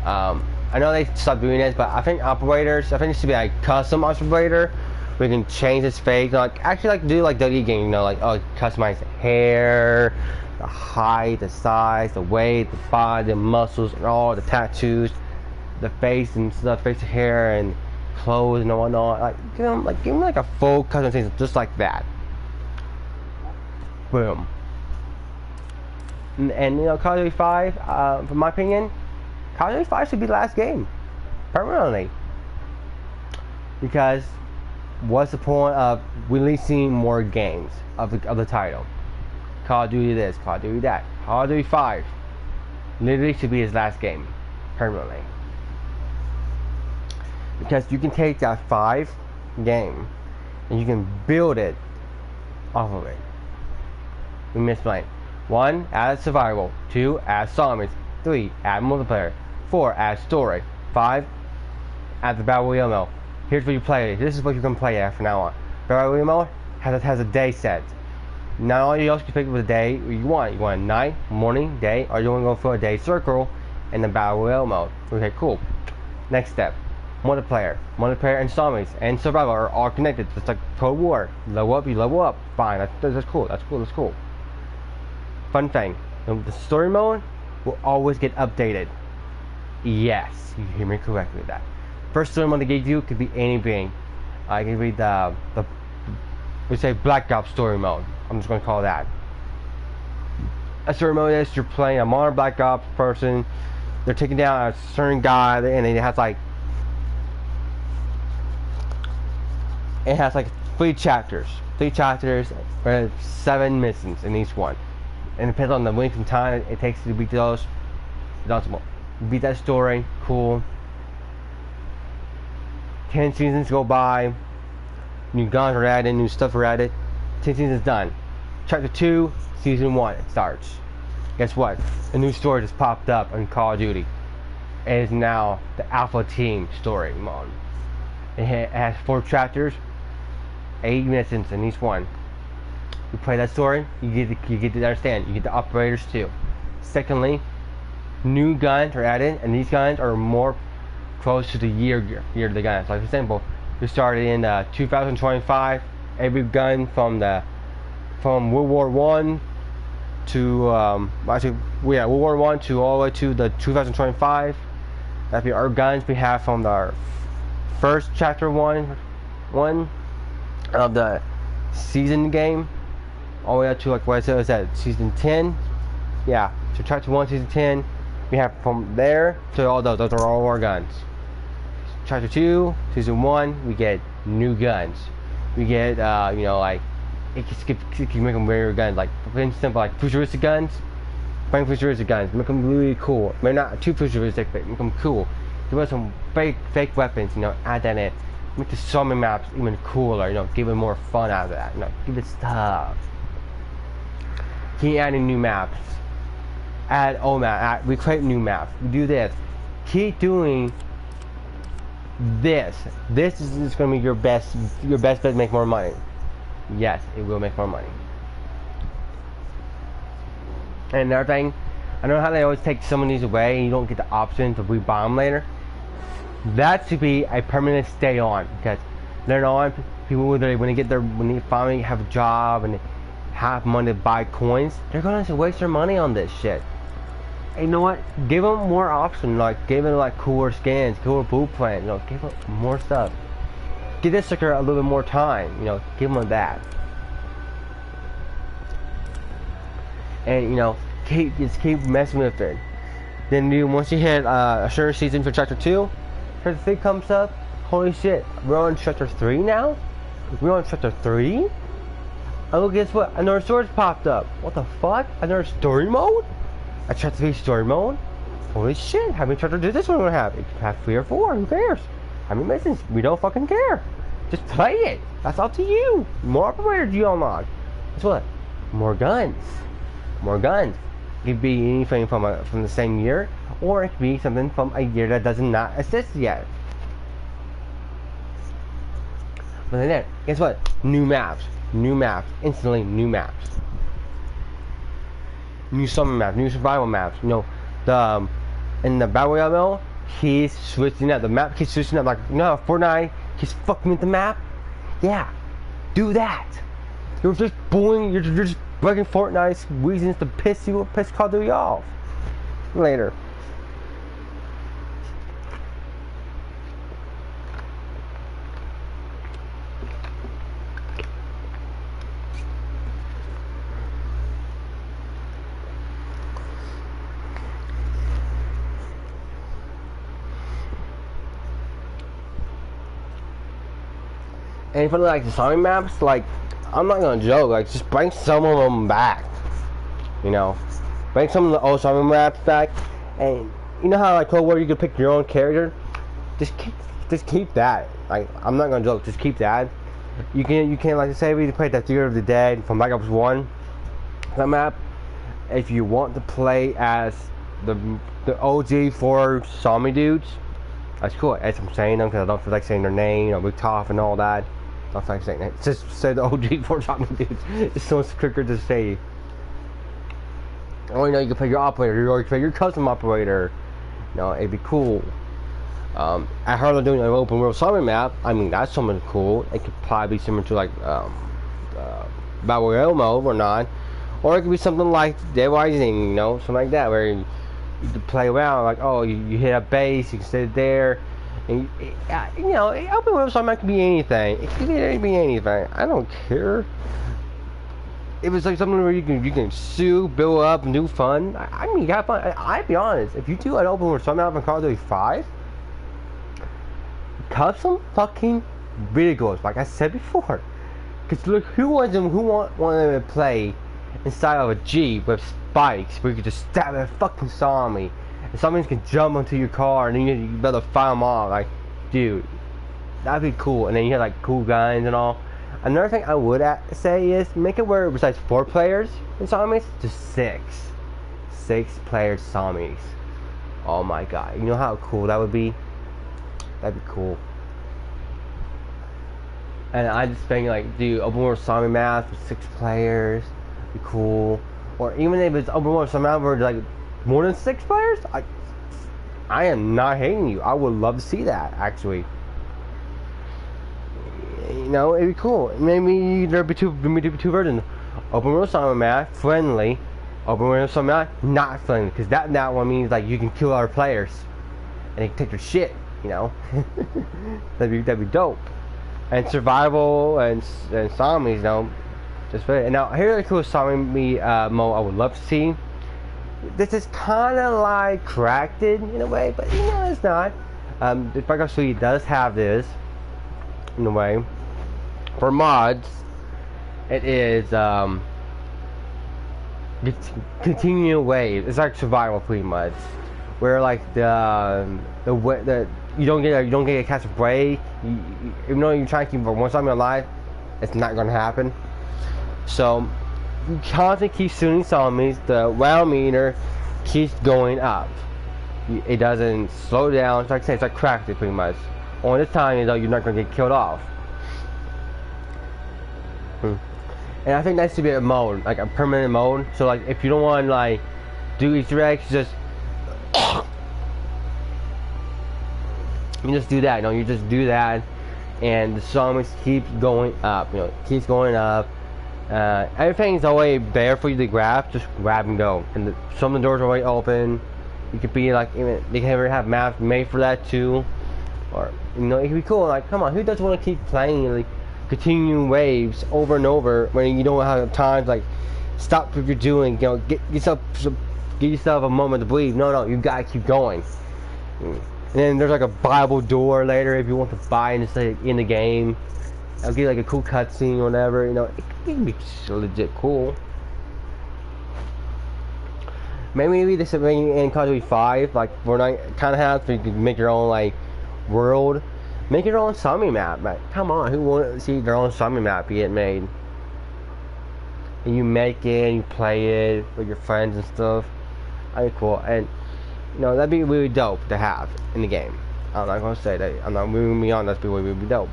I know they stopped doing this, but I think operators, I think it should be like custom operator. We can change his face, like actually like do like WWE game, you know, like oh customize the hair, the height, the size, the weight, the body, the muscles, and all the tattoos, the face and stuff, facial hair and clothes and whatnot. Like give him like a full customization just like that. Boom. And you know, Call of Duty 5, from my opinion, Call of Duty 5 should be the last game, permanently. Because what's the point of releasing more games of the title? Call of Duty this, Call of Duty that. Call of Duty 5 literally should be his last game, permanently. Because you can take that 5 game and you can build it off of it. We misplaced. 1, add survival. 2, add zombies. 3, add multiplayer. 4, add story. 5, add the battle royale mode. Here's what you play. This is what you can play at from now on. Battle royale mode has a day set. Not all you else can pick with a day you want. You want a night, morning, day, or you want to go for a day circle in the battle royale mode. Okay, cool. Next step. Multiplayer. Multiplayer and zombies and survival are all connected. It's like Cold War. Level up, you level up. Fine. That's cool. That's cool. That's cool. Fun thing. The story mode will always get updated. Yes, you hear me correctly with that. First story mode they gave you could be anything. I can read the we say Black Ops story mode. I'm just gonna call that. A story mode is you're playing a modern Black Ops person. They're taking down a certain guy, and it has like 3 chapters. 3 chapters, 7 missions in each one. And it depends on the length and time it takes to beat those. It's awesome. Beat that story, cool. 10 seasons go by. New guns are added, new stuff are added. 10 seasons done. Chapter 2, season 1, it starts. Guess what? A new story just popped up in Call of Duty. It is now the Alpha Team story mode. It has 4 chapters, 8 missions in each one. You play that story, you get to understand. You get the operators too. Secondly, new guns are added, and these guns are more close to the year of the guns. Like for example, we started in 2025. Every gun from World War One to World War One to all the way to the 2025. That'd be our guns we have from our first chapter one of the season game, all the way up to like what I said, season 10. Yeah, so chapter 1, season 10. We have from there to all those. Those are all our guns. Chapter 2, season 1, we get new guns. We get, like, it can make them rare guns. Like, for instance, like futuristic guns. Bring futuristic guns. Make them really cool. Maybe not too futuristic, but make them cool. Give us some fake weapons, add that in. Make the summon maps even cooler, give it more fun out of that. Give it stuff. Keep adding new maps. Add old maps. We create new maps. We do this. Keep doing this. This is going to be your best bet to make more money. Yes, it will make more money. And another thing, I know how they always take some of these away and you don't get the option to rebuy them later. That should be a permanent stay on, because later on, people when they finally have a job and they have money to buy coins, they're gonna have to waste their money on this shit. And you know what? Give them more options, like give them like cooler skins, cooler boot plans, give them more stuff. Give this sucker a little bit more time, give them that. And keep messing with it. Then once you hit a certain season for chapter 2, chapter 3 comes up. Holy shit, we're on chapter 3 now? We're on chapter 3? Oh, guess what? Another story popped up. What the fuck? Another story mode? A chapter 3 story mode? Holy shit, how many chapters does this one have? It could have 3 or 4, who cares? How many missions? We don't fucking care. Just play it. That's up to you. More operators you unlock. Guess what? More guns. More guns. It could be anything from the same year, or it could be something from a year that does not exist yet. But then, guess what? New maps. New maps. Instantly new maps. New summer maps. New survival maps. In the Battle Royale mode, he's switching up. The map keeps switching up. Like, Fortnite keeps fucking with the map. Yeah. Do that. You're just bullying. You're just breaking Fortnite's reasons to piss Call of Duty off. Later. And for like the zombie maps, like I'm not gonna joke, like just bring some of them back. Bring some of the old zombie maps back, and you know how like Cold War you could pick your own character. Just keep that. Like I'm not gonna joke, just keep that. You can like say we played that Fear of the Dead from Black Ops 1. That map. If you want to play as the OG 4 zombie dudes, that's cool. As I'm saying them because I don't feel like saying their name, we tough and all that. I don't feel like saying that. Just say the OG 4 zombie dudes. It's so much quicker to say. Or you can play your operator, or you can play your custom operator. It'd be cool. I heard they're doing an open world zombie map. I mean, that's something cool. It could probably be similar to like Battle Royale mode or not. Or it could be something like Dead Rising, something like that, where you could play around. Like, oh, you hit a base, you can stay there, And you know, open world zombie map can be anything. It can be anything. I don't care. If it's like something where you can sue, build up, and do fun. I mean, you got fun. I'll be honest. If you do an open world zombie map in Call of Duty 5, cut some fucking videos, like I said before. Cause look, who wanted to play inside of a Jeep with spikes where you could just stab a fucking zombie, and zombies can jump onto your car and then you better fight them off. Like, dude, that'd be cool. And then you have like cool guns and all. Another thing I would say is make it where besides 4 players in zombies, just 6 player zombies. Oh my god, you know how cool that would be? That'd be cool. And I just think like, dude, open world zombie maps with 6 players, be cool. Or even if it's open world zombie map where like more than 6 players, I am not hating you. I would love to see that actually. You know, it'd be could be cool. Maybe there'd be two versions. Open world zombie map, friendly. Open world zombie map, not friendly. Because that one means like you can kill other players and they can take your shit. You know, that'd be dope. And survival and zombies, you know, just for it. And now here's a cool zombie mode I would love to see. This is kind of like Cracked in a way, but you know it's not. The Firebase Suite does have this in a way. For mods, it is continuing wave. It's like survival pretty much, where like the you don't get a catch a break. Even though you're trying to keep one zombie alive, it's not gonna happen. So you constantly keep shooting zombies. The round meter keeps going up. It doesn't slow down. It's like I say, it's like Cracked pretty much. Only this time, you know, you're not gonna get killed off. And I think that should be a mode, like a permanent mode. So like, if you don't want to like do Easter eggs, just you just do that. You know, you just do that, and the zombies keeps going up. You know, keeps going up. Everything's always there for you to grab. Just grab and go. And some of the doors are already open. You could be like, even they can ever have maps made for that too, or you know, it could be cool. Like, come on, who doesn't want to keep playing like continuing waves over and over when you don't have time to like stop what you're doing? You know, give yourself a moment to breathe. No, you gotta keep going. And then there's like a Bible door later if you want to buy and stay in the game. I'll get like a cool cutscene or whatever. You know, it can be legit cool. Maybe this is in Call of Duty 5, like Fortnite kind of has, so you can make your own like world, make your own zombie map. Like, come on, who wants to see their own zombie map get made? And you make it, and you play it with your friends and stuff. That'd be cool, and you know that'd be really dope to have in the game. I'm not gonna say that. I'm not moving beyond. That'd be really dope.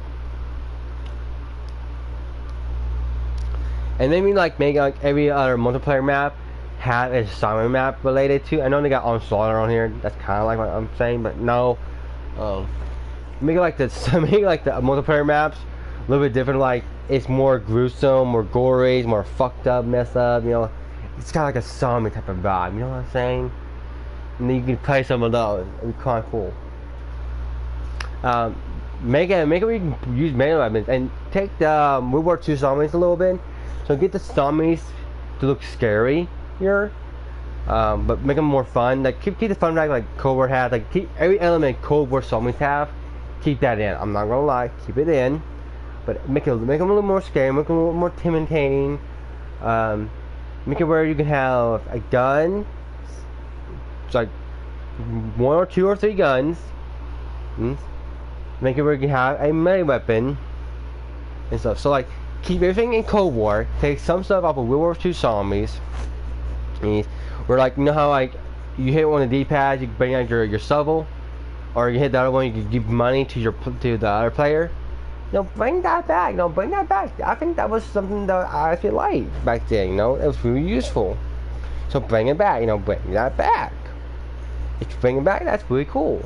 And maybe like make like every other multiplayer map have a zombie map related to. I know they got Onslaughter on here. That's kind of like what I'm saying, but no. Make it like the multiplayer maps a little bit different. Like it's more gruesome, more gory, more fucked up, messed up. You know, it's got like a zombie type of vibe. You know what I'm saying? And then you can play some of those. It'd be kind of cool. Make it where you can use melee weapons and take the World War II zombies a little bit. So get the zombies to look scary here, but make them more fun. Like keep the fun like Cold War has. Like keep every element Cold War zombies have. Keep that in. I'm not gonna lie, keep it in, but make them a little more scary, make them a little more intimidating. Make it where you can have a gun. It's like 1 or 2 or 3 guns. Make it where you can have a melee weapon and stuff. So like keep everything in Cold War. Take some stuff off of World War II zombies. Where like, you know how like you hit one of the D-pads, you can bring out your shovel, or you hit the other one, you can give money to the other player. You know, bring that back. You know, bring that back. I think that was something that I actually liked back then. You know, it was really useful. So bring it back. You know, bring that back. If you bring it back, that's really cool.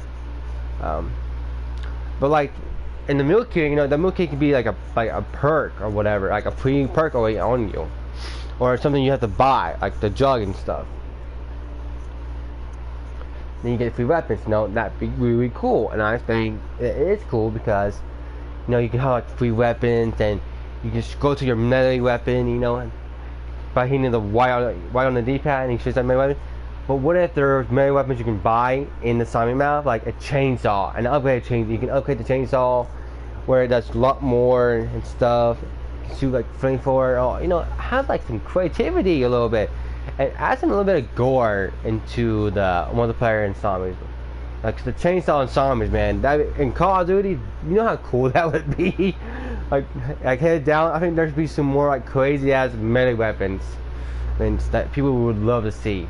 But like in the meal kit, you know, the meal kit can be like a perk or whatever, like a free perk already on you, or something you have to buy, like the jug and stuff. then you get free weapons. You know, that'd be really cool. And I think it is cool because, you know, you can have like free weapons and you can just go to your melee weapon, you know, and by hitting the Y on the D-pad and you choose that melee weapon. But what if there's melee weapons you can buy in the zombie map, like a chainsaw, an upgraded chainsaw? You can upgrade the chainsaw where it does a lot more and stuff. You can shoot like flamethrower, or, you know, have like some creativity a little bit. And add some a little bit of gore into the multiplayer in zombies. Like the chainsaw in zombies, man. That in Call of Duty, you know how cool that would be. like head down. I think there should be some more like crazy ass melee weapons, and that people would love to see.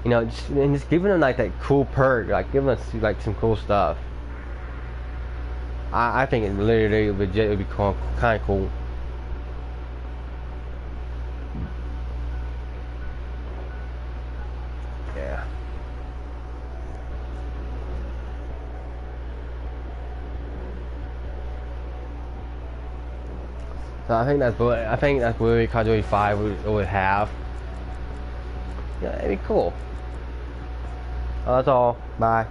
You know, just giving them like that cool perk, like giving us like some cool stuff. I think it literally legit would be kind of cool. Yeah. So I think that's what Call of Duty 5 would have. Yeah, it'd be cool. That's all. Bye.